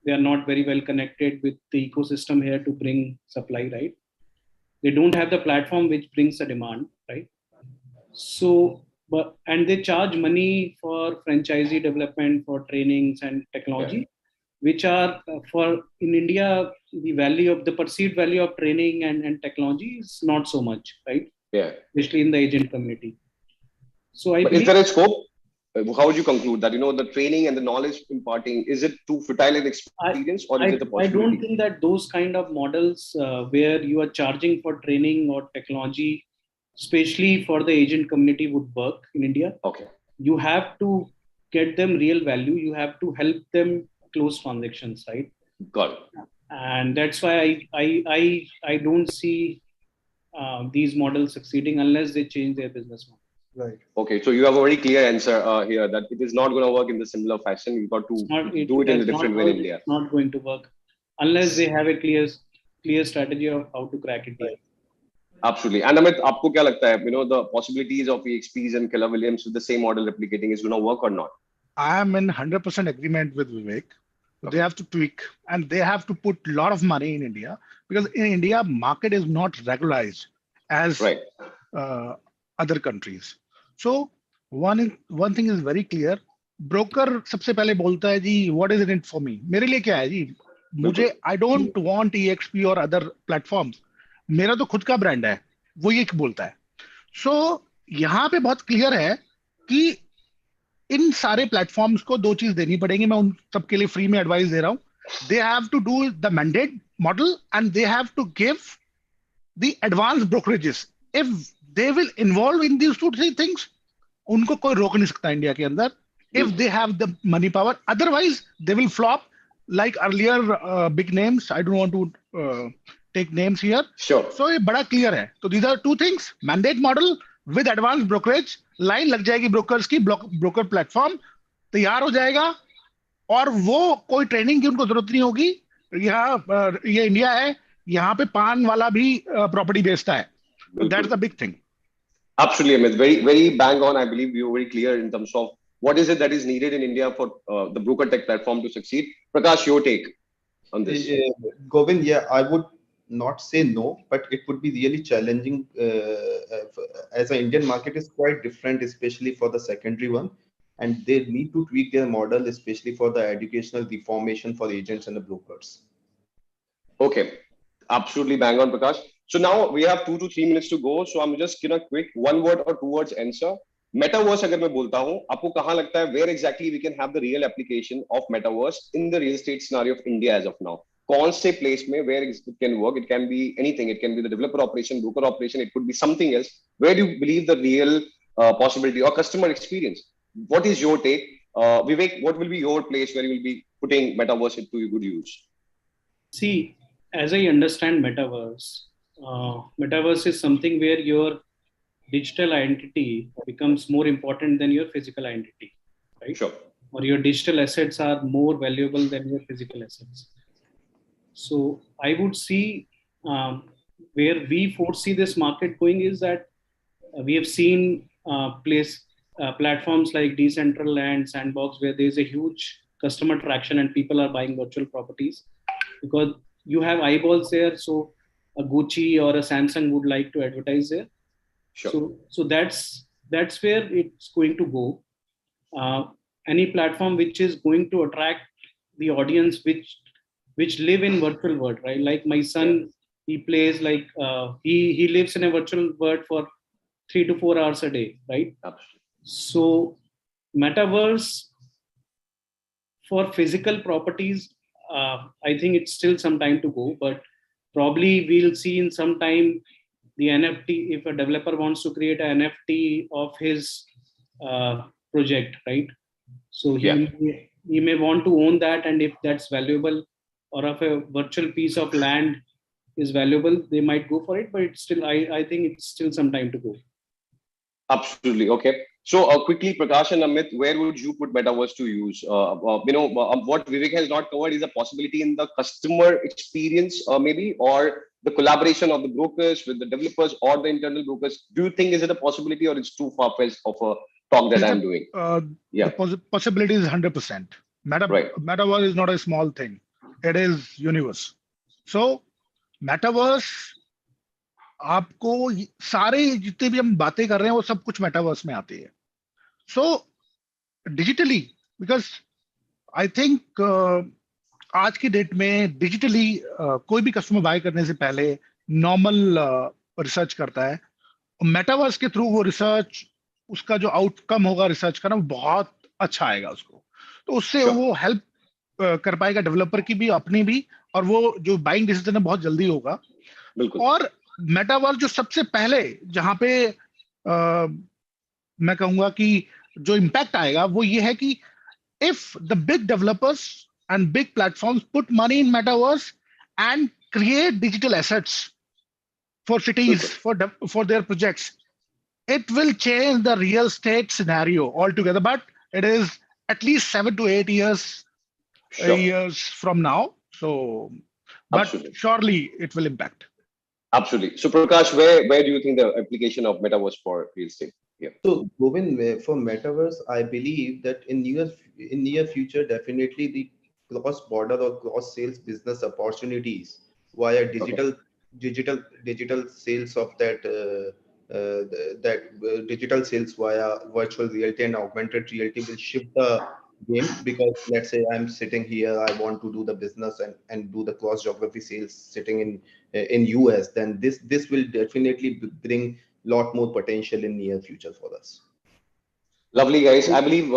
They are not very well connected with the ecosystem here to bring supply, right? They don't have the platform which brings the demand, right? So, and they charge money for franchisee development, for trainings and technology, which are for in India, the perceived value of training and technology is not so much, right? Yeah. Especially in the agent community. So but is there a scope? How would you conclude that, the training and the knowledge imparting, is it too fertile an experience, or is it a I possibility? don't think that those kind of models where you are charging for training or technology, especially for the agent community, would work in India. Okay. You have to get them real value. You have to help them close transactions, right? Got it. And that's why I don't see these models succeeding unless they change their business model. Right. Okay, so you have a very clear answer here that it is not going to work in the similar fashion. You've got to do it in a different way in India. It's not going to work unless they have a clear strategy of how to crack it here. Absolutely. And Amit, aapko kya lagta hai? The possibilities of EXPs and Keller Williams with the same model replicating is going to work or not? I am in 100% agreement with Vivek. They have to tweak and they have to put a lot of money in India, because in India, market is not regularized as other countries. So one thing is very clear. Broker सबसे पहले बोलता है जी, what is in it for me? मेरे लिए क्या है जी? मुझे I don't want EXP or other platforms. मेरा तो खुद का ब्रांड है, वो ये बोलता है. So यहाँ पे बहुत क्लियर है कि इन सारे प्लेटफॉर्म्स को दो चीज देनी पड़ेगी. मैं उन सबके लिए फ्री में एडवाइस दे रहा हूं. They have to do the mandate model and they have to give the advance brokerages. If they will involve in these two three things, उनको कोई रोक नहीं सकता इंडिया के अंदर, if they have the money power. Otherwise they will flop like earlier big names. I don't want to take names here. So ये बड़ा clear है. तो these are two things, mandate model with advance brokerage. Line लग जाएगी brokers की, broker platform तैयार हो जाएगा और वो कोई ट्रेनिंग की उनको जरूरत नहीं होगी. यहाँ ये इंडिया है, यहाँ पे पान वाला भी प्रॉपर्टी बेचता है. That's the big thing. Absolutely, Amit. Very, very bang on. I believe you were very clear in terms of what is it that is needed in India for the broker tech platform to succeed. Prakash, your take on this? Govind, yeah, I would not say no, but it would be really challenging as the Indian market is quite different, especially for the secondary one, and they need to tweak their model, especially for the educational deformation for agents and the brokers. Okay, absolutely bang on, Prakash. So now we have 2 to 3 minutes to go. So I'm just gonna quick 1 word or 2 words answer. Metaverse अगर मैं बोलता हूँ, आपको कहाँ लगता है where exactly we can have the real application of metaverse in the real estate scenario of India as of now? कौन से place में where it can work? It can be anything. It can be the developer operation, broker operation. It could be something else. Where do you believe the real possibility or customer experience? What is your take? Vivek, what will be your place where you will be putting metaverse into good use? See, as I understand metaverse is something where your digital identity becomes more important than your physical identity, right? Sure. Or your digital assets are more valuable than your physical assets. So I would see where we foresee this market going is that we have seen platforms like Decentraland, Sandbox, where there is a huge customer traction and people are buying virtual properties because you have eyeballs there. So a Gucci or a Samsung would like to advertise there. Sure. So that's where it's going to go. Any platform which is going to attract the audience which live in virtual world, right? Like my son, he plays like he lives in a virtual world for 3 to 4 hours a day, right? Absolutely. So metaverse for physical properties, I think it's still some time to go, but probably we'll see in some time the NFT, if a developer wants to create an NFT of his project, right? So he may want to own that, and if that's valuable, or if a virtual piece of land is valuable, they might go for it. But it's still, I think it's still some time to go. Absolutely. Okay. So quickly, Prakash and Amit, where would you put metaverse to use? What Vivek has not covered is a possibility in the customer experience, maybe, or the collaboration of the brokers with the developers or the internal brokers. Do you think is it a possibility, or it's too far-fetched of a talk that I'm doing? The possibility is 100%. Metaverse is not a small thing. it is universe. So metaverse, आपको सारे जितने भी हम बातें कर रहे हैं वो सब कुछ मेटावर्स में आती है. So digitally, because I think आज की डेट में डिजिटली कोई भी कस्टमर बाय करने से पहले नॉर्मल रिसर्च करता है. मेटावर्स के थ्रू वो रिसर्च, उसका जो आउटकम होगा रिसर्च का ना, बहुत अच्छा आएगा उसको. तो उससे वो हेल्प कर पाएगा डेवलपर की भी, अपनी भी, और वो जो बाइंग डिसीजन है बहुत जल्दी होगा. और मेटावर्स जो सबसे पहले जहां पे मैं कहूंगा कि जो इम्पैक्ट आएगा वो ये है कि if the big developers and big platforms put money in metaverse and create digital assets for cities, for their projects, it will change the real estate scenario altogether. But it is at least 7 to 8 years years from now. So, but surely it will impact. Absolutely. So Prakash, where do you think the application of metaverse for real estate? Yeah. So Govind, for metaverse, I believe that in near future, definitely the cross border or cross sales business opportunities via digital sales of digital sales via virtual reality and augmented reality will shift the game. Because let's say I'm sitting here, I want to do the business and do the cross geography sales sitting in US, then this will definitely bring lot more potential in near future for us. Lovely, guys. I believe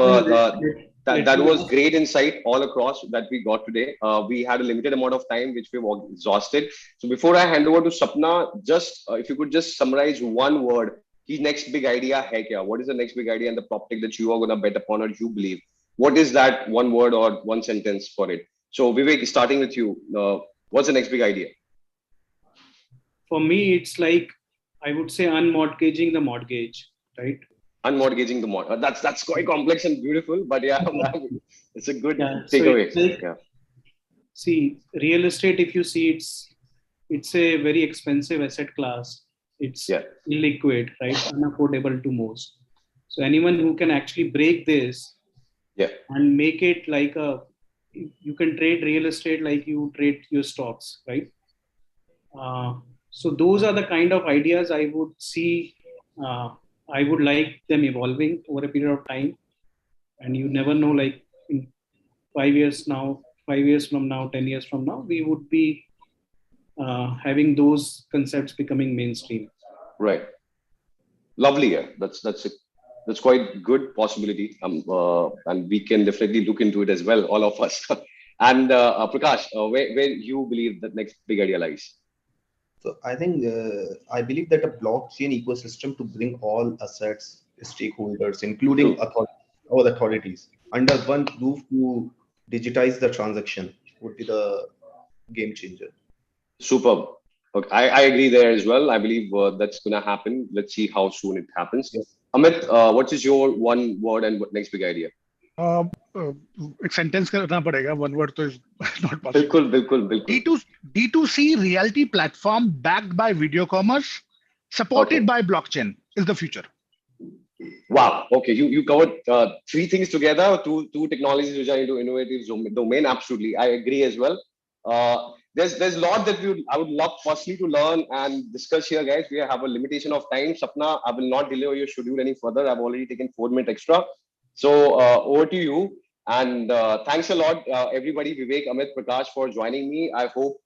that was great insight all across that we got today. We had a limited amount of time, which we've exhausted. So before I hand over to Sapna, just if you could just summarize one word, his next big idea hai kya? What is the next big idea in the PropTech that you are going to bet upon or you believe? What is that one word or one sentence for it? So Vivek, starting with you, what's the next big idea? For me, it's like, I would say unmortgaging the mortgage, right? Unmortgaging the mortgage. That's quite complex and beautiful, but yeah, it's a good takeaway. So like, see, real estate, if you see, it's a very expensive asset class. It's illiquid, right? Unaffordable to most. So anyone who can actually break this and make it like you can trade real estate like you trade your stocks, right? So those are the kind of ideas I would see. I would like them evolving over a period of time, and you never know, like in 5 years from now, 10 years from now, we would be having those concepts becoming mainstream. Right. Lovely. Yeah. That's quite good possibility. And we can definitely look into it as well, all of us. And Prakash, where you believe that next big idea lies? So I think I believe that a blockchain ecosystem to bring all assets, stakeholders, including all authorities, under one roof to digitize the transaction would be the game changer. Superb. Okay, I agree there as well. I believe that's going to happen. Let's see how soon it happens. Yes. Amit, what is your one word and next big idea? एक sentence करना पड़ेगा, one word तो is not possible. बिल्कुल. D2C reality platform backed by video commerce, supported by blockchain is the future. Wow. Okay, you covered three things together, two technologies which are into innovative domain. Absolutely, I agree as well. There's a lot that I would love personally to learn and discuss here, guys. We have a limitation of time. Sapna, I will not delay your schedule any further. I've already taken 4 minutes extra. So over to you. And thanks a lot, everybody, Vivek, Amit, Prakash, for joining me. I hope,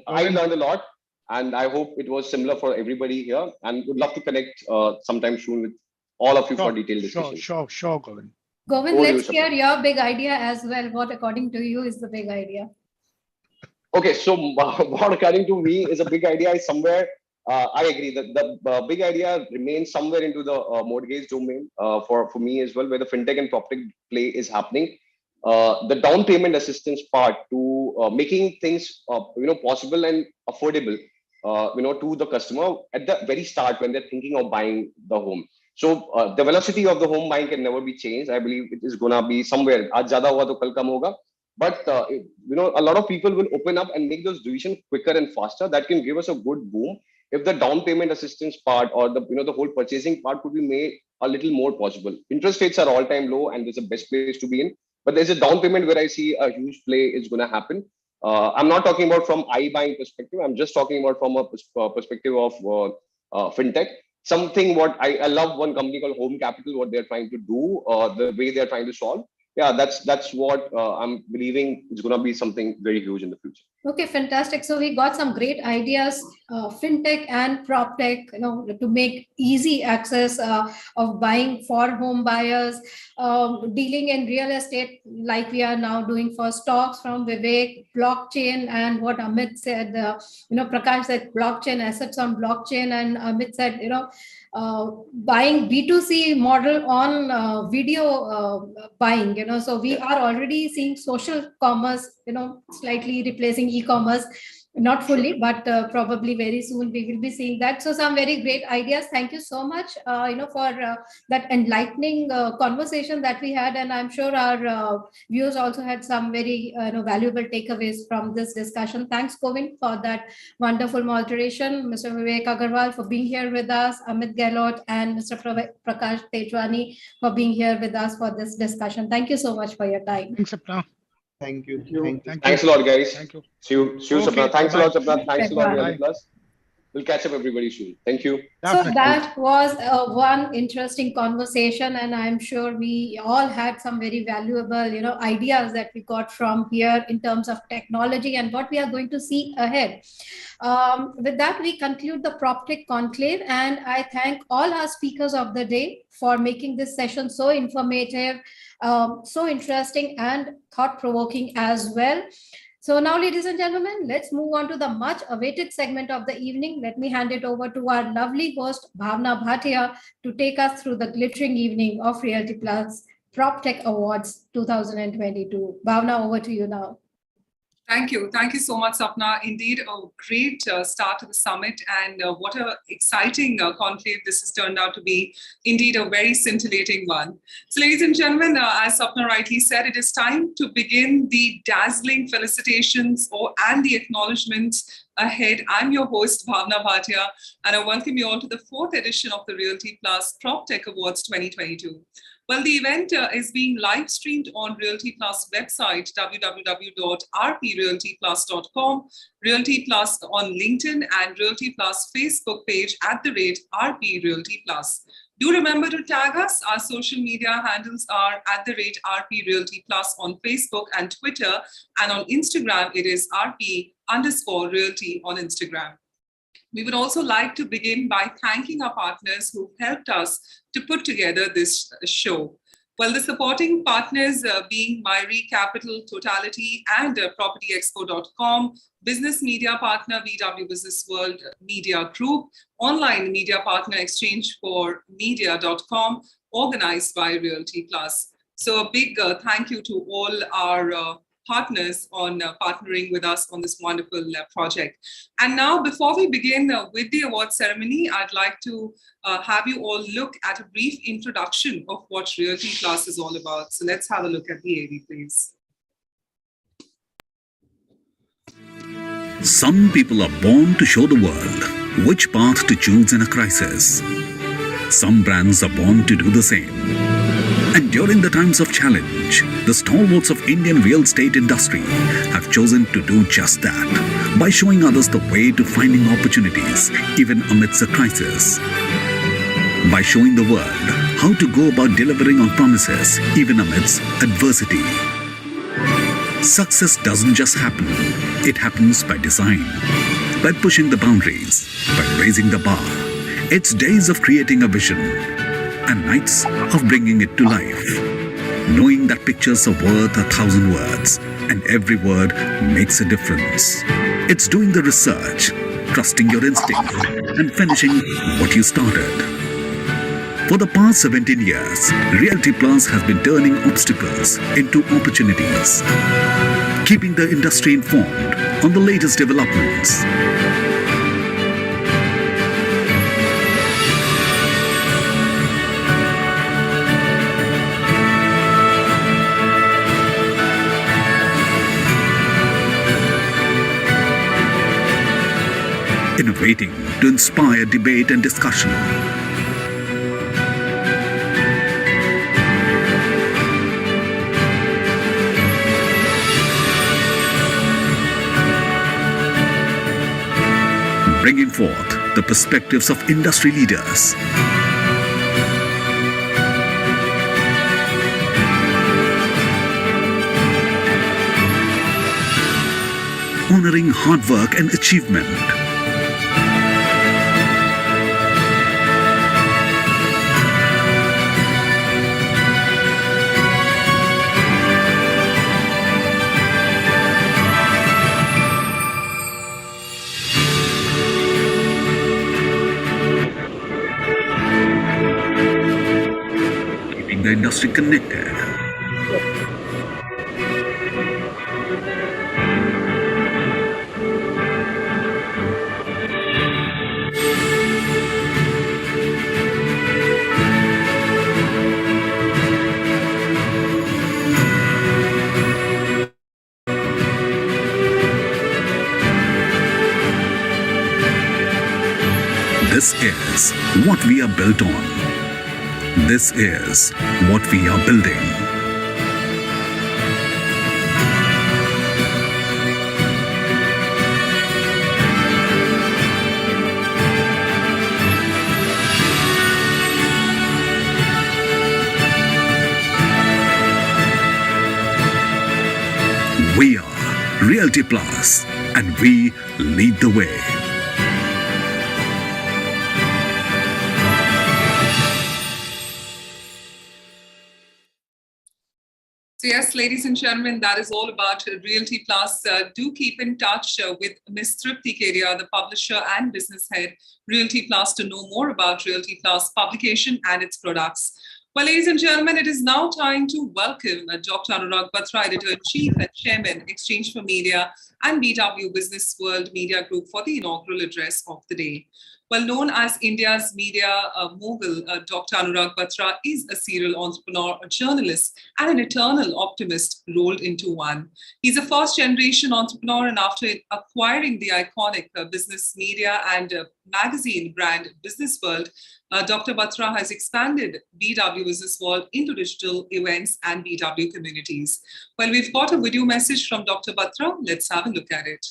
I learned a lot, and I hope it was similar for everybody here. And would love to connect sometime soon with all of you for detailed discussion. Sure, Govind. Govind, let's hear your big idea as well. What, according to you, is the big idea? Okay, so what according to me is a big idea is somewhere. I agree that the big idea remains somewhere into the mortgage domain for me as well, where the fintech and PropTech play is happening. The down payment assistance part to making things possible and affordable to the customer at the very start when they're thinking of buying the home. So the velocity of the home buying can never be changed. I believe it is gonna be somewhere. Aaj zyada hoga to kal kam hoga. But a lot of people will open up and make those decisions quicker and faster. That can give us a good boom if the down payment assistance part or the whole purchasing part could be made a little more possible. Interest rates are all time low, and there's a best place to be in. But there's a down payment where I see a huge play is going to happen. I'm not talking about from iBuying perspective. I'm just talking about from a perspective of fintech. Something what I love one company called Home Capital, what they're trying to do, the way they're trying to solve. Yeah, that's what I'm believing is going to be something very huge in the future. Okay, fantastic. So we got some great ideas, fintech and proptech, to make easy access of buying for home buyers, dealing in real estate like we are now doing for stocks from Vivek, blockchain, and what Amit said. Prakash said blockchain, assets on blockchain, and Amit said buying B2C model on video buying. So we are already seeing social commerce, slightly replacing e-commerce, not fully, but probably very soon we will be seeing that. So some very great ideas. Thank you so much, for that enlightening conversation that we had, and I'm sure our viewers also had some very valuable takeaways from this discussion. Thanks, Govind, for that wonderful moderation. Mr. Vivek Agarwal for being here with us, Amit Gehlot and Mr. Prakash Tejwani for being here with us for this discussion. Thank you so much for your time. Thanks, Sapna. Thank you. Thanks a lot, guys. Thank you. See you, Sapna. Thanks a lot, Sapna. Thanks a lot, Bye. Realty Plus. We'll catch up everybody soon. Thank you. So that was one interesting conversation, and I'm sure we all had some very valuable, ideas that we got from here in terms of technology and what we are going to see ahead. With that, we conclude the Proptech Conclave, and I thank all our speakers of the day for making this session so informative, so interesting, and thought-provoking as well. So now, ladies and gentlemen, let's move on to the much awaited segment of the evening. Let me hand it over to our lovely host, Bhavna Bhatia, to take us through the glittering evening of Realty Plus PropTech Awards 2022. Bhavna, over to you now. Thank you. Thank you so much, Sapna. Indeed, a great start to the summit, and what an exciting conclave this has turned out to be. Indeed, a very scintillating one. So, ladies and gentlemen, as Sapna rightly said, it is time to begin the dazzling felicitations and the acknowledgements ahead. I'm your host, Bhavna Bhatia, and I welcome you all to the 4th edition of the Realty Plus PropTech Awards 2022. Well, the event is being live streamed on Realty Plus website, www.rprealtyplus.com, Realty Plus on LinkedIn, and Realty Plus Facebook page @RP Realty Plus. Do remember to tag us. Our social media handles are @RP Realty Plus on Facebook and Twitter, and on Instagram, it is RP_Realty on Instagram. We would also like to begin by thanking our partners who helped us to put together this show. Well, the supporting partners being Myri Capital, Totality, and PropertyExpo.com, business media partner VW Business World Media Group, online media partner Exchange for Media.com, organized by Realty Plus. So a big thank you to all our partners on partnering with us on this wonderful project. And now, before we begin with the award ceremony, I'd like to have you all look at a brief introduction of what Realty Plus is all about. So let's have a look at the AV, please. Some people are born to show the world which path to choose in a crisis. Some brands are born to do the same. And during the times of challenge, the stalwarts of Indian real estate industry have chosen to do just that by showing others the way to finding opportunities even amidst a crisis. By showing the world how to go about delivering on promises even amidst adversity. Success doesn't just happen, it happens by design, by pushing the boundaries, by raising the bar. It's days of creating a vision and nights of bringing it to life. Knowing that pictures are worth 1,000 words and every word makes a difference. It's doing the research, trusting your instinct, and finishing what you started. For the past 17 years, Realty Plus has been turning obstacles into opportunities, keeping the industry informed on the latest developments. Innovating to inspire debate and discussion. bringing forth the perspectives of industry leaders. Honoring hard work and achievement. Keeping the industry connected. This is what we are built on. This is what we are building. We are Realty Plus, and we lead the way. So yes, ladies and gentlemen, that is all about Realty Plus. Do keep in touch with Ms. Tripti Kedia, the publisher and business head, Realty Plus, to know more about Realty Plus publication and its products. Well, ladies and gentlemen, it is now time to welcome Dr. Anurag Batra, Editor-in-Chief and Chairman, Exchange for Media and BW Business World Media Group, for the inaugural address of the day. Well known as India's media mogul, Dr. Anurag Batra is a serial entrepreneur, a journalist, and an eternal optimist rolled into one. He's a first-generation entrepreneur, and after acquiring the iconic business media and magazine brand Business World, Dr. Batra has expanded BW Business World into digital events and BW communities. Well, we've got a video message from Dr. Batra. Let's have a look at it.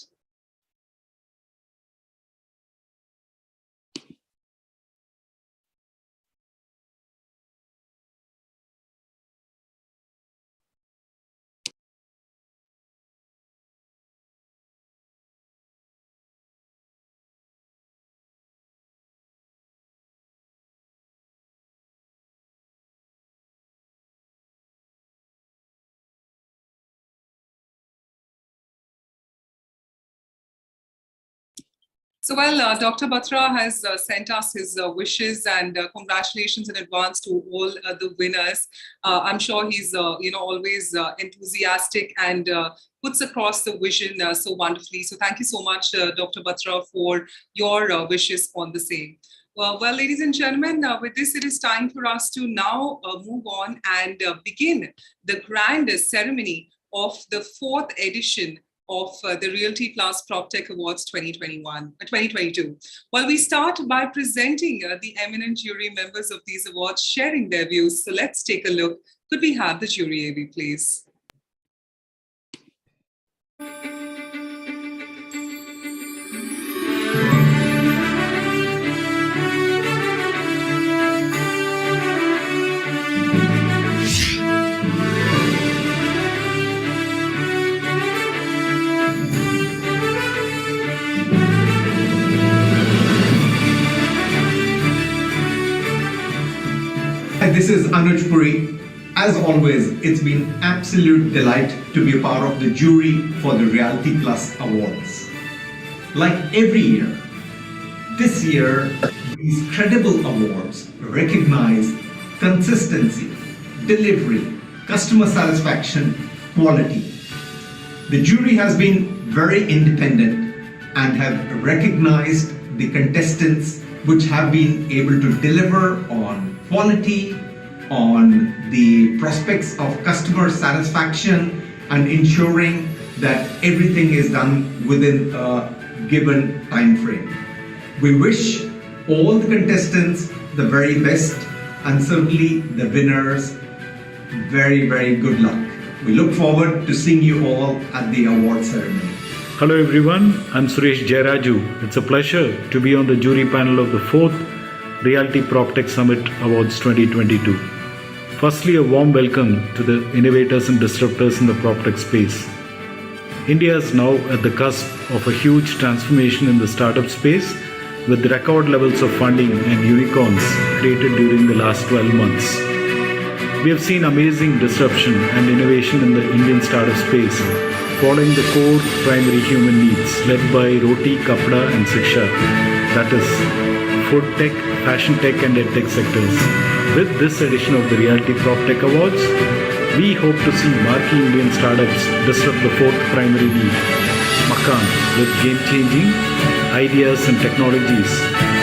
So, well, Dr. Batra has sent us his wishes and congratulations in advance to all the winners. I'm sure he's, always enthusiastic and puts across the vision so wonderfully. So, thank you so much, Dr. Batra, for your wishes on the same. Well, ladies and gentlemen, with this, it is time for us to now move on and begin the grand ceremony of the 4th edition of the Realty Plus Proptech Awards 2022. Well, we start by presenting the eminent jury members of these awards sharing their views. So let's take a look. Could we have the jury, AV, please? This is Anuj Puri. As always, it's been absolute delight to be a part of the jury for the Realty Plus Awards. Like every year, this year, these credible awards recognize consistency, delivery, customer satisfaction, quality. The jury has been very independent and have recognized the contestants which have been able to deliver on quality, on the prospects of customer satisfaction, and ensuring that everything is done within a given time frame. We wish all the contestants the very best, and certainly the winners very, very good luck. We look forward to seeing you all at the award ceremony. Hello everyone, I'm Suresh Jairaju. It's a pleasure to be on the jury panel of the 4th Realty Proptech Summit Awards 2022. Firstly, a warm welcome to the innovators and disruptors in the PropTech space. India is now at the cusp of a huge transformation in the startup space with record levels of funding and unicorns created during the last 12 months. We have seen amazing disruption and innovation in the Indian startup space, following the core primary human needs led by Roti, Kapda and Shiksha, that is, food tech, fashion tech and edtech sectors. With this edition of the Realty PropTech Awards, we hope to see marquee Indian startups disrupt the fourth primary need, Makan, with game-changing ideas and technologies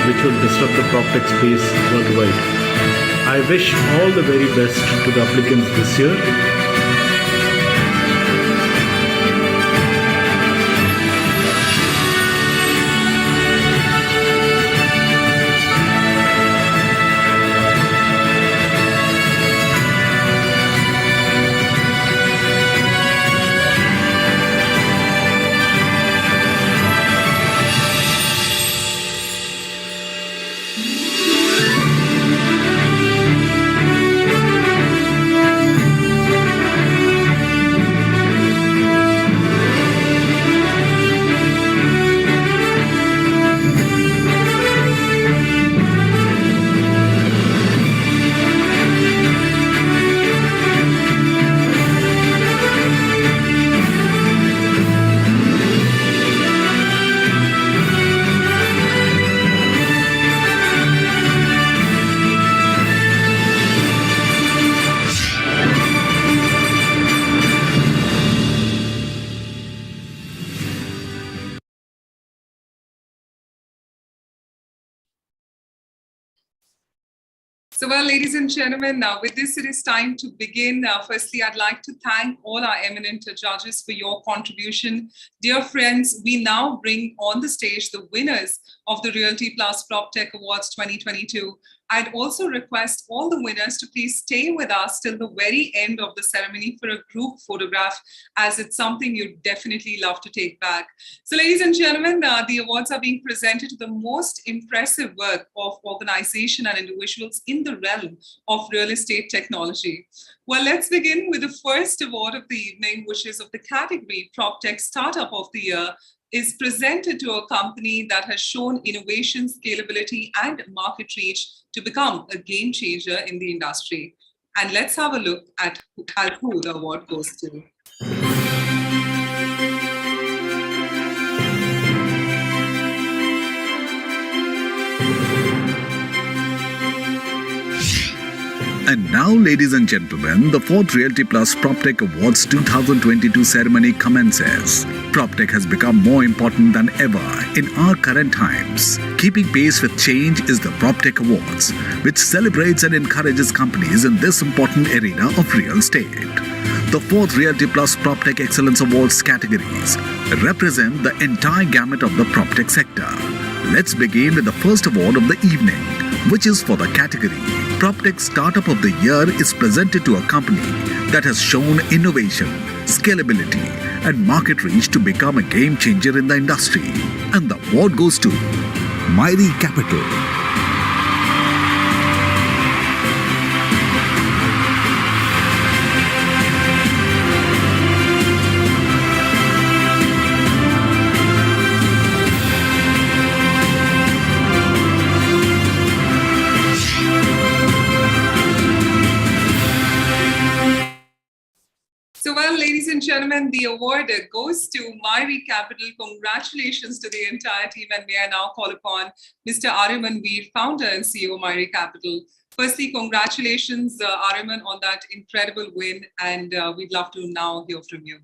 which will disrupt the PropTech space worldwide. I wish all the very best to the applicants this year. So, well, ladies and gentlemen, with this, it is time to begin. Firstly, I'd like to thank all our eminent judges for your contribution. Dear friends, we now bring on the stage the winners of the Realty Plus PropTech Awards 2022. I'd also request all the winners to please stay with us till the very end of the ceremony for a group photograph, as it's something you'd definitely love to take back. So, ladies and gentlemen, the awards are being presented to the most impressive work of organization and individuals in the realm of real estate technology. Well, let's begin with the first award of the evening, which is of the category PropTech Startup of the Year, is presented to a company that has shown innovation, scalability, and market reach to become a game changer in the industry. And let's have a look at who the award goes to. And now, ladies and gentlemen, the 4th Realty Plus PropTech Awards 2022 ceremony commences. PropTech has become more important than ever in our current times. Keeping pace with change is the PropTech Awards, which celebrates and encourages companies in this important arena of real estate. The 4th Realty Plus PropTech Excellence Awards categories represent the entire gamut of the PropTech sector. Let's begin with the first award of the evening, which is for the category PropTech Startup of the Year is presented to a company that has shown innovation, scalability, and market reach to become a game changer in the industry. And the award goes to Myri Capital. Ladies and gentlemen, the award goes to Myri Capital. Congratulations to the entire team, and may I now call upon Mr. Ariman Veer, founder and CEO of Myri Capital. Firstly, congratulations, Ariman, on that incredible win, and we'd love to now hear from you.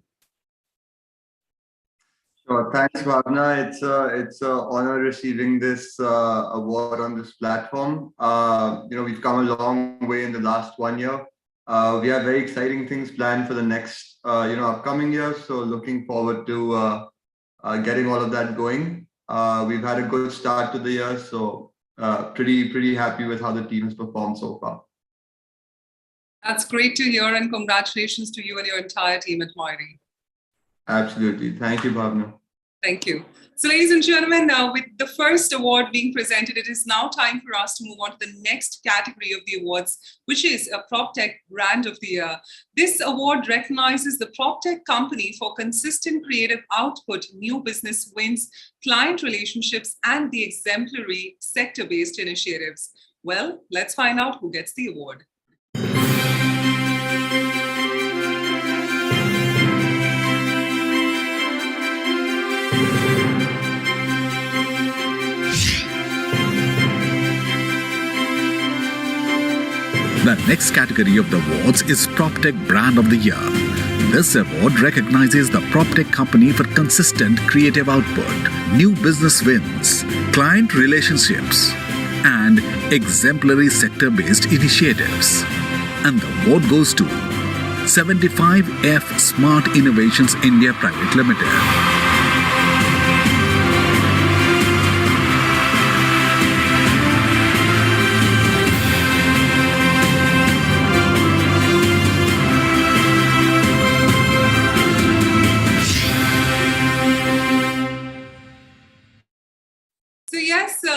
Sure. Thanks, Bhavna. It's an honor receiving this award on this platform. We've come a long way in the last 1 year. We have very exciting things planned for the next, upcoming year. So looking forward to getting all of that going. We've had a good start to the year, so pretty happy with how the team has performed so far. That's great to hear, and congratulations to you and your entire team at Myri. Absolutely. Thank you, Bhavna. Thank you. So ladies and gentlemen, now with the first award being presented, it is now time for us to move on to the next category of the awards, which is a Proptech Brand of the Year. This award recognizes the Proptech company for consistent creative output, new business wins, client relationships, and the exemplary sector-based initiatives. Well, let's find out who gets the award. The next category of the awards is Proptech Brand of the Year. This award recognizes the Proptech company for consistent creative output, new business wins, client relationships, and exemplary sector-based initiatives. And the award goes to 75F Smart Innovations India Private Limited.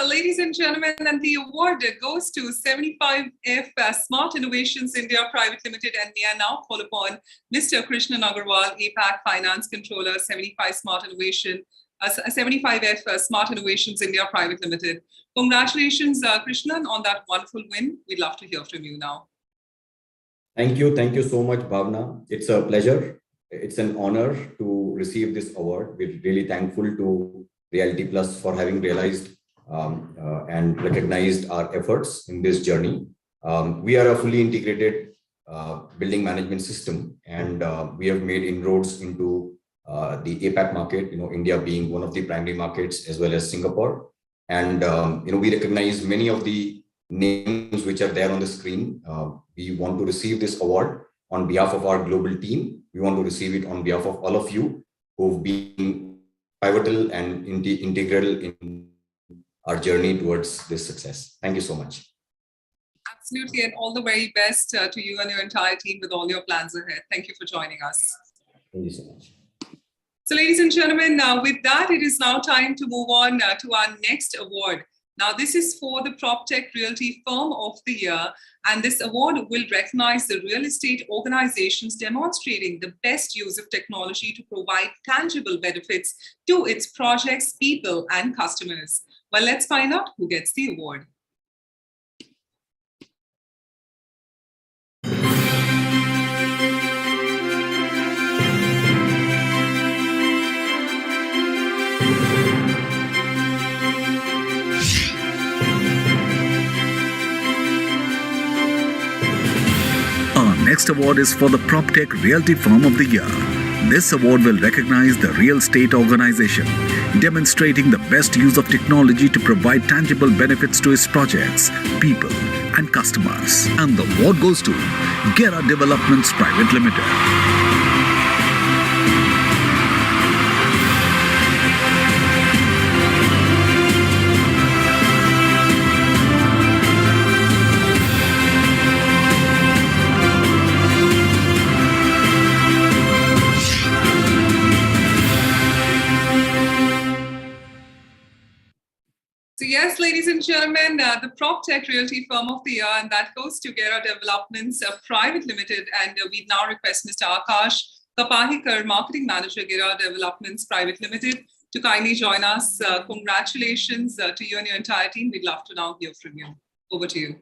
Ladies and gentlemen, and the award goes to 75F Smart Innovations India Private Limited, and may I now call upon Mr. Inaugural, APAC Finance Controller, 75F Smart Innovations India Private Limited. Congratulations, Krishnan, on that wonderful win. We'd love to hear from you now. Thank you so much, Bhavna. It's a pleasure. It's an honor to receive this award. We're really thankful to Realty Plus for having realized and recognized our efforts in this journey. We are a fully integrated building management system, and we have made inroads into the APAC market, India being one of the primary markets, as well as Singapore. And we recognize many of the names which are there on the screen. We want to receive this award on behalf of our global team. We want to receive it on behalf of all of you who've been pivotal and integral in our journey towards this success. Thank you so much. Absolutely, and all the very best to you and your entire team with all your plans ahead. Thank you for joining us. Thank you so much. So ladies and gentlemen, with that, it is now time to move on to our next award. Now, this is for the Proptech Realty Firm of the Year, and this award will recognize the real estate organizations demonstrating the best use of technology to provide tangible benefits to its projects, people, and customers. Well, let's find out who gets the award. Our next award is for the Proptech Realty Firm of the Year. This award will recognize the real estate organization demonstrating the best use of technology to provide tangible benefits to its projects, people, and customers. And the award goes to Gera Developments Private Limited. So yes, ladies and gentlemen, the Proptech Realty Firm of the Year, and that goes to Gera Developments Private Limited. And we now request Mr. Akash Kapahikar, Marketing Manager, Gera Developments Private Limited, to kindly join us. Congratulations to you and your entire team. We'd love to now hear from you. Over to you.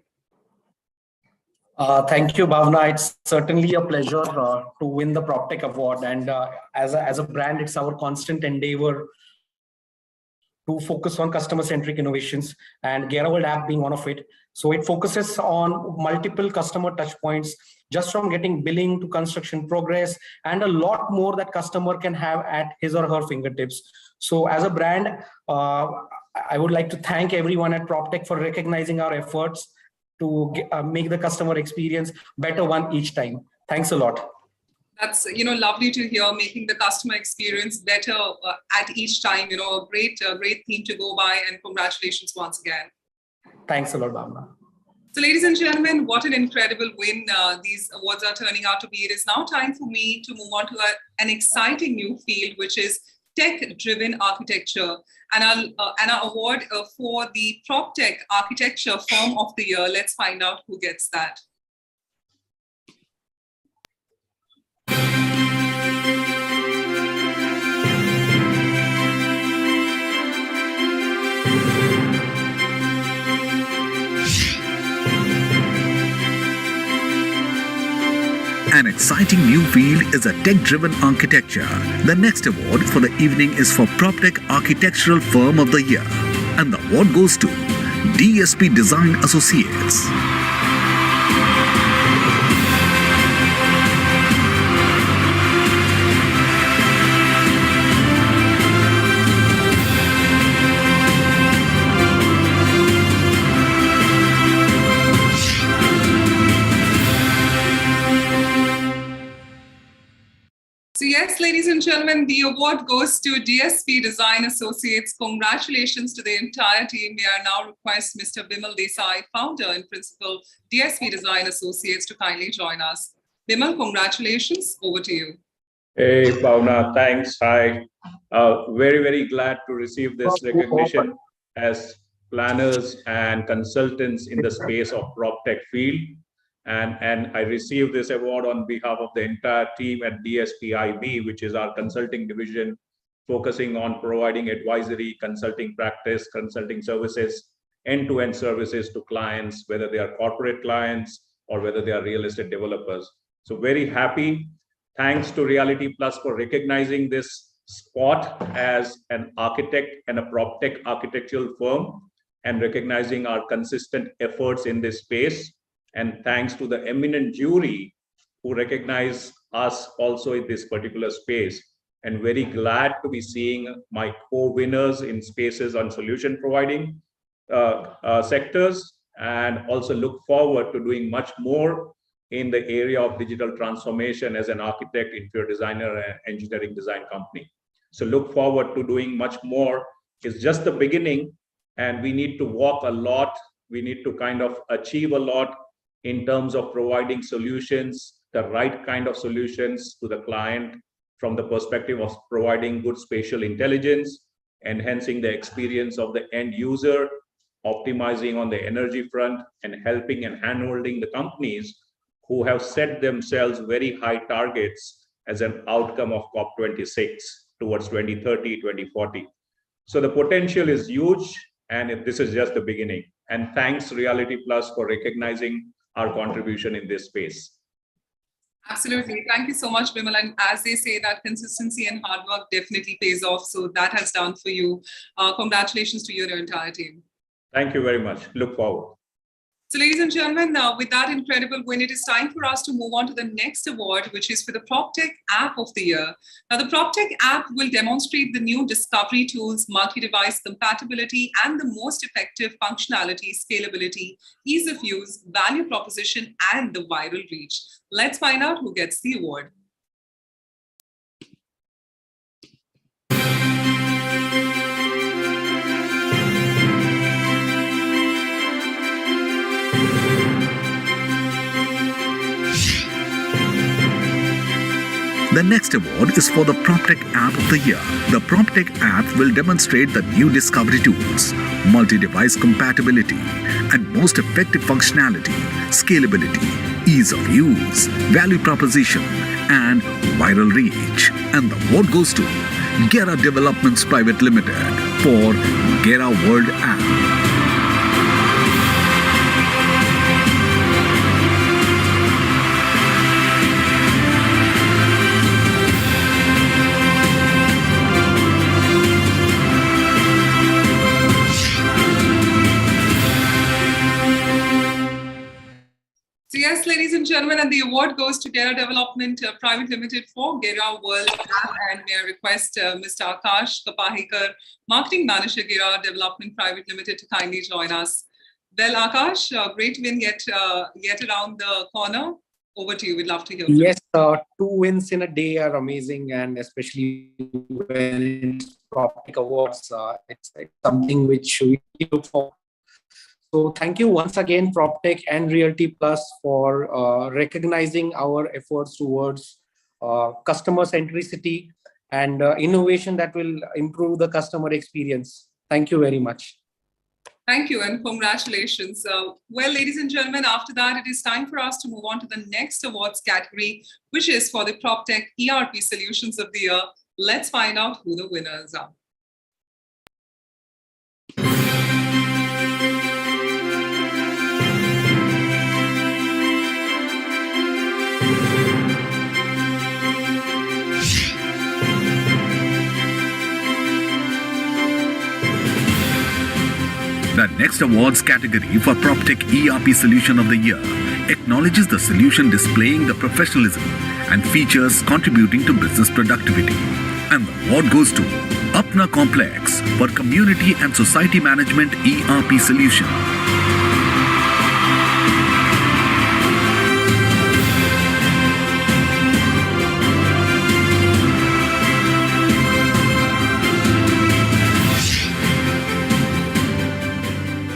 Thank you, Bhavna. It's certainly a pleasure to win the Proptech Award. And as a brand, it's our constant endeavor to focus on customer-centric innovations, and Gera World app being one of it. So it focuses on multiple customer touch points, just from getting billing to construction progress, and a lot more that customer can have at his or her fingertips. So as a brand, I would like to thank everyone at Proptech for recognizing our efforts to make the customer experience better one each time. Thanks a lot. That's lovely to hear, making the customer experience better at each time. A great theme to go by, and congratulations once again. Thanks a lot, Bhavna. So ladies and gentlemen, what an incredible win these awards are turning out to be. It is now time for me to move on to an exciting new field, which is tech-driven architecture. And our award for the Proptech Architecture Firm of the Year. Let's find out who gets that. An exciting new field is a tech-driven architecture. The next award for the evening is for Proptech Architectural Firm of the Year. And the award goes to DSP Design Associates. So yes, ladies and gentlemen, the award goes to DSP Design Associates. Congratulations to the entire team. May I now request Mr. Bimal Desai, founder and principal, DSP Design Associates, to kindly join us. Bimal, congratulations. Over to you. Hey, Bhavna, thanks. Hi. Very, very glad to receive this recognition as planners and consultants in the space of PropTech field. And I received this award on behalf of the entire team at DSPIB, which is our consulting division, focusing on providing advisory, consulting practice, consulting services, end-to-end services to clients, whether they are corporate clients or whether they are real estate developers. So very happy. Thanks to Realty Plus for recognizing this spot as an architect and a PropTech architectural firm and recognizing our consistent efforts in this space. And thanks to the eminent jury who recognize us also in this particular space. And very glad to be seeing my co-winners in spaces on solution providing sectors, and also look forward to doing much more in the area of digital transformation as an architect, interior designer, and engineering design company. So look forward to doing much more. It's just the beginning, and we need to walk a lot. We need to kind of achieve a lot in terms of providing solutions, the right kind of solutions to the client from the perspective of providing good spatial intelligence, enhancing the experience of the end user, optimizing on the energy front, and helping and handholding the companies who have set themselves very high targets as an outcome of COP26 towards 2030, 2040. So the potential is huge, and this is just the beginning. And thanks Realty Plus for recognizing our contribution in this space. Absolutely. Thank you so much, Bimal. And as they say, that consistency and hard work definitely pays off. So that has done for you. Congratulations to you and your entire team. Thank you very much. Look forward. So ladies and gentlemen, with that incredible win, it is time for us to move on to the next award, which is for the PropTech App of the Year. Now, the PropTech app will demonstrate the new discovery tools, multi-device compatibility, and the most effective functionality, scalability, ease of use, value proposition, and the viral reach. Let's find out who gets the award. The next award is for the PropTech App of the Year. The PropTech app will demonstrate the new discovery tools, multi-device compatibility, and most effective functionality, scalability, ease of use, value proposition, and viral reach. And the award goes to Gera Developments Private Limited for Gera World App. Yes, ladies and gentlemen, and the award goes to Gera Development Private Limited for Gera World App. And may I request Mr. Akash Kapahikar, Marketing Manager, Gera Development Private Limited, to kindly join us. Well, Akash, great win yet around the corner. Over to you. We'd love to hear from you. Yes, 2 wins in a day are amazing, and especially when it's PropTech Awards, it's something which we look for. So thank you once again, PropTech and Realty Plus, for recognizing our efforts towards customer centricity and innovation that will improve the customer experience. Thank you very much. Thank you and congratulations. Well, ladies and gentlemen, after that, it is time for us to move on to the next awards category, which is for the Proptech ERP Solutions of the Year. Let's find out who the winners are. The next awards category for Proptech ERP Solution of the Year acknowledges the solution displaying the professionalism and features contributing to business productivity. And the award goes to Apna Complex for Community and Society Management ERP Solution.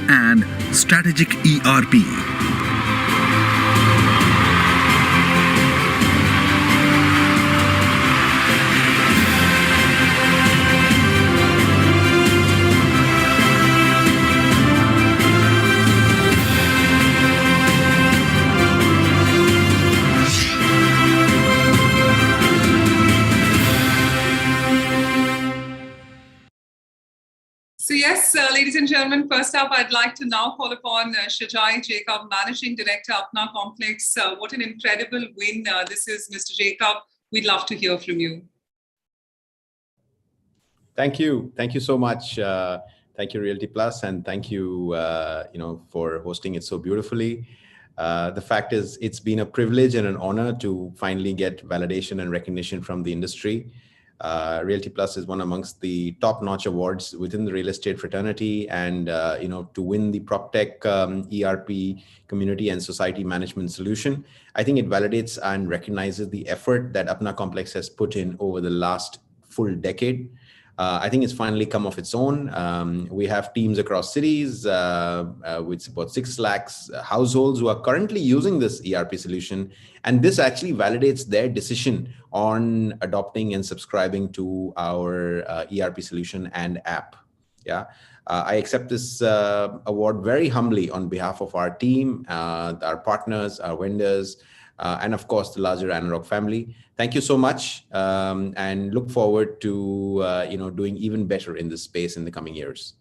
And Strategic ERP. So yes, ladies and gentlemen, first up, I'd like to now call upon Shajai Jacob, Managing Director, Apna Complex. What an incredible win this is, Mr. Jacob. We'd love to hear from you. Thank you. Thank you so much. Thank you, Realty Plus, and thank you, for hosting it so beautifully. The fact is, it's been a privilege and an honor to finally get validation and recognition from the industry. Realty Plus is one amongst the top-notch awards within the real estate fraternity, and to win the Proptech ERP Community and Society Management Solution, I think it validates and recognizes the effort that Apna Complex has put in over the last full decade. I think it's finally come of its own. We have teams across cities with about 6 lakhs households who are currently using this ERP solution. And this actually validates their decision on adopting and subscribing to our ERP solution and app. Yeah. I accept this award very humbly on behalf of our team, our partners, our vendors, and of course, the larger Anurag family. Thank you so much, and look forward to doing even better in this space in the coming years.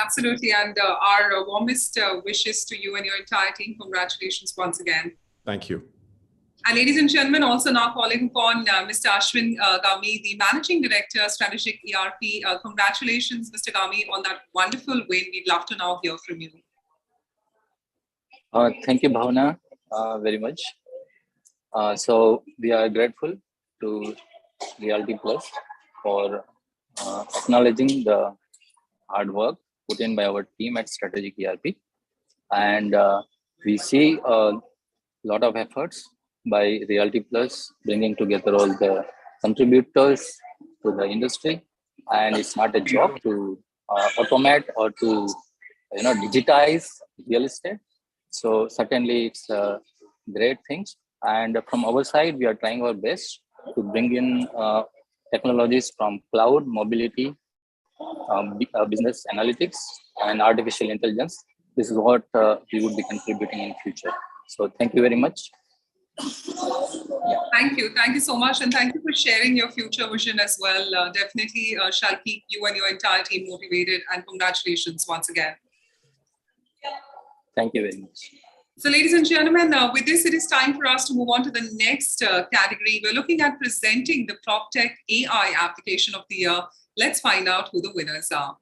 Absolutely, and our warmest wishes to you and your entire team. Congratulations once again. Thank you. And ladies and gentlemen, also now calling upon Mr. Ashwin Gami, the Managing Director, Strategic ERP. Congratulations, Mr. Gami, on that wonderful win. We'd love to now hear from you. Thank you, Bhavna, very much. So we are grateful to Realty Plus for acknowledging the hard work put in by our team at Strategic ERP. And we see a lot of efforts by Realty Plus bringing together all the contributors to the industry. And it's not a job to automate or to digitize real estate. So certainly it's great things. And from our side, we are trying our best to bring in technologies from cloud, mobility, business analytics, and artificial intelligence. This is what we would be contributing in future. So thank you very much. Yeah. Thank you. Thank you so much. And thank you for sharing your future vision as well. Definitely shall keep you and your entire team motivated. And congratulations once again. Thank you very much. So ladies and gentlemen, with this, it is time for us to move on to the next category. We're looking at presenting the Proptech AI Application of the Year. Let's find out who the winners are.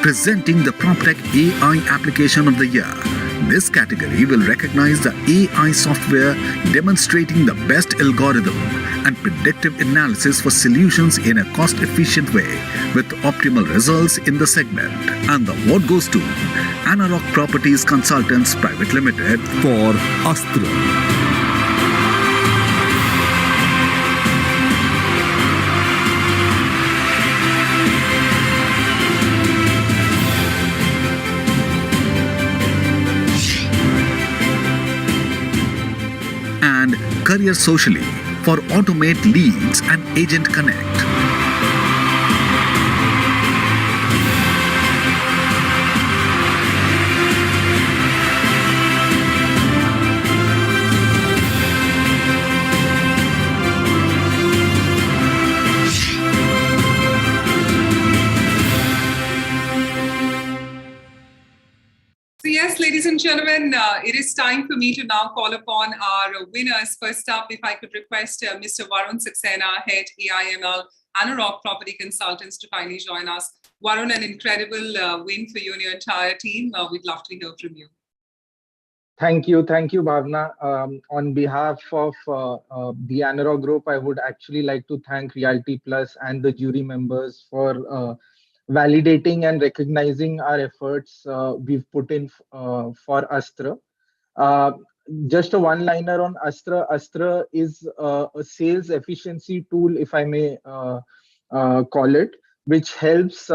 Presenting the Proptech AI Application of the Year. This category will recognize the AI software demonstrating the best algorithm and predictive analysis for solutions in a cost-efficient way with optimal results in the segment. And the award goes to Anurag Properties Consultants Private Limited for Astra. Career Socially for Automate Leads and Agent Connect. So yes, ladies and gentlemen, it is time for me to now call upon our winners. First up, if I could request Mr. Varun Saxena, Head AIML, Inaugural Property Consultants, to kindly join us. Varun, an incredible win for you and your entire team. We'd love to hear from you. Thank you, Bhavna. On behalf of the Anaro Group, I would actually like to thank Realty Plus and the jury members for validating and recognizing our efforts we've put in for Astra. Just a one-liner on Astra. Astra is a sales efficiency tool, if I may call it, which helps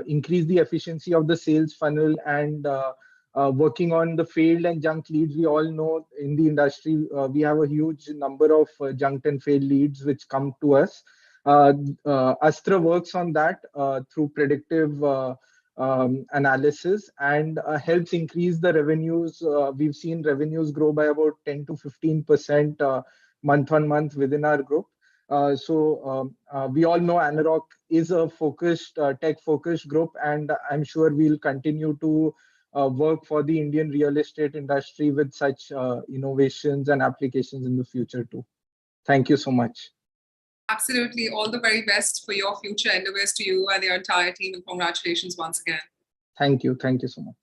increase the efficiency of the sales funnel and working on the failed and junk leads. We all know in the industry, we have a huge number of junked and failed leads which come to us. Astra works on that through predictive analysis and helps increase the revenues. We've seen revenues grow by about 10 to 15% month on month within our group. We all know Anurag is a focused, tech-focused group, and I'm sure we'll continue to work for the Indian real estate industry with such innovations and applications in the future too. Thank you so much. Absolutely. All the very best for your future endeavors to you and your entire team, and congratulations once again. Thank you. Thank you so much.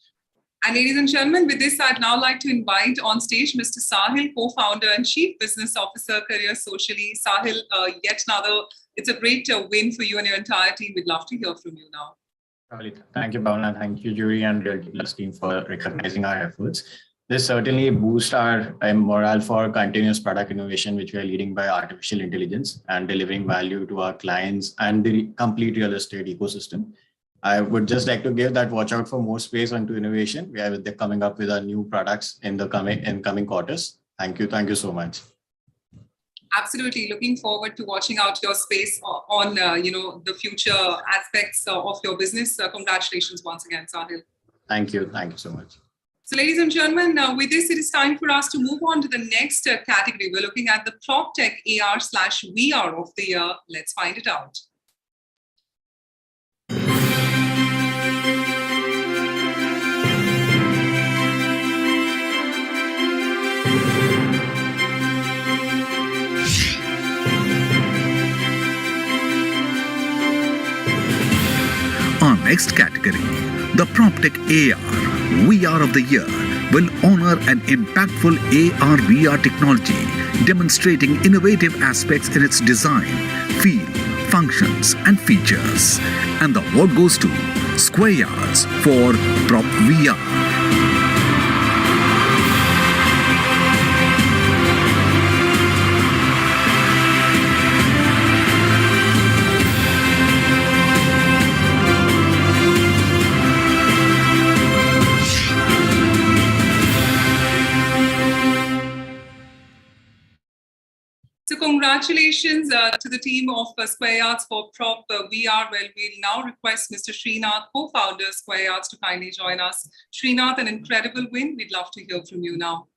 And ladies and gentlemen, with this, I'd now like to invite on stage Mr. Sahil, co-founder and Chief Business Officer, Career Socially. Sahil, yet another, it's a great win for you and your entire team. We'd love to hear from you now. Thank you, Bhavna. Thank you, jury and Realty Plus team for recognizing our efforts. This certainly boosts our morale for continuous product innovation, which we are leading by artificial intelligence and delivering value to our clients and the complete real estate ecosystem. I would just like to give that watch out for more space onto innovation. We are coming up with our new products in the coming quarters. Thank you. Thank you so much. Absolutely. Looking forward to watching out your space on the future aspects of your business. Congratulations once again, Sahil. Thank you. Thank you so much. So ladies and gentlemen, with this, it is time for us to move on to the next category. We're looking at the Proptech AR/VR of the year. Let's find it out. Our next category, the Proptech AR/VR of the Year, will honor an impactful AR/VR technology demonstrating innovative aspects in its design, feel, functions, and features. And the award goes to Square Yards for PropVR. So congratulations to the team of Square Yards for PropVR. Well, we'll now request Mr. Srinath, co-founder of Square Yards, to kindly join us. Srinath, an incredible win. We'd love to hear from you now.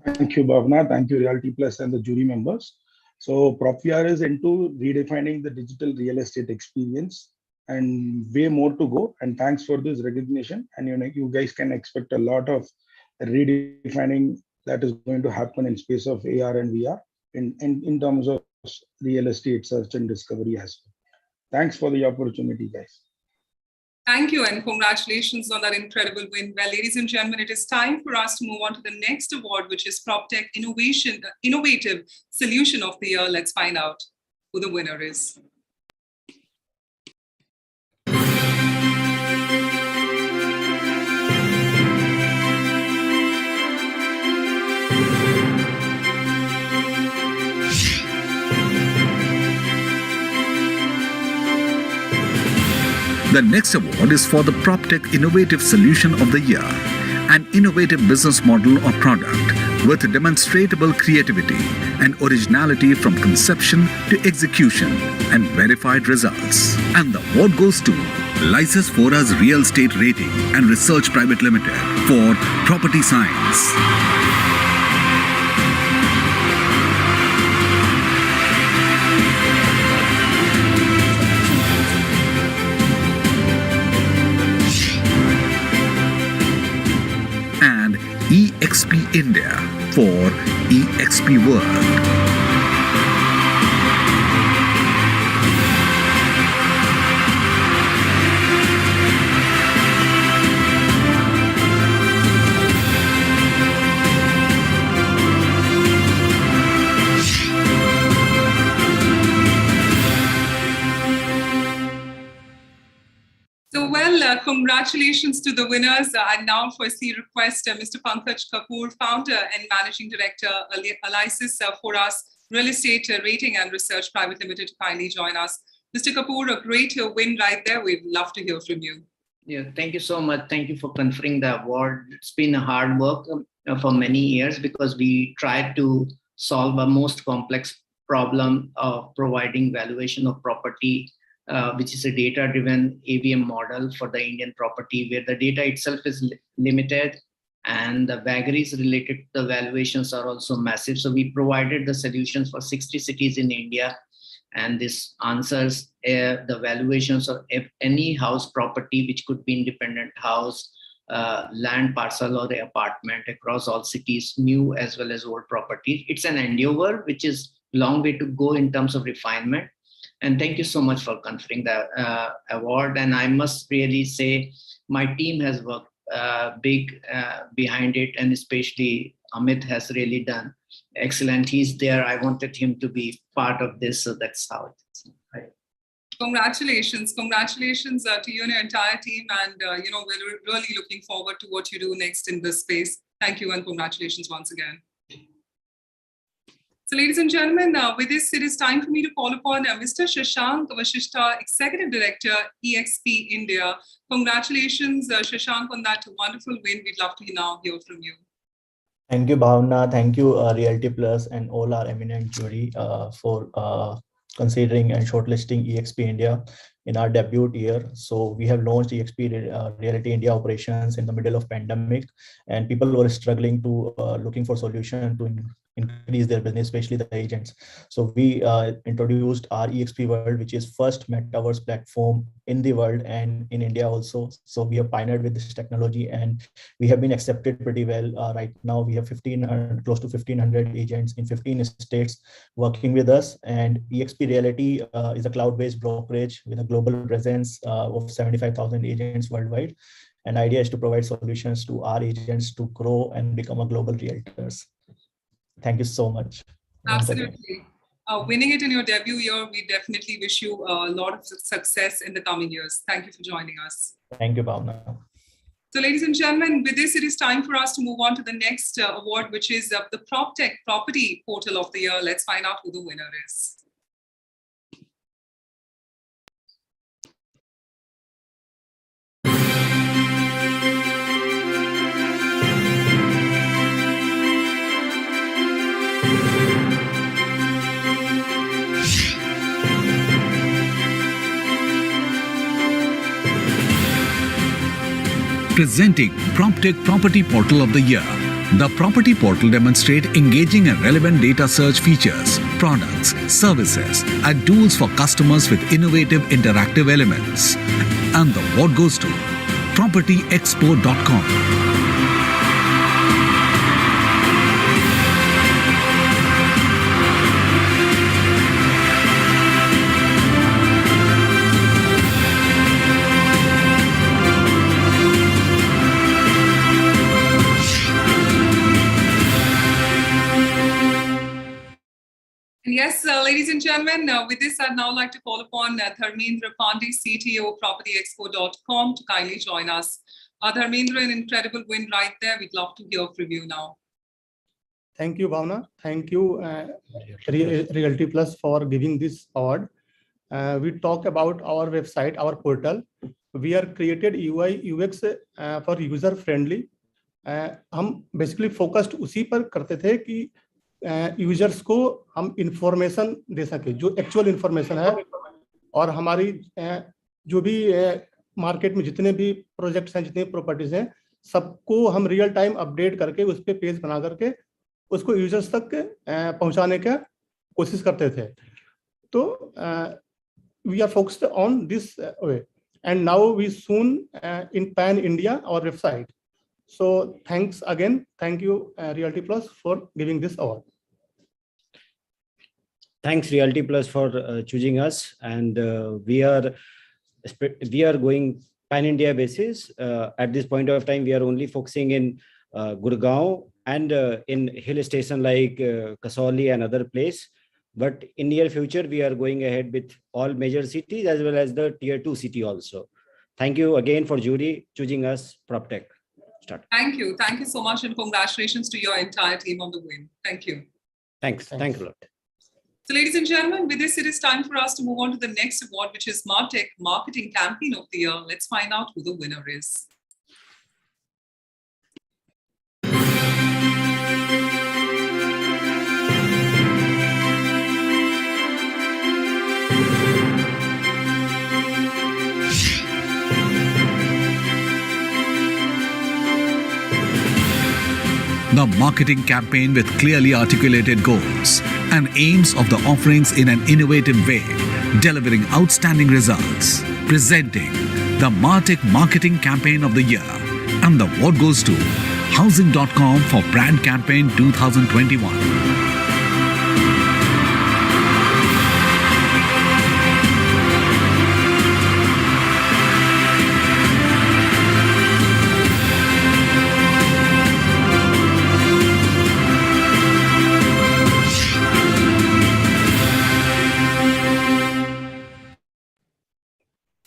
Thank you, Bhavna. Thank you, Realty Plus and the jury members. So PropVR is into redefining the digital real estate experience and way more to go. And thanks for this recognition. And you guys can expect a lot of redefining that is going to happen in space of AR and VR. In terms of real estate search and discovery as well. Thanks for the opportunity, guys. Thank you, and congratulations on that incredible win. Well, ladies and gentlemen, it is time for us to move on to the next award, which is Proptech Innovative Solution of the Year. Let's find out who the winner is. The next award is for the Proptech Innovative Solution of the Year, an innovative business model or product with demonstrable creativity and originality from conception to execution and verified results. And the award goes to Lysis Fora's Real Estate Rating and Research Private Limited for Property Science. And EXP India for EXP World. So, congratulations to the winners. I now firstly request Mr. Pankaj Kapoor, founder and managing director, Lysis Foras Real Estate Rating and Research Private Limited, to kindly join us. Mr. Kapoor, a great win right there. We'd love to hear from you. Yeah, thank you so much. Thank you for conferring the award. It's been a hard work for many years because we tried to solve a most complex problem of providing valuation of property, which is a data-driven AVM model for the Indian property, where the data itself is limited and the vagaries related to the valuations are also massive. So we provided the solutions for 60 cities in India, and this answers the valuations of any house property, which could be independent house, land parcel or apartment across all cities, new as well as old property. It's an endeavor which is long way to go in terms of refinement. And thank you so much for conferring the award. And I must really say my team has worked big behind it, and especially Amit has really done excellent. He's there. I wanted him to be part of this, so that's how it is. Right. Congratulations to you and your entire team, and we're really looking forward to what you do next in this space. Thank you and congratulations once again. So, ladies and gentlemen, with this, it is time for me to call upon Mr. Shashank Vasishta, Executive Director, EXP India. Congratulations, Shashank, on that wonderful win. We'd love to now hear from you. Thank you, Bhavna. Thank you, Realty Plus and all our eminent jury for considering and shortlisting EXP India in our debut year. So we have launched EXP Realty India operations in the middle of pandemic, and people were struggling to looking for solution to increase their business, especially the agents. So we introduced our EXP World, which is first metaverse platform in the world and in India also. So we have pioneered with this technology, and we have been accepted pretty well. Right now we have close to 1,500 agents in 15 states working with us. And EXP Realty is a cloud-based brokerage with a global presence of 75,000 agents worldwide. And the idea is to provide solutions to our agents to grow and become a global realtors. Thank you so much. Absolutely. Winning it in your debut year, we definitely wish you a lot of success in the coming years. Thank you for joining us. Thank you, Bhavna. So, ladies and gentlemen, with this, it is time for us to move on to the next award, which is the Proptech Property Portal of the Year. Let's find out who the winner is. Presenting Proptech Property Portal of the Year. The Property Portal demonstrates engaging and relevant data search features, products, services, and tools for customers with innovative interactive elements. And the award goes to PropertyExpo.com. Yes, ladies and gentlemen, with this, I'd now like to call upon Dharmendra Pandey, CTO, PropertyExpo.com, to kindly join us. Dharmendra, an incredible win right there. We'd love to hear from you now. Thank you, Bhavna. Thank you, Realty Plus, for giving this award. We talk about our website, our portal. We are created UI UX for user friendly. हम basically focused उसी पर करते थे कि users को हम information दे सके जो एक्चुअल इंफॉर्मेशन है, और हमारी जो भी मार्केट में जितने भी प्रोजेक्ट्स हैं, जितने प्रॉपर्टीज हैं, सबको हम रियल टाइम अपडेट करके उस पर पेज बना करके उसको यूजर्स तक पहुंचाने का कोशिश करते थे. तो we are focused on this way, and now we soon in pan India our website. So thanks again, thank you Realty Plus for giving this award. Thanks Realty Plus for choosing us, and we are going pan India basis. At this point of time, we are only focusing in Gurgaon and in hill station like Kasauli and other place. But in near future, we are going ahead with all major cities as well as the tier 2 city also. Thank you again for jury choosing us, Proptech. Start. Thank you. Thank you so much, and congratulations to your entire team on the win. Thank you. Thanks. Thanks a lot. So ladies and gentlemen, with this, it is time for us to move on to the next award, which is Martech Marketing Campaign of the Year. Let's find out who the winner is. The marketing campaign with clearly articulated goals and aims of the offerings in an innovative way, delivering outstanding results. Presenting the Martech Marketing Campaign of the Year, and the award goes to Housing.com for Brand Campaign 2021.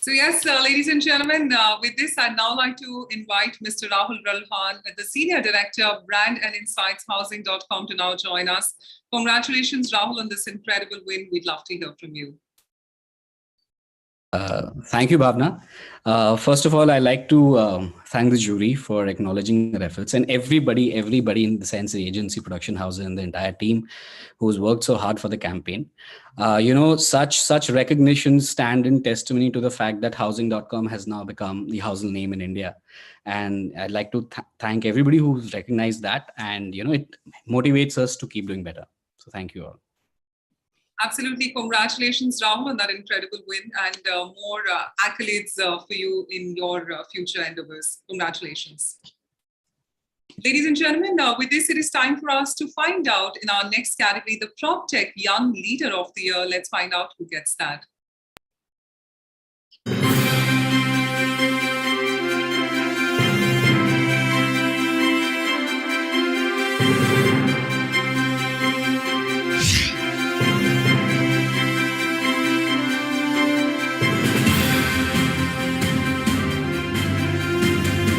So yes, ladies and gentlemen, with this, I'd now like to invite Mr. Rahul Ralhan, the Senior Director of Brand and Insights Housing.com, to now join us. Congratulations, Rahul, on this incredible win. We'd love to hear from you. Thank you, Bhavna. First of all, I'd like to thank the jury for acknowledging their efforts, and everybody in the sense the agency, production house, and the entire team who's worked so hard for the campaign. Such recognitions stand in testimony to the fact that Housing.com has now become the household name in India. And I'd like to thank everybody who's recognized that, and it motivates us to keep doing better. So thank you all. Absolutely. Congratulations, Rahul, on that incredible win, and more accolades for you in your future endeavors. Congratulations. Ladies and gentlemen, with this, it is time for us to find out in our next category, the Proptech Young Leader of the Year. Let's find out who gets that.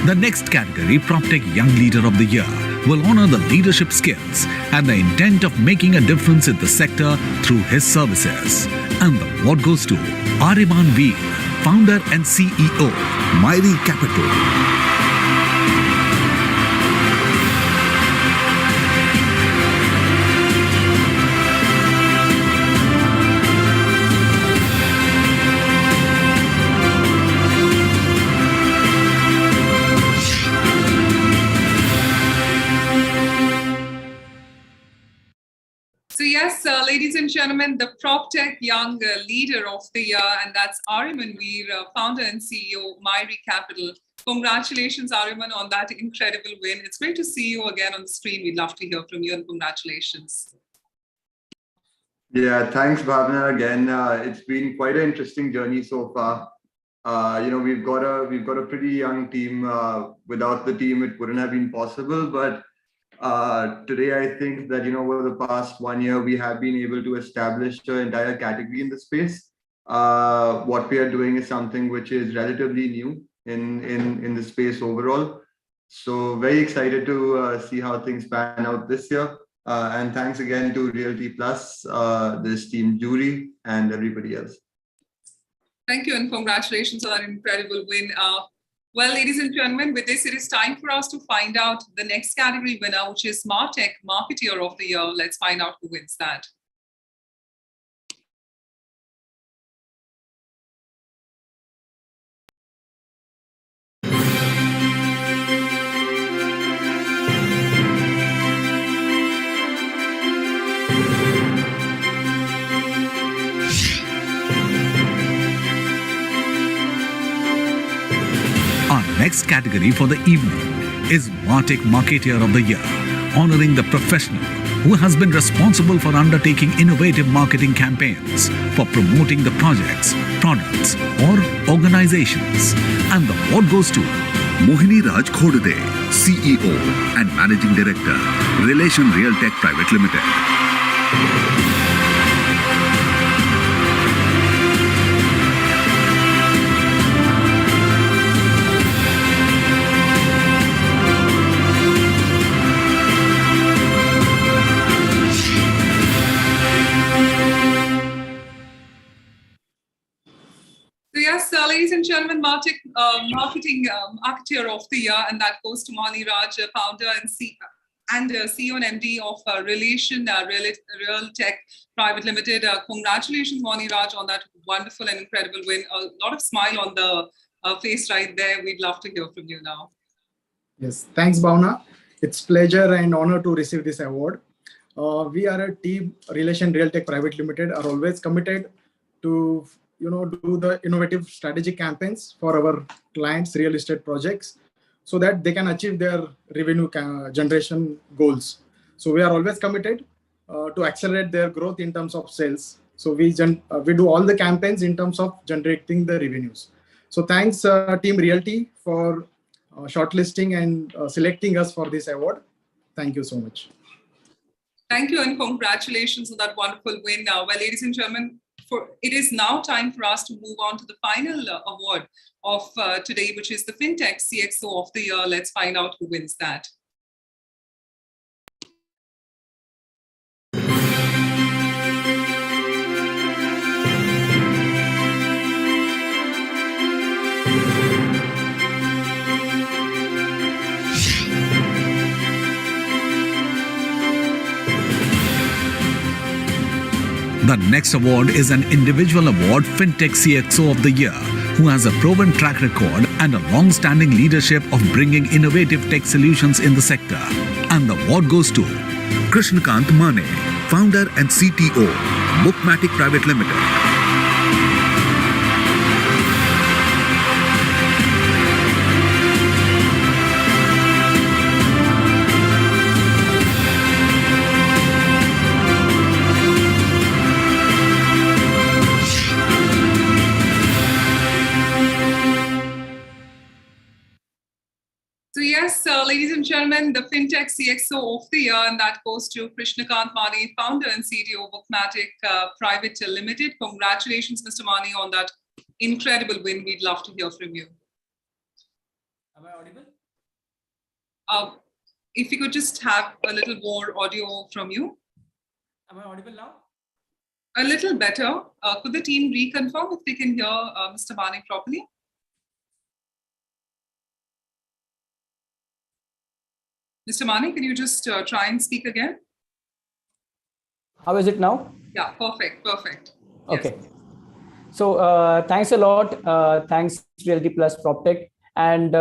The next category, Proptech Young Leader of the Year, will honor the leadership skills and the intent of making a difference in the sector through his services. And the award goes to Ariman V, Founder and CEO, Myri Capital. So yes, ladies and gentlemen, the Proptech Young Leader of the Year, and that's Ariman Veer, Founder and CEO, Myri Capital. Congratulations, Ariman, on that incredible win. It's great to see you again on the screen. We'd love to hear from you, and congratulations. Yeah, thanks, Bhavna. Again, it's been quite an interesting journey so far. We've got a pretty young team. Without the team, it wouldn't have been possible. But today, I think that over the past 1 year, we have been able to establish an entire category in the space. What we are doing is something which is relatively new in the space overall. So very excited to see how things pan out this year. And thanks again to Realty Plus, this team jury, and everybody else. Thank you, and congratulations on that incredible win. Well, ladies and gentlemen, with this, it is time for us to find out the next category winner, which is Martech Marketeer of the Year. Let's find out who wins that. Our next category for the evening is Martech Marketeer of the Year, honoring the professional who has been responsible for undertaking innovative marketing campaigns for promoting the projects, products, or organizations. And the award goes to Mohini Raj Khodade, CEO and Managing Director, Relation Realtech Private Limited. So yes, ladies and gentlemen, Martech Marketing Marketeer of the Year, and that goes to Mohini Raj, founder and CEO and MD of Relation Realtech Private Limited. Congratulations, Mohini Raj, on that wonderful and incredible win. A lot of smile on the face right there. We'd love to hear from you now. Yes, thanks, Bhavna. It's pleasure and honor to receive this award. We are a team, Relation Realtech Private Limited, are always committed to do the innovative strategic campaigns for our clients' real estate projects so that they can achieve their revenue generation goals. So we are always committed to accelerate their growth in terms of sales. So we do all the campaigns in terms of generating the revenues. So thanks Team Realty for shortlisting and selecting us for this award. Thank you so much. Thank you and congratulations on that wonderful win. Well, ladies and gentlemen, it is now time for us to move on to the final award of today, which is the FinTech CXO of the Year. Let's find out who wins that. The next award is an individual award, FinTech CXO of the Year, who has a proven track record and a long-standing leadership of bringing innovative tech solutions in the sector. And the award goes to Krishnakant Mane, founder and CTO, Bookmatic Private Limited. So yes, ladies and gentlemen, the FinTech CXO of the Year, and that goes to Krishnakant Mane, founder and CTO of Bookmatic Private Limited. Congratulations, Mr. Mane, on that incredible win. We'd love to hear from you. Am I audible? If you could just have a little more audio from you. Am I audible now? A little better. Could the team reconfirm if they can hear Mr. Mane properly? Mr. Mane, can you just try and speak again? How is it now? Yeah, perfect, perfect. Okay. Yes. So thanks a lot. Thanks Realty Plus Proptech, and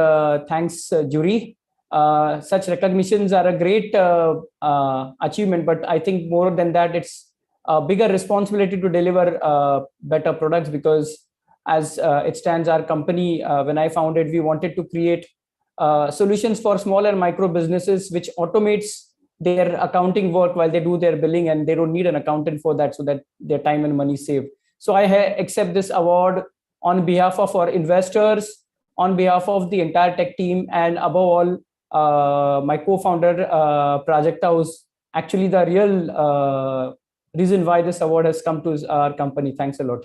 thanks jury. Such recognitions are a great achievement, but I think more than that, it's a bigger responsibility to deliver better products, because as it stands, our company, when I founded, we wanted to create solutions for smaller micro businesses, which automates their accounting work while they do their billing, and they don't need an accountant for that, so that their time and money saved. So I accept this award on behalf of our investors, on behalf of the entire tech team, and above all, my co-founder Prajakta, who's actually the real reason why this award has come to our company. Thanks a lot.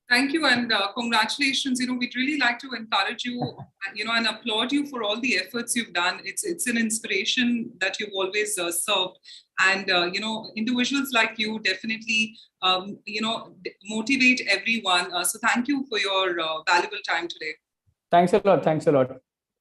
Thank you and congratulations. We'd really like to encourage you, and applaud you for all the efforts you've done. It's an inspiration that you've always served, and individuals like you definitely motivate everyone. So thank you for your valuable time today. Thanks a lot. Thanks a lot.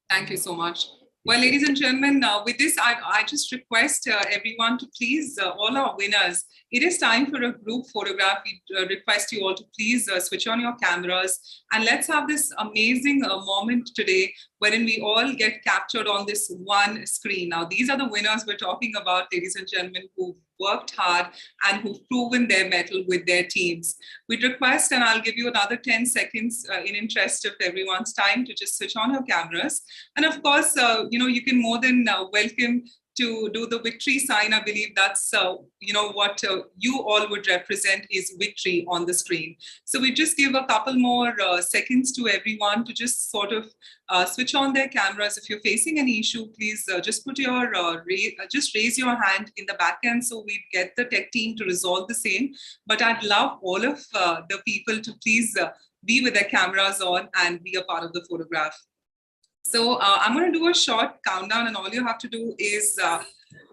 Thank you so much. Well, ladies and gentlemen, with this, I just request everyone to please, all our winners, it is time for a group photograph. We request you all to please switch on your cameras and let's have this amazing moment today wherein we all get captured on this one screen. Now, these are the winners we're talking about, ladies and gentlemen, who worked hard and who've proven their mettle with their teams. We'd request, and I'll give you another 10 seconds in interest of everyone's time to just switch on your cameras. And of course, you can more than welcome to do the victory sign. I believe that's, what you all would represent is victory on the screen. So we just give a couple more seconds to everyone to just sort of switch on their cameras. If you're facing any issue, please just put your, just raise your hand in the back end so we get the tech team to resolve the same. But I'd love all of the people to please be with their cameras on and be a part of the photograph. So I'm going to do a short countdown, and all you have to do is,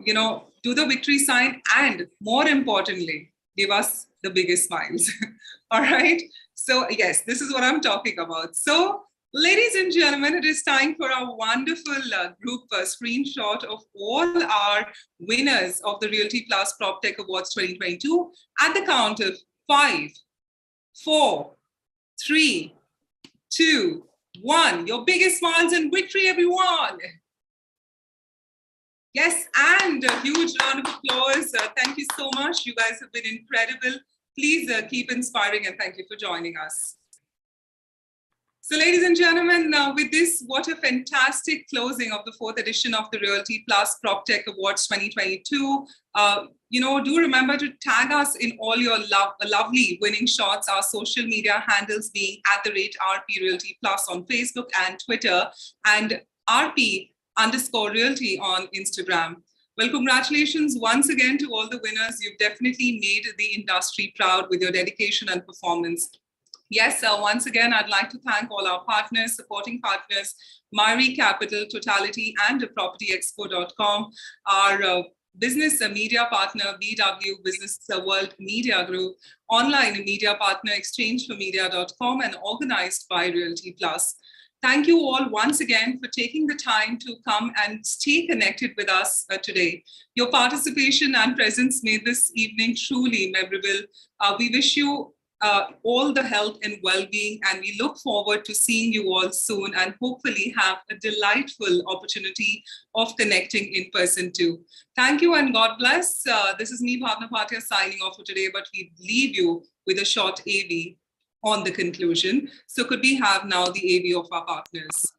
do the victory sign and, more importantly, give us the biggest smiles. All right. So yes, this is what I'm talking about. So ladies and gentlemen, it is time for our wonderful group screenshot of all our winners of the Realty Plus PropTech Awards 2022 at the count of 5, 4, 3, 2, 1. Your biggest smiles and victory, everyone. Yes, and a huge round of applause. Thank you so much. You guys have been incredible. Please keep inspiring, and thank you for joining us. So ladies and gentlemen, with this, what a fantastic closing of the 4th edition of the Realty Plus PropTech Awards 2022. Do remember to tag us in all your lovely winning shots, our social media handles being @RP Realty Plus on Facebook and Twitter, and RP_Realty on Instagram. Well, congratulations once again to all the winners. You've definitely made the industry proud with your dedication and performance. Yes, once again, I'd like to thank all our partners, supporting partners, Myri Capital, Totality, and PropertyExpo.com, our business media partner, BW Business World Media Group, online media partner, ExchangeForMedia.com, and organized by Realty Plus. Thank you all once again for taking the time to come and stay connected with us today. Your participation and presence made this evening truly memorable. We wish you all the health and well-being, and we look forward to seeing you all soon and hopefully have a delightful opportunity of connecting in person too. Thank you and God bless. This is me, Bhavna Bhatia, signing off for today, but we leave you with a short AV on the conclusion. So could we have now the AV of our partners?